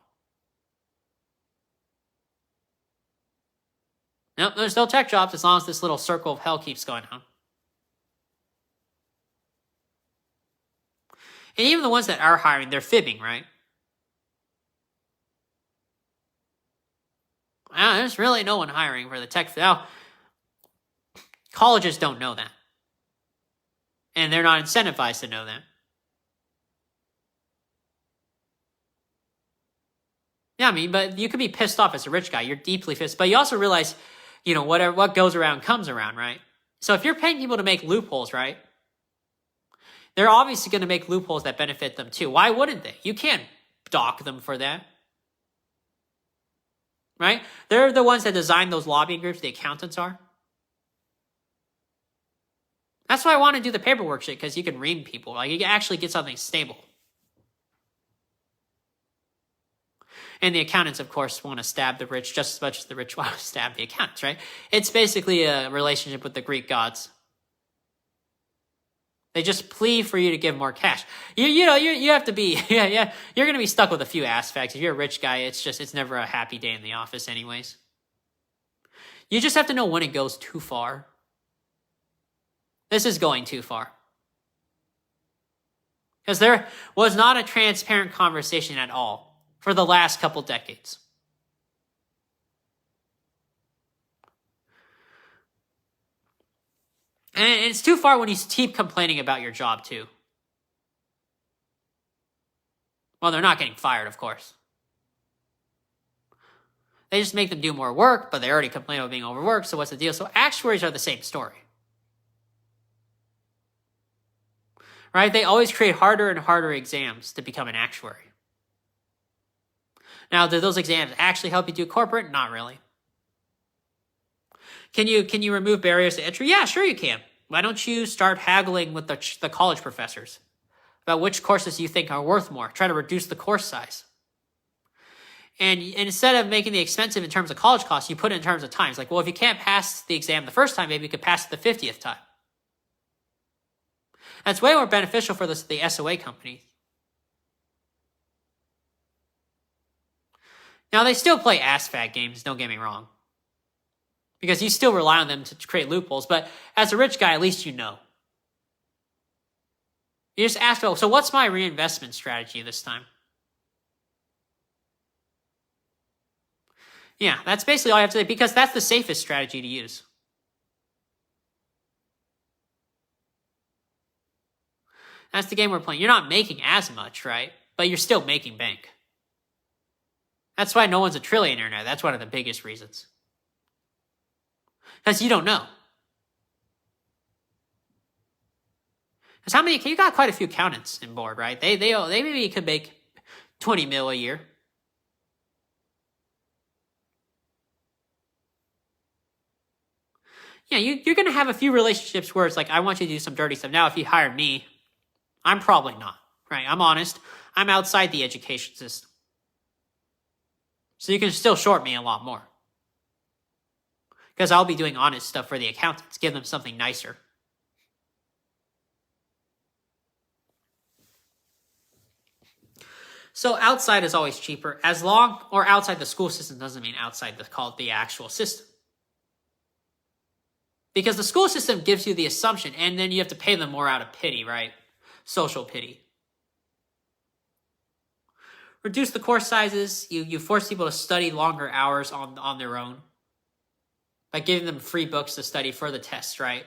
Nope, there's still tech jobs as long as this little circle of hell keeps going on. And even the ones that are hiring, they're fibbing, right? There's really no one hiring for the tech. Now, colleges don't know that. And they're not incentivized to know that. Yeah, I mean, but you could be pissed off as a rich guy. You're deeply pissed. But you also realize, you know, what goes around comes around, right? So if you're paying people to make loopholes, right? They're obviously going to make loopholes that benefit them too. Why wouldn't they? You can't dock them for that. Right? They're the ones that design those lobbying groups, the accountants are. That's why I want to do the paperwork shit, because you can ream people. Like, you can actually get something stable. And the accountants, of course, want to stab the rich just as much as the rich want to stab the accountants, right? It's basically a relationship with the Greek gods. They just plea for you to give more cash. You have to be, yeah, you're going to be stuck with a few aspects. If you're a rich guy, it's never a happy day in the office anyways. You just have to know when it goes too far. This is going too far. Because there was not a transparent conversation at all for the last couple decades. And it's too far when you keep complaining about your job, too. Well, they're not getting fired, of course. They just make them do more work, but they already complain about being overworked, so what's the deal? So actuaries are the same story. Right? They always create harder and harder exams to become an actuary. Now, do those exams actually help you do corporate? Not really. Can you remove barriers to entry? Yeah, sure you can. Why don't you start haggling with the college professors about which courses you think are worth more? Try to reduce the course size. And instead of making the expensive in terms of college costs, you put it in terms of times. Like, well, if you can't pass the exam the first time, maybe you could pass it the 50th time. That's way more beneficial for the SOA company. Now, they still play ass-fat games, don't get me wrong. Because you still rely on them to create loopholes. But as a rich guy, at least you know. You just ask, oh, so what's my reinvestment strategy this time? Yeah, that's basically all you have to say, because that's the safest strategy to use. That's the game we're playing. You're not making as much, right? But you're still making bank. That's why no one's a trillionaire now. That's one of the biggest reasons. Because you don't know. Because how many? You got quite a few accountants in board, right? They maybe could make 20 mil a year. Yeah, you're going to have a few relationships where it's like, I want you to do some dirty stuff. Now, if you hire me, I'm probably not, right? I'm honest. I'm outside the education system. So you can still short me a lot more. Because I'll be doing honest stuff for the accountants. Give them something nicer. So outside is always cheaper. As long, or outside the school system doesn't mean outside the actual system. Because the school system gives you the assumption, and then you have to pay them more out of pity, right? Social pity. Reduce the course sizes. You force people to study longer hours on their own. By giving them free books to study for the test, right?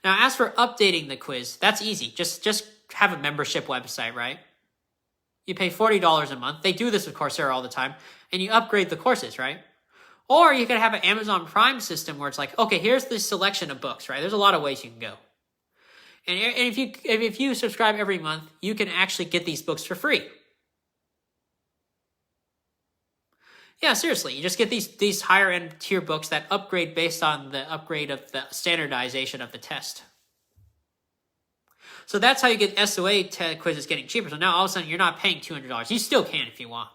Now, as for updating the quiz, that's easy. Just have a membership website, right? You pay $40 a month. They do this with Coursera all the time. And you upgrade the courses, right? Or you could have an Amazon Prime system where it's like, okay, here's the selection of books, right? There's a lot of ways you can go. And if you subscribe every month, you can actually get these books for free. Yeah, seriously, you just get these higher end tier books that upgrade based on the upgrade of the standardization of the test. So that's how you get SOA quizzes getting cheaper. So now all of a sudden you're not paying $200. You still can if you want.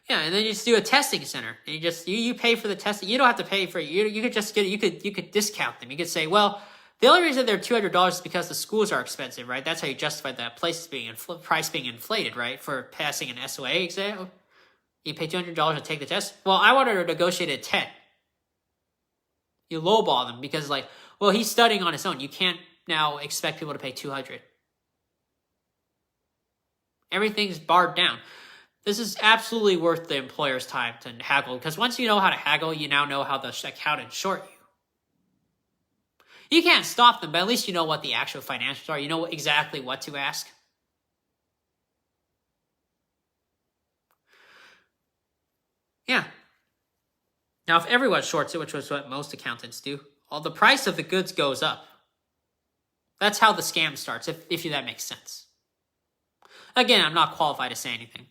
Yeah, and then you just do a testing center, and you pay for the testing. You don't have to pay for it. You could just you could discount them. You could say, well, the only reason they're $200 is because the schools are expensive, right? That's how you justify that price being inflated, right? For passing an SOA exam, you pay $200 to take the test. Well, I wanted to negotiate at 10. You lowball them because, like, well, he's studying on his own. You can't now expect people to pay $200. Everything's barred down. This is absolutely worth the employer's time to haggle, because once you know how to haggle, you now know how the accountant short you. You can't stop them, but at least you know what the actual financials are. You know exactly what to ask. Yeah. Now, if everyone shorts it, which was what most accountants do, all the price of the goods goes up. That's how the scam starts, if that makes sense. Again, I'm not qualified to say anything.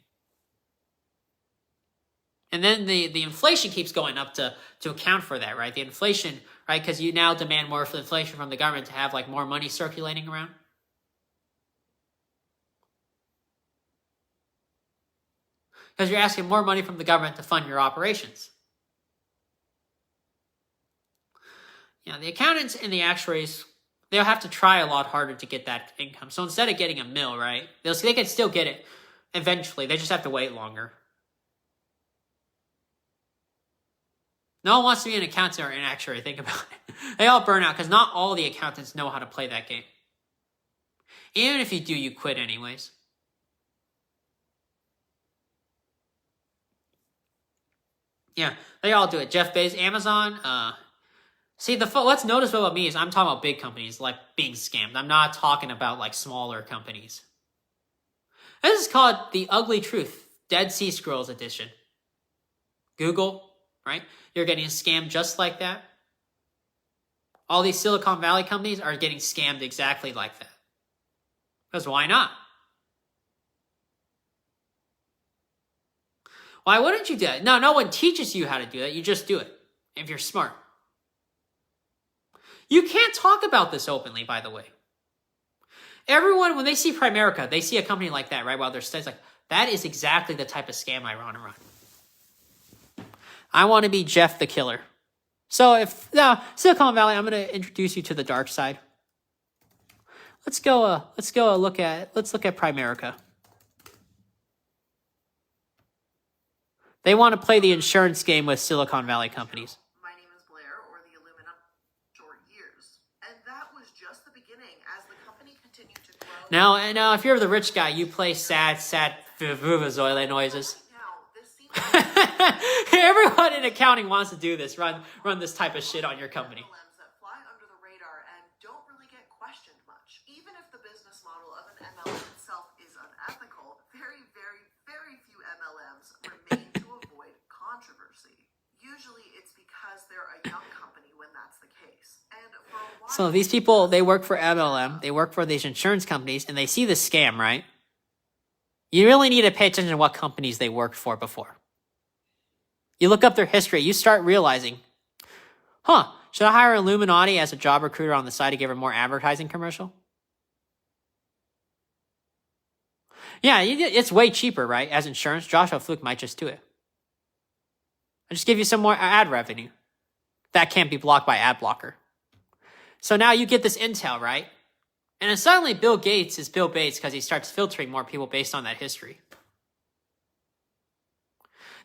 And then the inflation keeps going up to account for that, right? The inflation, right? Because you now demand more for inflation from the government to have like more money circulating around. because you're asking more money from the government to fund your operations. The accountants and the actuaries, they'll have to try a lot harder to get that income. So instead of getting a mil, right, they can still get it eventually. They just have to wait longer. No one wants to be an accountant or an actuary. Think about it. They all burn out because not all the accountants know how to play that game. Even if you do, you quit anyways. Yeah, they all do it. Jeff Bezos, Amazon. See, what's noticeable about me is I'm talking about big companies like being scammed. I'm not talking about like smaller companies. This is called The Ugly Truth, Dead Sea Scrolls edition. Google, right? You're getting scammed just like that. All these Silicon Valley companies are getting scammed exactly like that. Because why not? Why wouldn't you do it? No one teaches you how to do it. You just do it if you're smart. You can't talk about this openly, by the way. Everyone, when they see Primerica, they see a company like that, right? While they're studying, like, that is exactly the type of scam I want to run. I want to be Jeff the Killer. So Silicon Valley, I'm going to introduce you to the dark side. Let's look at Primerica. They want to play the insurance game with Silicon Valley companies. My name is Blair, or the Illumina, short years. And that was just the beginning as the company continued to grow. Now, if you're the rich guy, you play sad vuvuzela noises. Now, this seems Everyone in accounting wants to do this. Run this type of shit on your company. MLMs that fly under the radar and don't really get questioned much. Even if the business model of an MLM itself is unethical, very, very, very few MLMs remain to avoid controversy. Usually it's because they're a young company when that's the case. And for a while, So these people, they work for MLM, they work for these insurance companies, and they see the scam, right? You really need to pay attention to what companies they worked for before. You look up their history, you start realizing, should I hire Illuminati as a job recruiter on the side to give her more advertising commercial? Yeah, it's way cheaper, right? As insurance, Joshua Fluke might just do it. I'll just give you some more ad revenue. That can't be blocked by ad blocker. So now you get this intel, right? And then suddenly Bill Gates is Bill Gates because he starts filtering more people based on that history.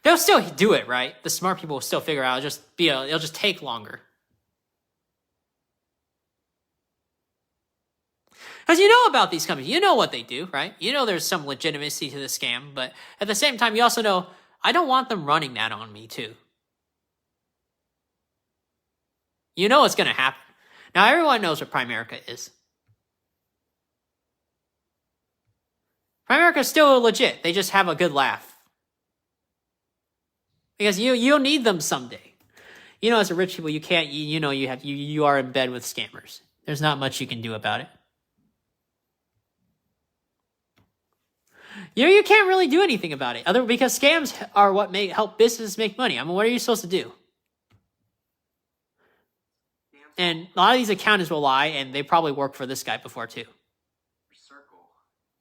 They'll still do it, right? The smart people will still figure out it'll just take longer. Because you know about these companies. You know what they do, right? You know there's some legitimacy to the scam, but at the same time, you also know I don't want them running that on me too. You know what's going to happen. Now, everyone knows what Primerica is. Primerica is still legit. They just have a good laugh. Because you'll need them someday. You know, as a rich people, you can't. You are in bed with scammers. There's not much you can do about it. You can't really do anything about it, because scams are what help businesses make money. I mean, what are you supposed to do? And a lot of these accountants will lie, and they probably worked for this guy before too. Circle,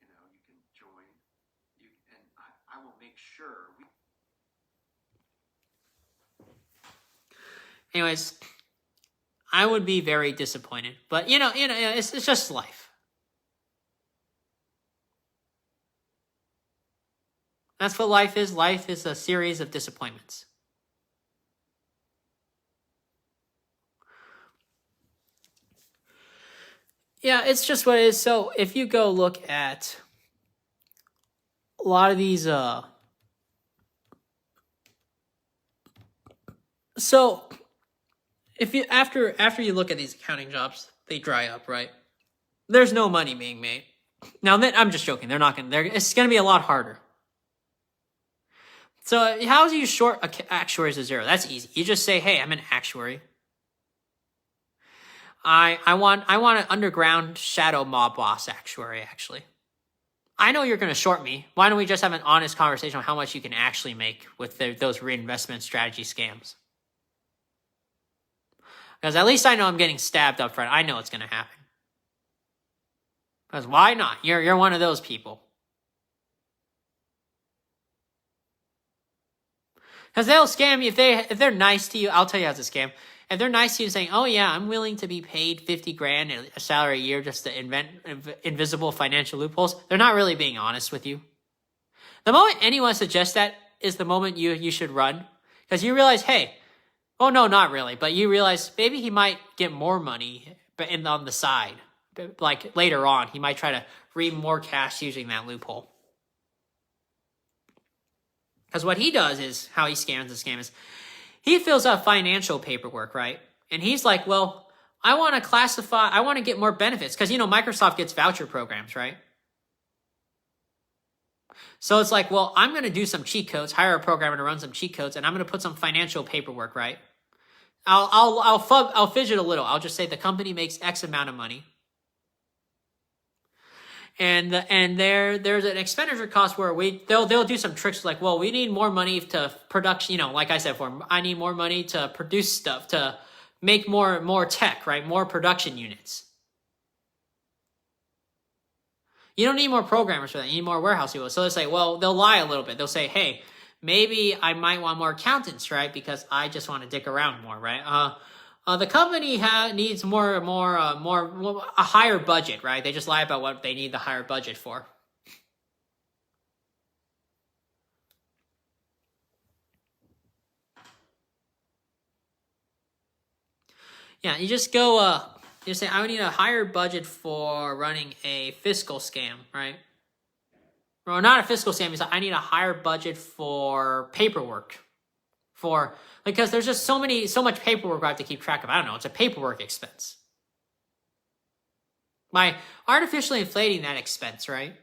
you can join, and I will make sure we. Anyways, I would be very disappointed, but it's just life. That's what life is. Life is a series of disappointments. Yeah, it's just what it is. So if you go look at a lot of these, so if you after you look at these accounting jobs, they dry up, right? There's no money being made. Now, I'm just joking. It's going to be a lot harder. So how do you short actuaries to zero? That's easy. You just say, hey, I'm an actuary. I want an underground shadow mob boss actuary, actually. I know you're going to short me. Why don't we just have an honest conversation on how much you can actually make with those reinvestment strategy scams? Because at least I know I'm getting stabbed up front. I know it's going to happen. Because why not? You're one of those people. Because they'll scam you if they're nice to you. I'll tell you how it's a scam. If they're nice to you, saying, "Oh yeah, I'm willing to be paid 50 grand a salary a year just to invent invisible financial loopholes," they're not really being honest with you. The moment anyone suggests that is the moment you should run, because you realize, hey, oh no, not really, but you realize maybe he might get more money, but on the side, like later on, he might try to reap more cash using that loophole. Because what he does is, how he scams the scam is, he fills out financial paperwork, right? And he's like, well, I want to get more benefits. Because, Microsoft gets voucher programs, right? So it's like, well, I'm going to do some cheat codes, hire a programmer to run some cheat codes, and I'm going to put some financial paperwork, right? I'll fidget a little. I'll just say the company makes X amount of money. And there's an expenditure cost where they'll do some tricks like, well, we need more money to production, like I said before, I need more money to produce stuff, to make more tech, right? More production units. You don't need more programmers for that. You need more warehouse people. So they say, well, they'll lie a little bit. They'll say, hey, maybe I might want more accountants, right? Because I just want to dick around more, right? The company needs a higher budget, right? They just lie about what they need the higher budget for. Yeah, you just go, you say, I would need a higher budget for running a fiscal scam, right? Or not a fiscal scam, you say, I need a higher budget for paperwork. Because there's just so much paperwork I have to keep track of. I don't know, it's a paperwork expense. By artificially inflating that expense, right?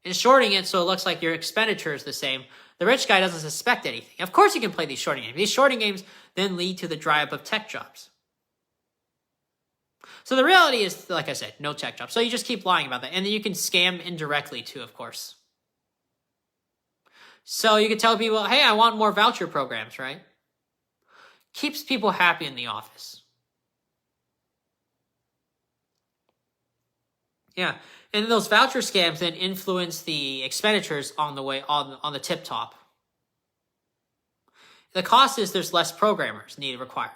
And shorting it so it looks like your expenditure is the same, the rich guy doesn't suspect anything. Of course you can play these shorting games. These shorting games then lead to the dry up of tech jobs. So the reality is, like I said, no tech jobs. So you just keep lying about that. And then you can scam indirectly too, of course. So you can tell people, hey, I want more voucher programs, right? Keeps people happy in the office. Yeah. And those voucher scams then influence the expenditures on the tip top. The cost is there's less programmers required.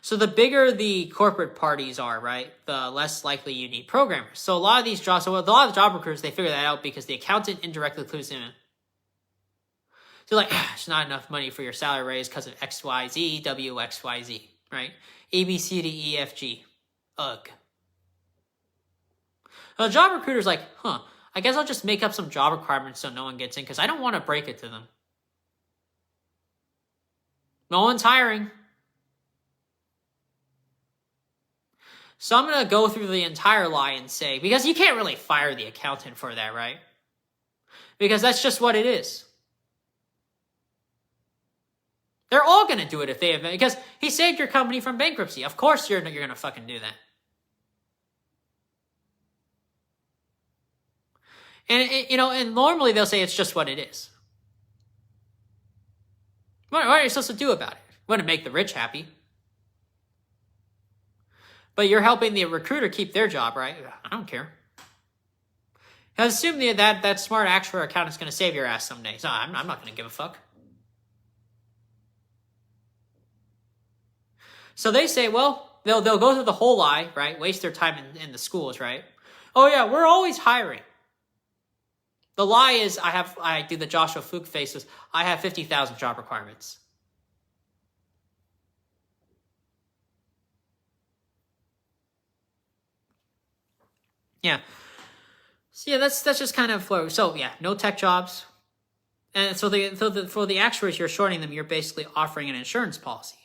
So the bigger the corporate parties are, right, the less likely you need programmers. So a lot of these jobs, so a lot of job recruiters, they figure that out because the accountant indirectly clues them in. So like, it's not enough money for your salary raise because of XYZ, WXYZ, right? A, B, C, D, E, F, G. Ugh. The job recruiter's like, I guess I'll just make up some job requirements so no one gets in because I don't want to break it to them. No one's hiring. So I'm going to go through the entire lie and say, because you can't really fire the accountant for that, right? Because that's just what it is. They're all going to do it if they have, because he saved your company from bankruptcy. Of course you're going to fucking do that. And, and normally they'll say it's just what it is. What are you supposed to do about it? You want to make the rich happy. But you're helping the recruiter keep their job, right? I don't care. I assume that smart actuary accountant's going to save your ass someday. So I'm not going to give a fuck. So they say, well, they'll go through the whole lie, right? Waste their time in the schools, right? Oh yeah, we're always hiring. The lie is I do the Joshua Fluke faces. I have 50,000 job requirements. Yeah. So yeah, that's just kind of so yeah, no tech jobs. And for the actuaries, you're shorting them, you're basically offering an insurance policy.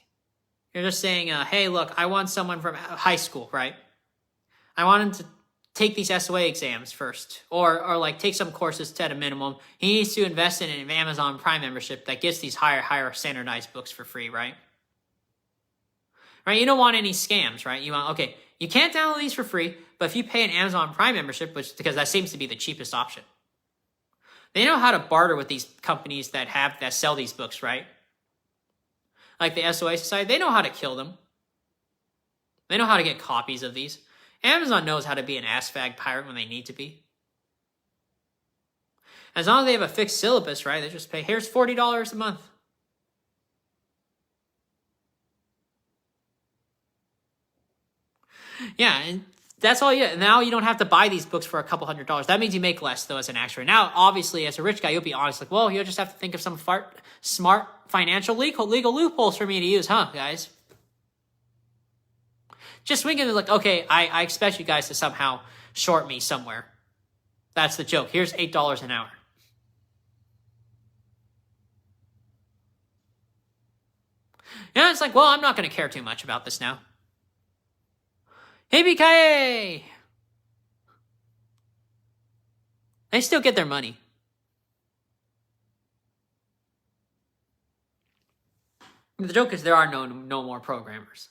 You're just saying, hey, look, I want someone from high school, right? I want him to take these SOA exams first, or like take some courses at a minimum. He needs to invest in an Amazon Prime membership that gets these higher standardized books for free, right? Right? You don't want any scams, right? You want, okay, you can't download these for free, but if you pay an Amazon Prime membership, because that seems to be the cheapest option. They know how to barter with these companies that sell these books, right? Like the SOA Society, they know how to kill them. They know how to get copies of these. Amazon knows how to be an ass fag pirate when they need to be. As long as they have a fixed syllabus, right? They just pay, here's $40 a month. Yeah, and that's all you. Now you don't have to buy these books for a couple $100s. That means you make less, though, as an actuary. Now, obviously, as a rich guy, you'll be honest, like, well, you'll just have to think of some smart financial legal loopholes for me to use, huh, guys? Just thinking like, okay, I expect you guys to somehow short me somewhere. That's the joke. Here's $8 an hour. Yeah, it's like, well, I'm not going to care too much about this now. Hey, BKA! They still get their money. The joke is there are no more programmers.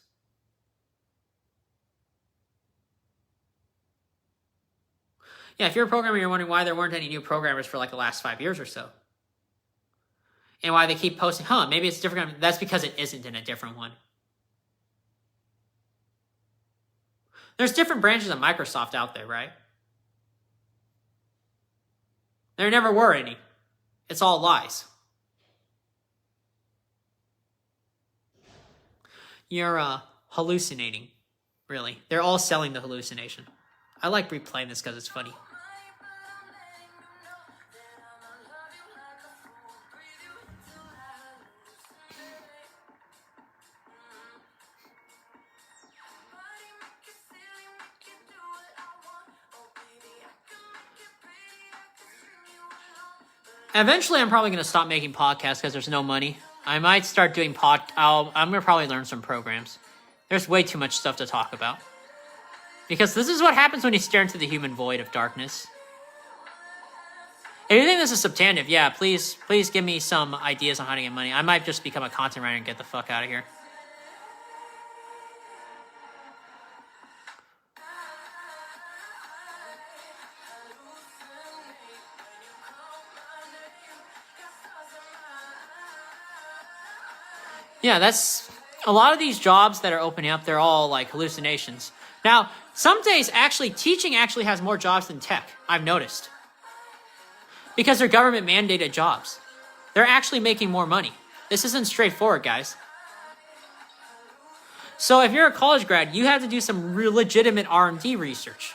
Yeah, if you're a programmer, you're wondering why there weren't any new programmers for like the last 5 years or so. And why they keep posting, maybe it's different. That's because it isn't in a different one. There's different branches of Microsoft out there, right? There never were any. It's all lies. You're hallucinating, really. They're all selling the hallucination. I like replaying this because it's funny. Eventually, I'm probably going to stop making podcasts because there's no money. I might start doing I'm going to probably learn some programs. There's way too much stuff to talk about. Because this is what happens when you stare into the human void of darkness. If you think this is substantive, yeah, please give me some ideas on how to get money. I might just become a content writer and get the fuck out of here. Yeah, that's a lot of these jobs that are opening up, they're all like hallucinations. Now, some days actually teaching actually has more jobs than tech, I've noticed. Because they're government mandated jobs. They're actually making more money. This isn't straightforward, guys. So if you're a college grad, you have to do some legitimate R&D research.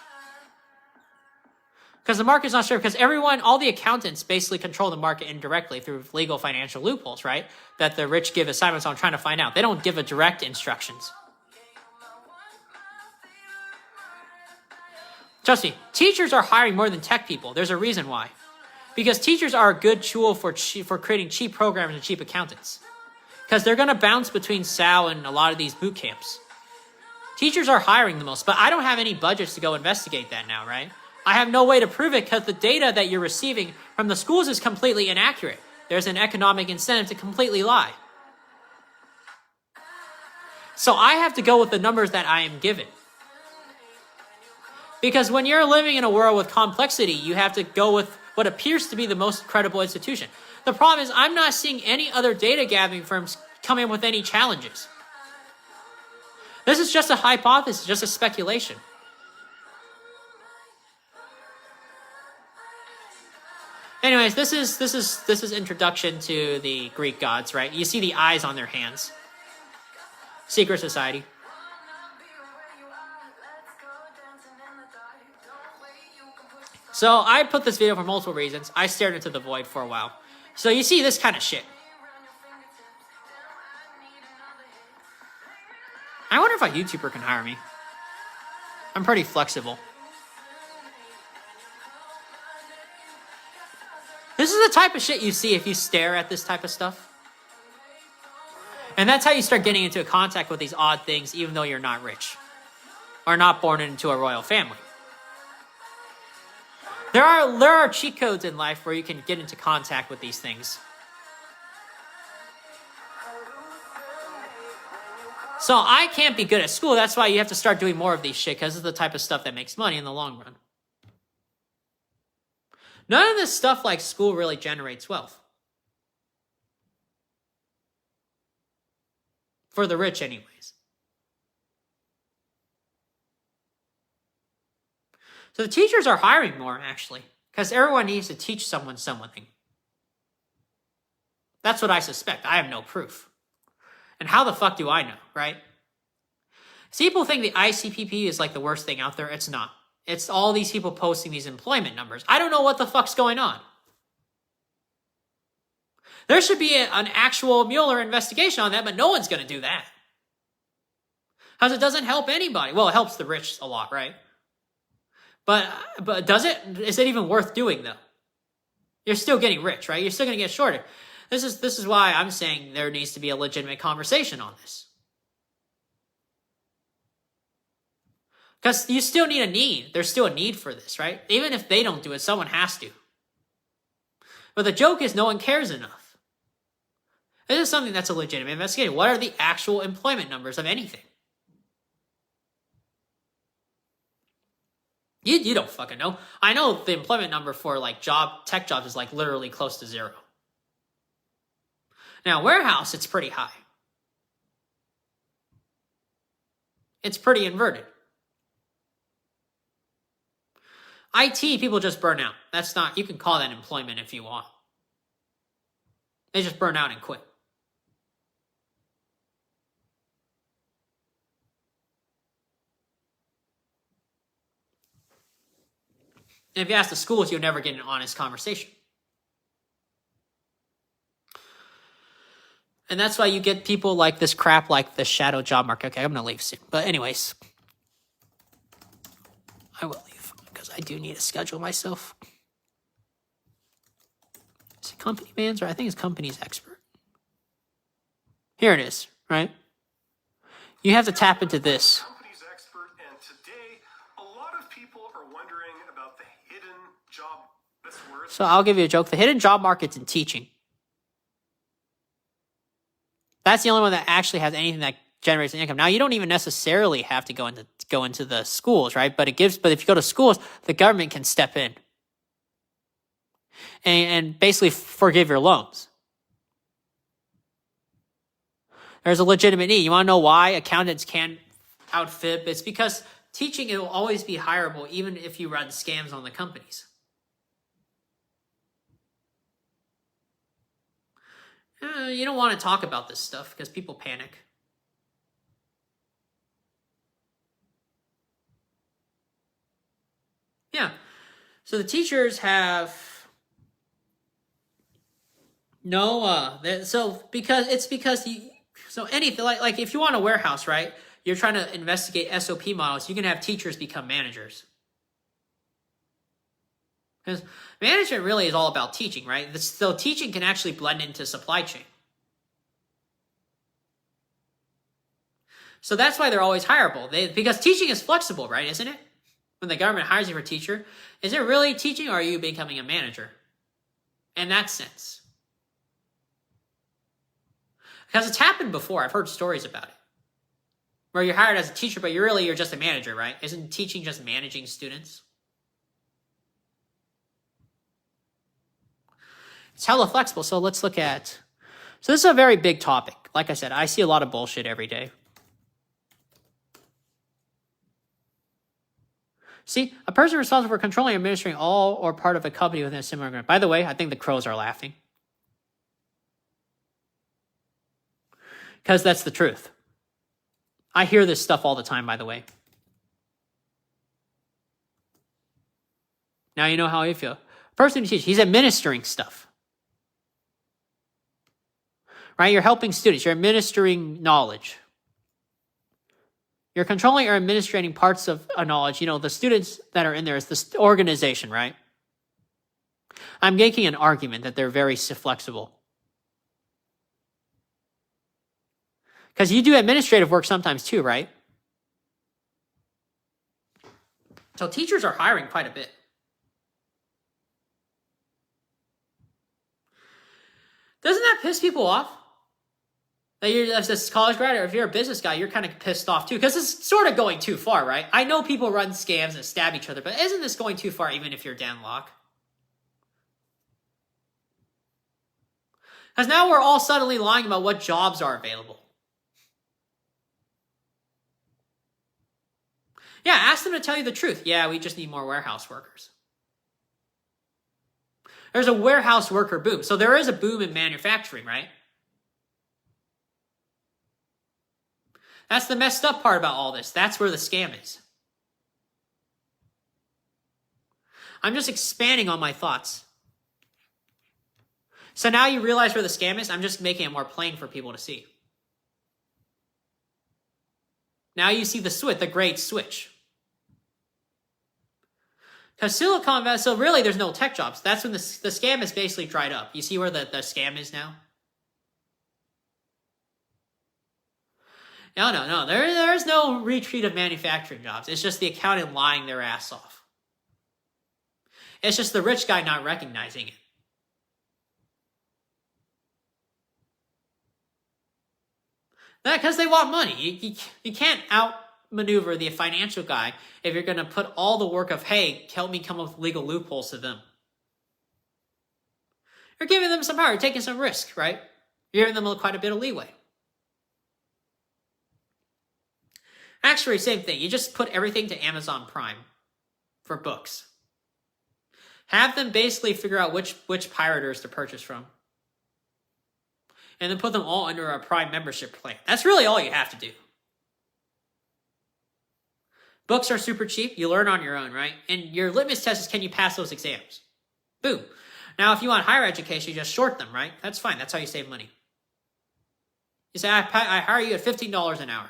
Because the market's not sure, because all the accountants basically control the market indirectly through legal financial loopholes, right? That the rich give assignments on trying to find out. They don't give a direct instructions. Trust me, teachers are hiring more than tech people. There's a reason why. Because teachers are a good tool for creating cheap programs and cheap accountants. Because they're going to bounce between SAO and a lot of these boot camps. Teachers are hiring the most, but I don't have any budgets to go investigate that now, right? I have no way to prove it because the data that you're receiving from the schools is completely inaccurate. There's an economic incentive to completely lie. So I have to go with the numbers that I am given. Because when you're living in a world with complexity, you have to go with what appears to be the most credible institution. The problem is I'm not seeing any other data gathering firms come in with any challenges. This is just a hypothesis, just a speculation. Anyways, this is introduction to the Greek gods, right? You see the eyes on their hands. Secret society. So I put this video for multiple reasons. I stared into the void for a while. So you see this kind of shit. I wonder if a YouTuber can hire me. I'm pretty flexible. This is the type of shit you see if you stare at this type of stuff. And that's how you start getting into contact with these odd things, even though you're not rich. Or not born into a royal family. There are cheat codes in life where you can get into contact with these things. So I can't be good at school. That's why you have to start doing more of these shit, because it's the type of stuff that makes money in the long run. None of this stuff like school really generates wealth. For the rich, anyways. So the teachers are hiring more, actually, Because everyone needs to teach someone something. That's what I suspect. I have no proof. And how the fuck do I know, right? See, people think the ICPP is like the worst thing out there. It's not. It's all these people posting these employment numbers. I don't know what the fuck's going on. There should be an actual Mueller investigation on that, but no one's going to do that. Because it doesn't help anybody. Well, it helps the rich a lot, right? But does it? Is it even worth doing, though? You're still getting rich, right? You're still going to get shorted. This is why I'm saying there needs to be a legitimate conversation on this. Because you still need a need. There's still a need for this, right? Even if they don't do it, someone has to. But the joke is no one cares enough. This is something that's a legitimate investigation. What are the actual employment numbers of anything? You don't fucking know. I know the employment number for like tech jobs is like literally close to 0. Now, warehouse, it's pretty high. It's pretty inverted. IT, people just burn out. That's not, you can call that employment if you want. They just burn out and quit. And if you ask the schools, you'll never get an honest conversation. And that's why you get people like this crap, like the shadow job market. Okay, I'm going to leave soon. But anyways, I will leave because I do need to schedule myself. Is it Company Man's or I think it's Company's Expert. Here it is, right? You have to tap into this. Company's Expert, and today a lot of people are wondering about the hidden job that's worth. So I'll give you a joke. The hidden job market's in teaching. That's the only one that actually has anything that generates an income. Now, you don't even necessarily have to go into the schools, right? But if you go to schools, the government can step in and basically forgive your loans. There's a legitimate need. You want to know why accountants can't outfib? It's because teaching, it will always be hireable, even if you run scams on the companies. You don't want to talk about this stuff because people panic. Yeah. So the teachers have no, so anything like if you want a warehouse, right? You're trying to investigate SOP models. You can have teachers become managers. Because management really is all about teaching, right? So teaching can actually blend into supply chain. So that's why they're always hireable. Because teaching is flexible, right? Isn't it? When the government hires you for a teacher, is it really teaching or are you becoming a manager? In that sense. Because it's happened before. I've heard stories about it. Where you're hired as a teacher, but you're just a manager, right? Isn't teaching just managing students? It's hella flexible. So let's look at... So this is a very big topic. Like I said, I see a lot of bullshit every day. See, a person responsible for controlling and administering all or part of a company within a similar group. By the way, I think the crows are laughing. Because that's the truth. I hear this stuff all the time, by the way. Now you know how I feel. Person who teaches, he's administering stuff. Right? You're helping students. You're administering knowledge. You're controlling or administrating parts of a knowledge. You know, the students that are in there is this organization, right? I'm making an argument that they're very flexible. Because you do administrative work sometimes too, right? So teachers are hiring quite a bit. Doesn't that piss people off? That you're as this college grad, or if you're a business guy, you're kind of pissed off too. Because it's sort of going too far, right? I know people run scams and stab each other, but isn't this going too far even if you're Dan Lok? Because now we're all suddenly lying about what jobs are available. Yeah, ask them to tell you the truth. Yeah, we just need more warehouse workers. There's a warehouse worker boom. So there is a boom in manufacturing, right? That's the messed up part about all this. That's where the scam is. I'm just expanding on my thoughts. So now you realize where the scam is? I'm just making it more plain for people to see. Now you see the great switch. Because Silicon Valley, so really there's no tech jobs. That's when the scam is basically dried up. You see where the scam is now? No. There's no retreat of manufacturing jobs. It's just the accountant lying their ass off. It's just the rich guy not recognizing it. Because they want money. You can't outmaneuver the financial guy if you're going to put all the work of, hey, help me come up with legal loopholes to them. You're giving them some power. You're taking some risk, right? You're giving them quite a bit of leeway. Actually, same thing. You just put everything to Amazon Prime for books. Have them basically figure out which pirators to purchase from. And then put them all under a Prime membership plan. That's really all you have to do. Books are super cheap. You learn on your own, right? And your litmus test is, can you pass those exams? Boom. Now, if you want higher education, you just short them, right? That's fine. That's how you save money. You say, I hire you at $15 an hour.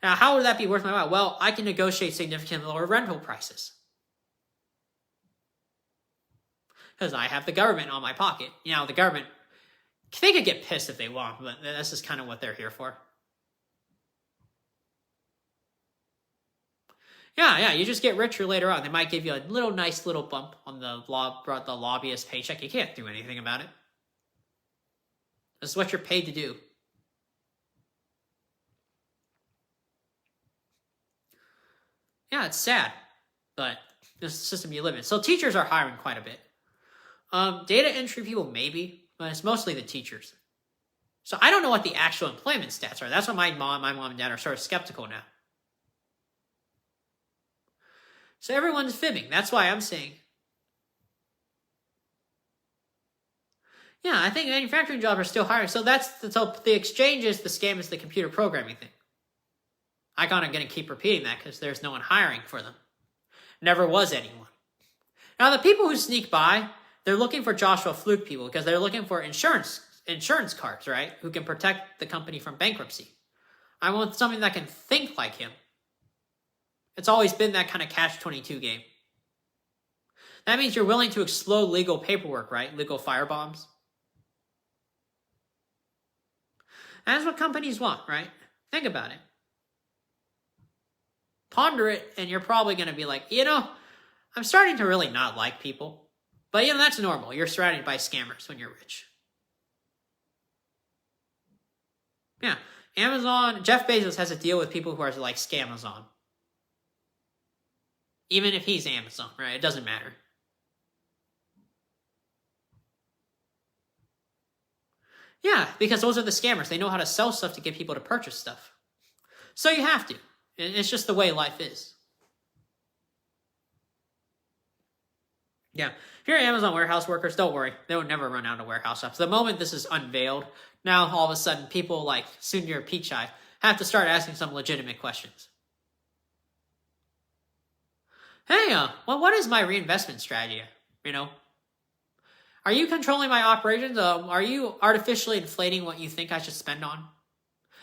Now, how would that be worth my while? Well, I can negotiate significantly lower rental prices. Because I have the government on my pocket. You know, the government, they could get pissed if they want, but that's just kind of what they're here for. Yeah, you just get richer later on. They might give you a nice little bump on the lobbyist paycheck. You can't do anything about it. This is what you're paid to do. Yeah, it's sad, but this is the system you live in. So teachers are hiring quite a bit. Data entry people, maybe, but it's mostly the teachers. So I don't know what the actual employment stats are. That's why my mom and dad are sort of skeptical now. So everyone's fibbing. That's why I'm saying, yeah, I think manufacturing jobs are still hiring. So the exchange is the scam is the computer programming thing. I'm going to keep repeating that because there's no one hiring for them. Never was anyone. Now, the people who sneak by, they're looking for Joshua Fluke people because they're looking for insurance cards, right? Who can protect the company from bankruptcy. I want something that can think like him. It's always been that kind of catch-22 game. That means you're willing to explode legal paperwork, right? Legal firebombs. That's what companies want, right? Think about it. Ponder it, and you're probably going to be like, I'm starting to really not like people. But, that's normal. You're surrounded by scammers when you're rich. Yeah. Amazon, Jeff Bezos has a deal with people who are like Scamazon. Even if he's Amazon, right? It doesn't matter. Yeah, because those are the scammers. They know how to sell stuff to get people to purchase stuff. So you have to. It's just the way life is. Yeah. If you're Amazon warehouse workers, don't worry. They will never run out of warehouse jobs. The moment this is unveiled, now all of a sudden people like Sundar Pichai have to start asking some legitimate questions. Hey, what is my reinvestment strategy? Are you controlling my operations? Are you artificially inflating what you think I should spend on?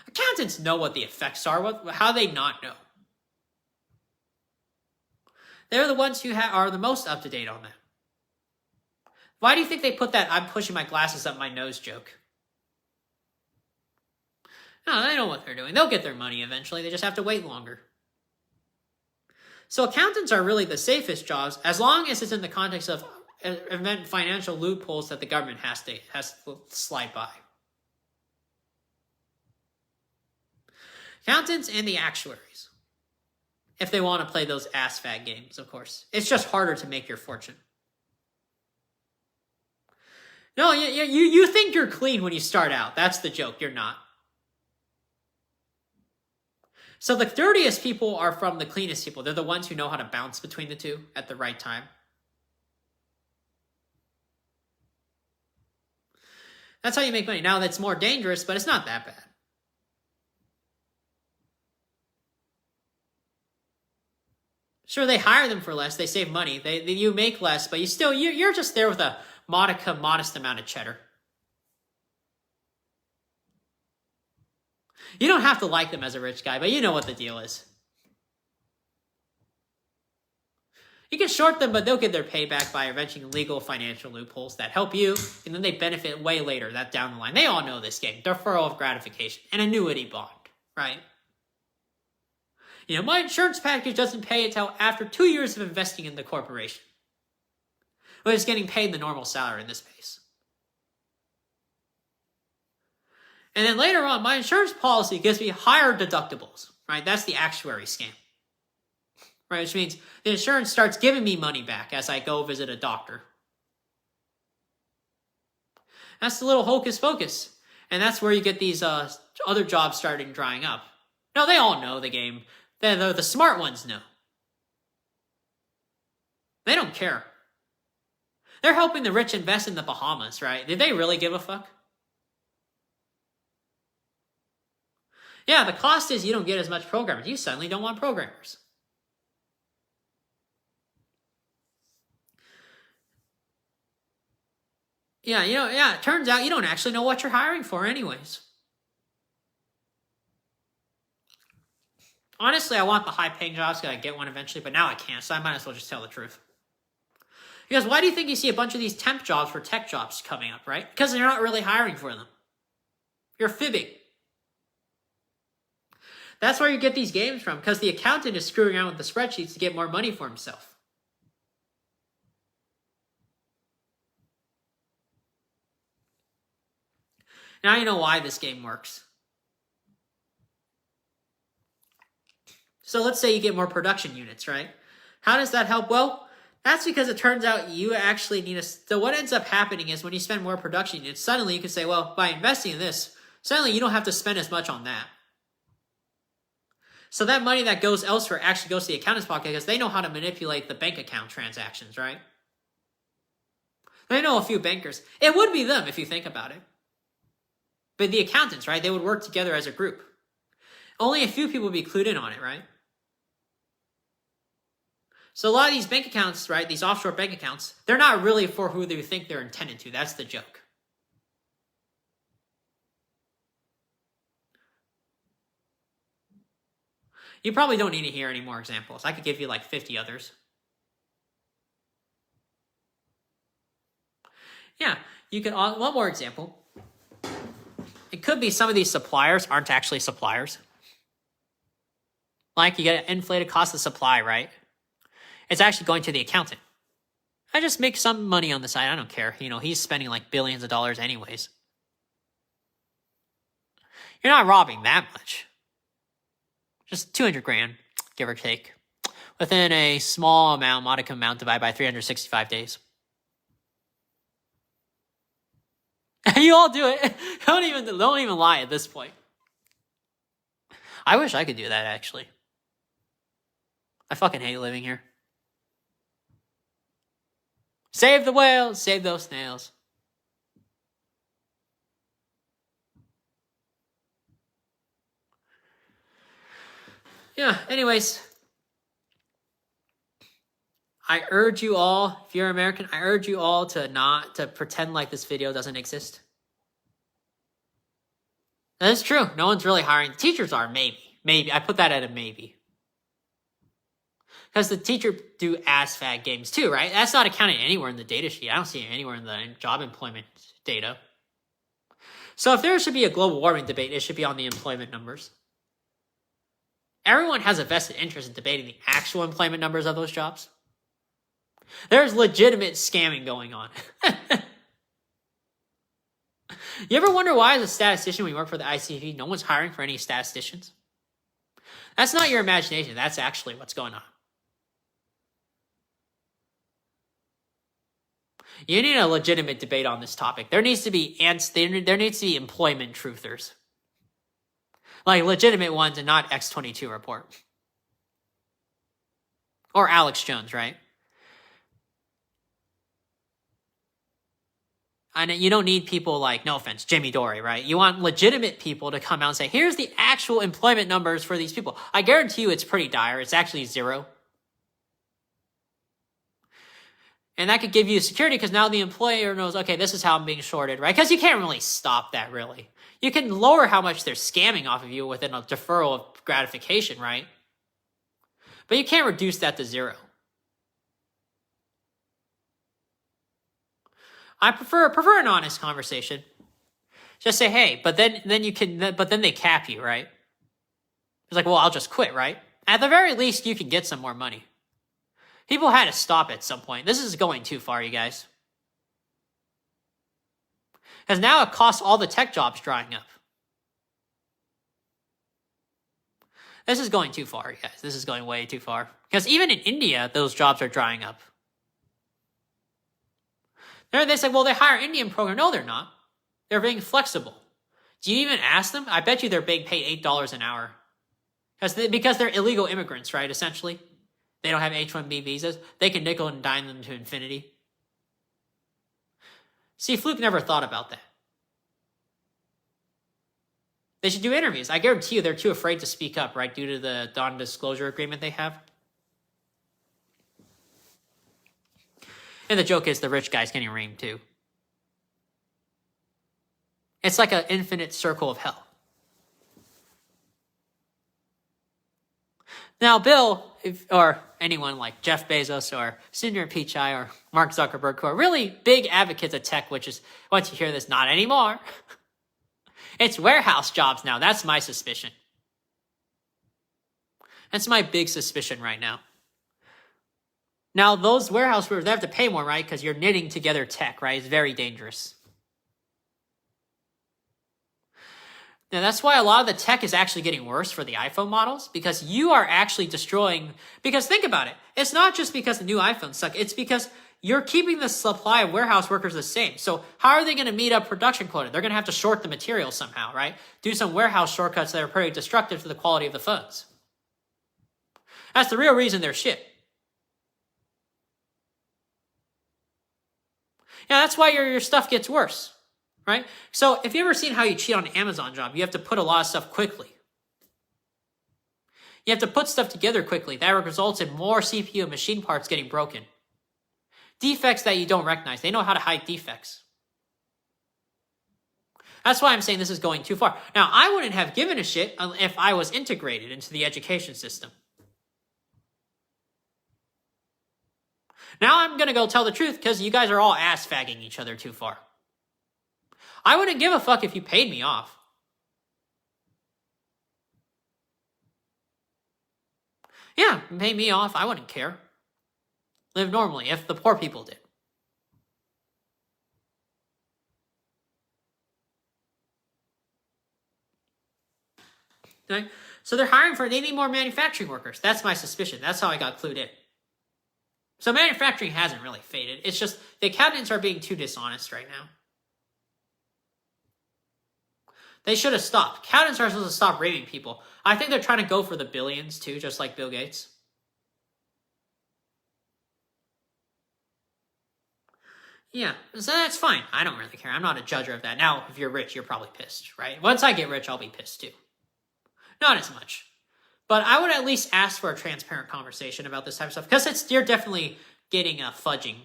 Accountants know what the effects are. How they not know? They're the ones who are the most up to date on that. Why do you think they put that "I'm pushing my glasses up my nose" joke? No, they know what they're doing. They'll get their money eventually. They just have to wait longer. So accountants are really the safest jobs as long as it's in the context of financial loopholes that the government has to slide by. Accountants and the actuaries. If they want to play those ass-fag games, of course. It's just harder to make your fortune. No, you think you're clean when you start out. That's the joke. You're not. So the dirtiest people are from the cleanest people. They're the ones who know how to bounce between the two at the right time. That's how you make money. Now that's more dangerous, but it's not that bad. Sure, they hire them for less. They save money. You make less, but you're just there with a modest amount of cheddar. You don't have to like them as a rich guy, but you know what the deal is. You can short them, but they'll get their payback by inventing legal financial loopholes that help you, and then they benefit way later, that down the line. They all know this game. Deferral of gratification. An annuity bond, right? You know, my insurance package doesn't pay until after 2 years of investing in the corporation. But it's getting paid the normal salary in this case. And then later on, my insurance policy gives me higher deductibles, right? That's the actuary scam. Right, which means the insurance starts giving me money back as I go visit a doctor. That's the little hocus pocus. And that's where you get these other jobs starting drying up. No, they all know the game. The smart ones know. They don't care. They're helping the rich invest in the Bahamas, right? Did they really give a fuck? Yeah, the cost is you don't get as much programmers. You suddenly don't want programmers. Yeah, it turns out you don't actually know what you're hiring for anyways. Honestly, I want the high-paying jobs because I get one eventually, but now I can't, so I might as well just tell the truth. Because why do you think you see a bunch of these temp jobs for tech jobs coming up, right? Because they're not really hiring for them. You're fibbing. That's where you get these games from, because the accountant is screwing around with the spreadsheets to get more money for himself. Now you know why this game works. So let's say you get more production units, right? How does that help? Well, that's because it turns out you actually need so what ends up happening is when you spend more production units, suddenly you can say, well, by investing in this, suddenly you don't have to spend as much on that. So that money that goes elsewhere actually goes to the accountant's pocket because they know how to manipulate the bank account transactions, right? They know a few bankers. It would be them if you think about it. But the accountants, right, they would work together as a group. Only a few people would be clued in on it, right? So a lot of these bank accounts, right, these offshore bank accounts, they're not really for who they think they're intended to. That's the joke. You probably don't need to hear any more examples. I could give you like 50 others. Yeah, you could, one more example. It could be some of these suppliers aren't actually suppliers. Like you get an inflated cost of supply, right? It's actually going to the accountant. I just make some money on the side. I don't care. You know, he's spending like billions of dollars anyways. You're not robbing that much. Just 200 grand, give or take. Within a small amount, modicum amount, divided by 365 days. You all do it. Don't even lie at this point. I wish I could do that, actually. I fucking hate living here. Save the whales, save those snails. Yeah, anyways. I urge you all, if you're American, I urge you all to pretend like this video doesn't exist. That's true. No one's really hiring. Teachers are, maybe. Maybe. I put that at a maybe. Because the teacher do ass-fat games too, right? That's not accounted anywhere in the data sheet. I don't see it anywhere in the job employment data. So if there should be a global warming debate, it should be on the employment numbers. Everyone has a vested interest in debating the actual employment numbers of those jobs. There's legitimate scamming going on. You ever wonder why, as a statistician, when you work for the ICP, no one's hiring for any statisticians? That's not your imagination. That's actually what's going on. You need a legitimate debate on this topic. There needs to be employment truthers. Like legitimate ones and not X22 report. Or Alex Jones, right? And you don't need people like, no offense, Jimmy Dore, right? You want legitimate people to come out and say, here's the actual employment numbers for these people. I guarantee you it's pretty dire. It's actually 0. And that could give you security because now the employer knows, okay, this is how I'm being shorted, right? Because you can't really stop that, really. You can lower how much they're scamming off of you within a deferral of gratification, right? But you can't reduce that to 0. I prefer an honest conversation. Just say, hey, but then they cap you, right? It's like, well, I'll just quit, right? At the very least, you can get some more money. People had to stop at some point. This is going too far, you guys. Because now it costs all the tech jobs drying up. This is going too far, you guys. This is going way too far. Because even in India, those jobs are drying up. They say, well, they hire Indian program. No, they're not. They're being flexible. Do you even ask them? I bet you they're being paid $8 an hour. Because they're illegal immigrants, right, essentially? They don't have H-1B visas. They can nickel and dime them to infinity. See, Fluke never thought about that. They should do interviews. I guarantee you they're too afraid to speak up, right, due to the non-disclosure agreement they have. And the joke is the rich guy's getting reamed too. It's like an infinite circle of hell. Now, Bill, or anyone like Jeff Bezos or Sundar Pichai or Mark Zuckerberg, who are really big advocates of tech, which is, once you hear this, not anymore. It's warehouse jobs now. That's my suspicion. That's my big suspicion right now. Now, those warehouse workers, they have to pay more, right? Because you're knitting together tech, right? It's very dangerous. Now, that's why a lot of the tech is actually getting worse for the iPhone models, because you are actually destroying, because think about it. It's not just because the new iPhones suck. It's because you're keeping the supply of warehouse workers the same. So how are they going to meet up production quota? They're going to have to short the material somehow, right? Do some warehouse shortcuts that are pretty destructive to the quality of the phones. That's the real reason they're shit. Yeah, that's why your stuff gets worse, right? So if you've ever seen how you cheat on an Amazon job, you have to put a lot of stuff quickly. You have to put stuff together quickly. That results in more CPU and machine parts getting broken. Defects that you don't recognize. They know how to hide defects. That's why I'm saying this is going too far. Now, I wouldn't have given a shit if I was integrated into the education system. Now I'm going to go tell the truth because you guys are all ass-fagging each other too far. I wouldn't give a fuck if you paid me off. Yeah, pay me off. I wouldn't care. Live normally, if the poor people did. Okay? So they're hiring they need more manufacturing workers. That's my suspicion. That's how I got clued in. So manufacturing hasn't really faded. It's just the accountants are being too dishonest right now. They should have stopped. Accountants are supposed to stop raping people. I think they're trying to go for the billions too, just like Bill Gates. Yeah, so that's fine. I don't really care. I'm not a judger of that. Now, if you're rich, you're probably pissed, right? Once I get rich, I'll be pissed too. Not as much. But I would at least ask for a transparent conversation about this type of stuff. Because you're definitely getting a fudging.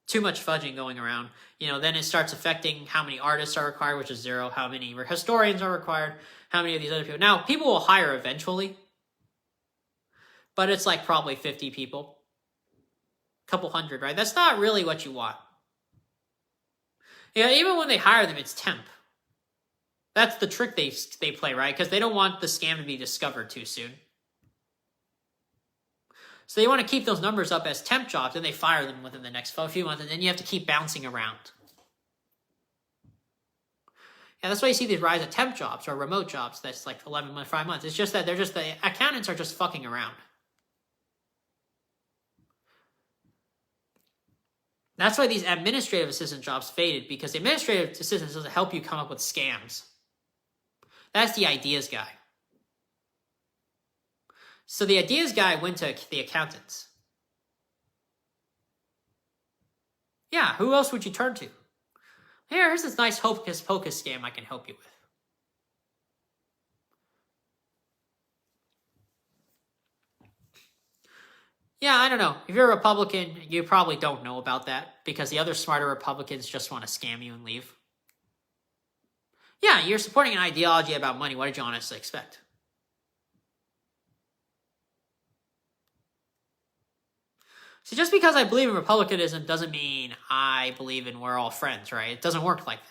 Too much fudging going around. You know, then it starts affecting how many artists are required, which is 0. How many historians are required. How many of these other people. Now, people will hire eventually. But it's like probably 50 people. A couple hundred, right? That's not really what you want. Yeah, even when they hire them, it's temp. That's the trick they play, right? Because they don't want the scam to be discovered too soon. So they want to keep those numbers up as temp jobs, and they fire them within the next few months, and then you have to keep bouncing around. Yeah, that's why you see these rise of temp jobs or remote jobs that's like 11 months, 5 months. It's just that the accountants are just fucking around. That's why these administrative assistant jobs faded, because the administrative assistant doesn't help you come up with scams. That's the ideas guy. So the ideas guy went to the accountants. Yeah, who else would you turn to? Here's this nice hocus pocus scam I can help you with. Yeah, I don't know. If you're a Republican, you probably don't know about that because the other smarter Republicans just want to scam you and leave. Yeah, you're supporting an ideology about money. What did you honestly expect? See, just because I believe in republicanism doesn't mean I believe in we're all friends, right? It doesn't work like that.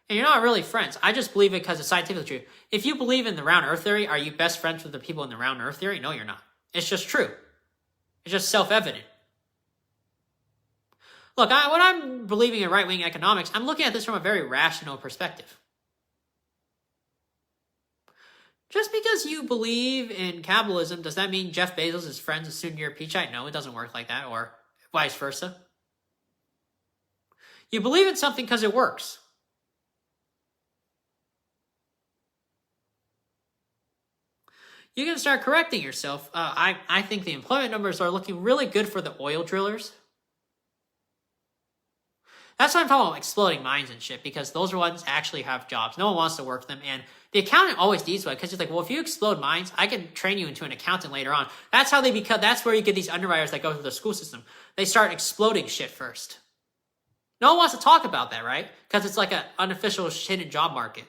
And you're not really friends. I just believe it because it's scientifically true. If you believe in the round earth theory, are you best friends with the people in the round earth theory? No, you're not. It's just true. It's just self-evident. Look, when I'm believing in right-wing economics, I'm looking at this from a very rational perspective. Just because you believe in capitalism, does that mean Jeff Bezos is friends with Sundar Pichai? No, it doesn't work like that, or vice versa. You believe in something because it works. You can start correcting yourself. I think the employment numbers are looking really good for the oil drillers. That's why I'm talking about exploding mines and shit, because those are ones actually have jobs. No one wants to work them, and the accountant always needs one, because he's like, well, if you explode mines, I can train you into an accountant later on. That's how they become, that's where you get these underwriters that go through the school system. They start exploding shit first. No one wants to talk about that, right? Because it's like an unofficial hidden job market.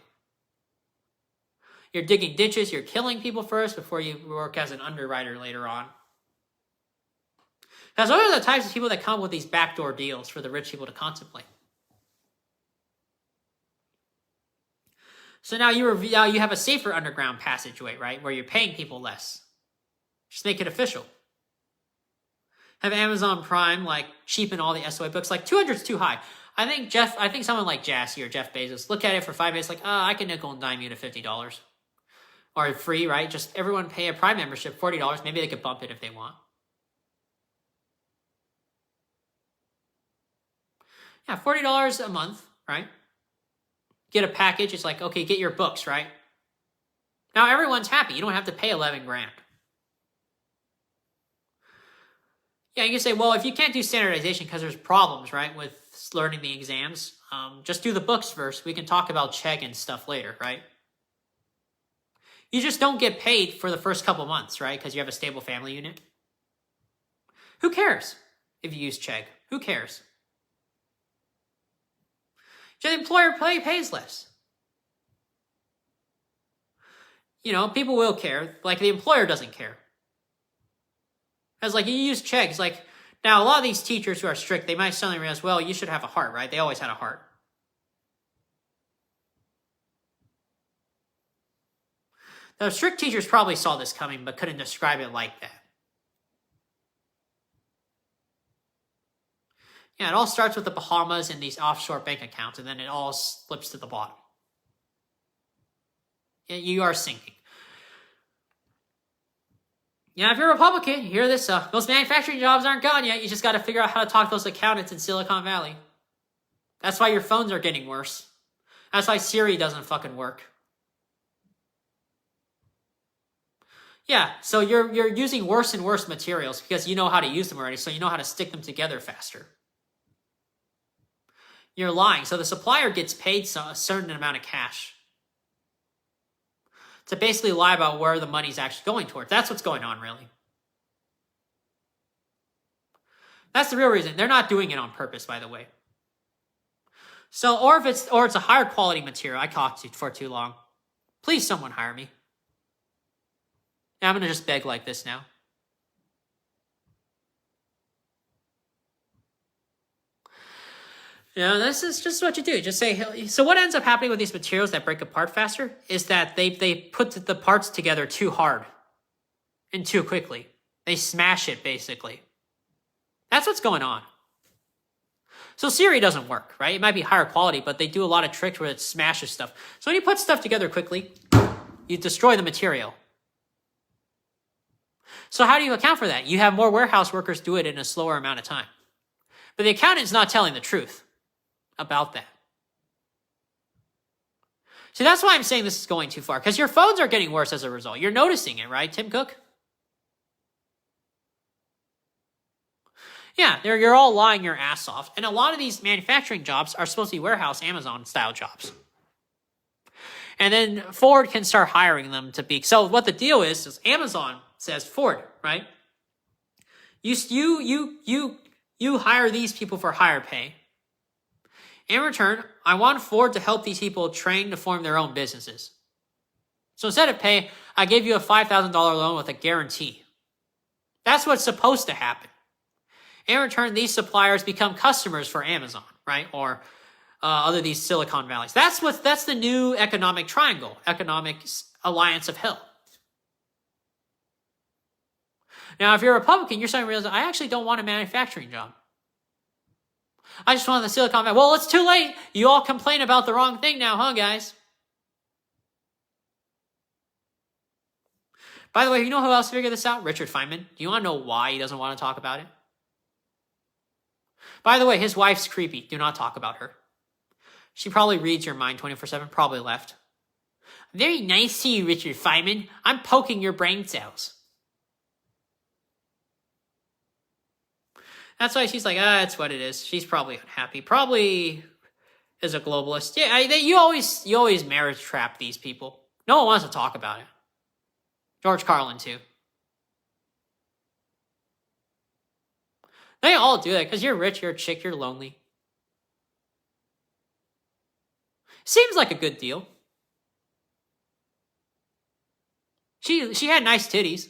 You're digging ditches, you're killing people first before you work as an underwriter later on. Because those are the types of people that come with these backdoor deals for the rich people to contemplate. So now you have a safer underground passageway, right? Where you're paying people less. Just make it official. Have Amazon Prime like cheapen all the SOA books. Like 200's too high. I think someone like Jassy or Jeff Bezos look at it for 5 minutes like, I can nickel and dime you to $50. Or free, right? Just everyone pay a Prime membership, $40. Maybe they could bump it if they want. Yeah, $40 a month, right? Get a package. It's like, okay, get your books, right? Now everyone's happy. You don't have to pay 11 grand. Yeah, you can say, well, if you can't do standardization because there's problems, right, with learning the exams, just do the books first. We can talk about Chegg and stuff later, right? You just don't get paid for the first couple months, right? Because you have a stable family unit. Who cares if you use Chegg? Who cares? The employer pays less. You know, people will care. Like, the employer doesn't care. As like, you use Chegg. It's like, now a lot of these teachers who are strict, they might suddenly realize, well, you should have a heart, right? They always had a heart. The strict teachers probably saw this coming, but couldn't describe it like that. Yeah, it all starts with the Bahamas and these offshore bank accounts, and then it all slips to the bottom. Yeah, you are sinking. Yeah, if you're a Republican, you hear this, those manufacturing jobs aren't gone yet. You just got to figure out how to talk to those accountants in Silicon Valley. That's why your phones are getting worse. That's why Siri doesn't fucking work. Yeah, so you're using worse and worse materials because you know how to use them already, so you know how to stick them together faster. You're lying. So the supplier gets paid a certain amount of cash to basically lie about where the money's actually going towards. That's what's going on, really. That's the real reason. They're not doing it on purpose, by the way. So, or it's a higher quality material. I talked for too long. Please, someone hire me. Yeah, I'm going to just beg like this now. You know, this is just what you do. Just say, so what ends up happening with these materials that break apart faster is that they put the parts together too hard and too quickly. They smash it, basically. That's what's going on. So Siri doesn't work, right? It might be higher quality, but they do a lot of tricks where it smashes stuff. So when you put stuff together quickly, you destroy the material. So how do you account for that? You have more warehouse workers do it in a slower amount of time. But the accountant's not telling the truth about that. So that's why I'm saying this is going too far, because your phones are getting worse as a result. You're noticing it, right, Tim Cook? Yeah, you're all lying your ass off. And a lot of these manufacturing jobs are supposed to be warehouse Amazon style jobs. And then Ford can start hiring them to be. So what the deal is Amazon says, Ford, right? You hire these people for higher pay. In return, I want Ford to help these people train to form their own businesses. So instead of pay, I gave you a $5,000 loan with a guarantee. That's what's supposed to happen. In return, these suppliers become customers for Amazon, right? Or other these Silicon Valleys. That's the new economic triangle, economic alliance of hell. Now, if you're a Republican, you're starting to realize, I actually don't want a manufacturing job. I just want the Silicon Valley. Well, it's too late. You all complain about the wrong thing now, huh, guys? By the way, you know who else figured this out? Richard Feynman. Do you want to know why he doesn't want to talk about it? By the way, his wife's creepy. Do not talk about her. She probably reads your mind 24/7, probably left. Very nice to you, Richard Feynman. I'm poking your brain cells. That's why she's like, it's what it is. She's probably unhappy. Probably is a globalist. Yeah, you always marriage trap these people. No one wants to talk about it. George Carlin, too. They all do that because you're rich, you're a chick, you're lonely. Seems like a good deal. She had nice titties.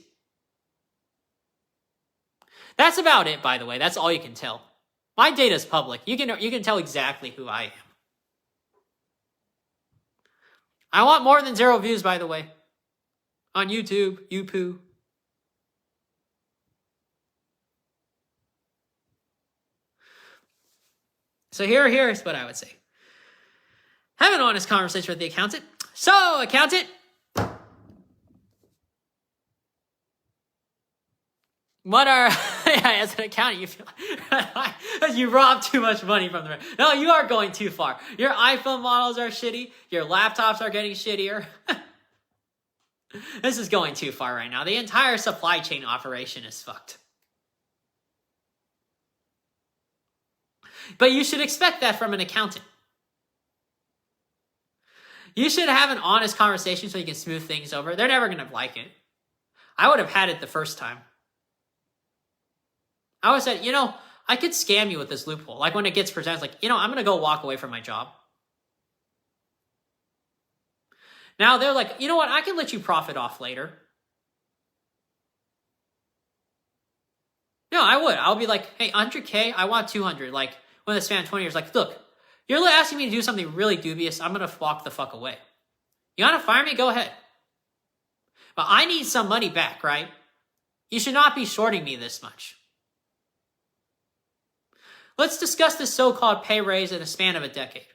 That's about it, by the way. That's all you can tell. My data's public. You can tell exactly who I am. I want more than 0 views, by the way. On YouTube, YouPoo. So here's what I would say. Have an honest conversation with the accountant. So, accountant, what are, as an accountant, you feel like you robbed too much money from the, no, you are going too far. Your iPhone models are shitty. Your laptops are getting shittier. This is going too far right now. The entire supply chain operation is fucked. But you should expect that from an accountant. You should have an honest conversation so you can smooth things over. They're never going to like it. I would have had it the first time. I would have said, I could scam you with this loophole. Like when it gets presented, like, I'm going to go walk away from my job. Now they're like, you know what? I can let you profit off later. No, I would. I'll be like, hey, 100K, I want 200. Like, when the span of 20 years, like, look, you're asking me to do something really dubious. I'm going to walk the fuck away. You want to fire me? Go ahead. But I need some money back, right? You should not be shorting me this much. Let's discuss this so-called pay raise in a span of a decade.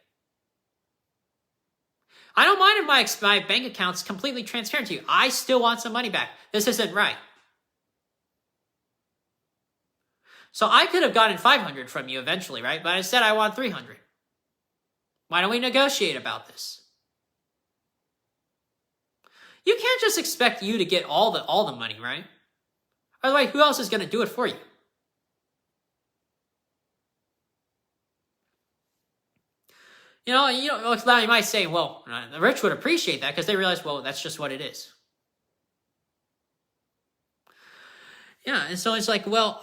I don't mind if my bank account's completely transparent to you. I still want some money back. This isn't right. So I could have gotten 500 from you eventually, right? But I said I want 300. Why don't we negotiate about this? You can't just expect you to get all the money, right? By the way, who else is going to do it for you? Now you might say, well, the rich would appreciate that because they realize, well, that's just what it is. Yeah, and so it's like, well,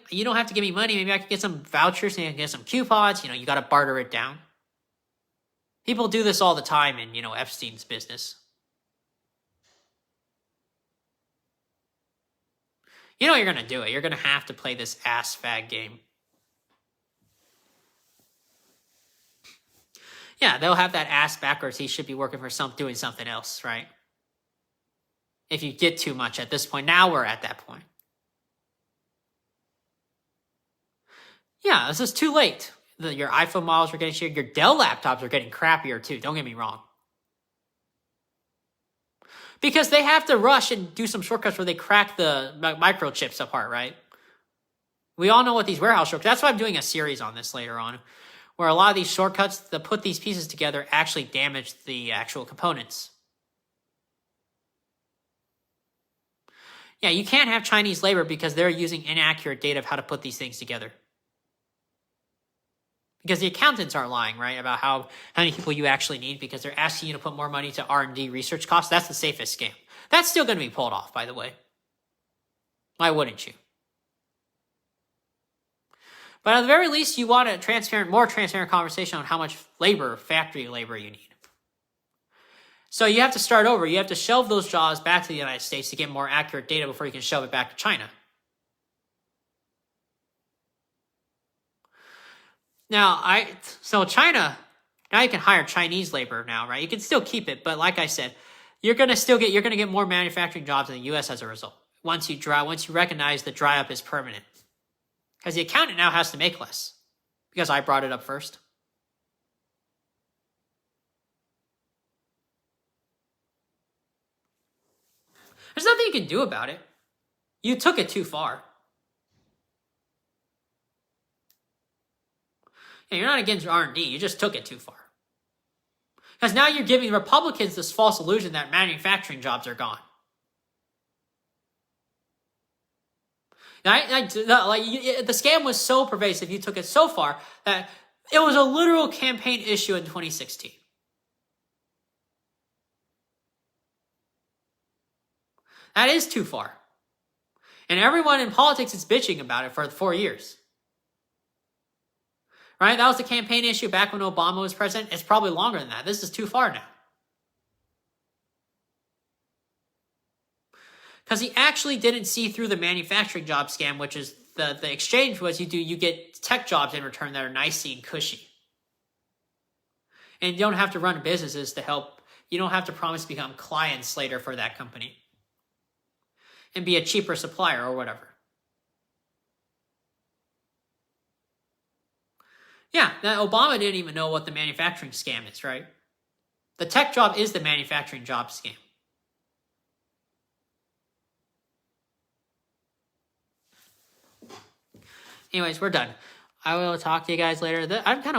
you don't have to give me money. Maybe I could get some vouchers, maybe I can get some coupons. You got to barter it down. People do this all the time in, Epstein's business. You're going to do it. You're going to have to play this ass fag game. Yeah, they'll have that ass backwards. He should be working for doing something else, right? If you get too much at this point. Now we're at that point. Yeah, this is too late. Your iPhone models are getting shittier. Your Dell laptops are getting crappier too. Don't get me wrong. Because they have to rush and do some shortcuts where they crack the microchips apart, right? We all know what these warehouse shortcuts. That's why I'm doing a series on this later on, where a lot of these shortcuts that put these pieces together actually damage the actual components. Yeah, you can't have Chinese labor because they're using inaccurate data of how to put these things together. Because the accountants are lying, right, about how many people you actually need because they're asking you to put more money to R&D research costs. That's the safest scam. That's still going to be pulled off, by the way. Why wouldn't you? But at the very least, you want a more transparent conversation on how much labor, factory labor you need. So you have to start over. You have to shelve those jobs back to the United States to get more accurate data before you can shove it back to China. So China, now you can hire Chinese labor now, right? You can still keep it, but like I said, you're gonna get more manufacturing jobs in the U.S. as a result. Once you recognize the dry up is permanent, because the accountant now has to make less. Because I brought it up first. There's nothing you can do about it. You took it too far. Yeah, you're not against R&D. You just took it too far. Because now you're giving Republicans this false illusion that manufacturing jobs are gone. The scam was so pervasive, you took it so far that it was a literal campaign issue in 2016. That is too far. And everyone in politics is bitching about it for 4 years. Right? That was the campaign issue back when Obama was president. It's probably longer than that. This is too far now. Because he actually didn't see through the manufacturing job scam, which is the exchange was you get tech jobs in return that are nicey and cushy. And you don't have to run businesses to help. You don't have to promise to become clients later for that company. And be a cheaper supplier or whatever. Yeah, Obama didn't even know what the manufacturing scam is, right? The tech job is the manufacturing job scam. Anyways, we're done. I will talk to you guys later. I'm kind of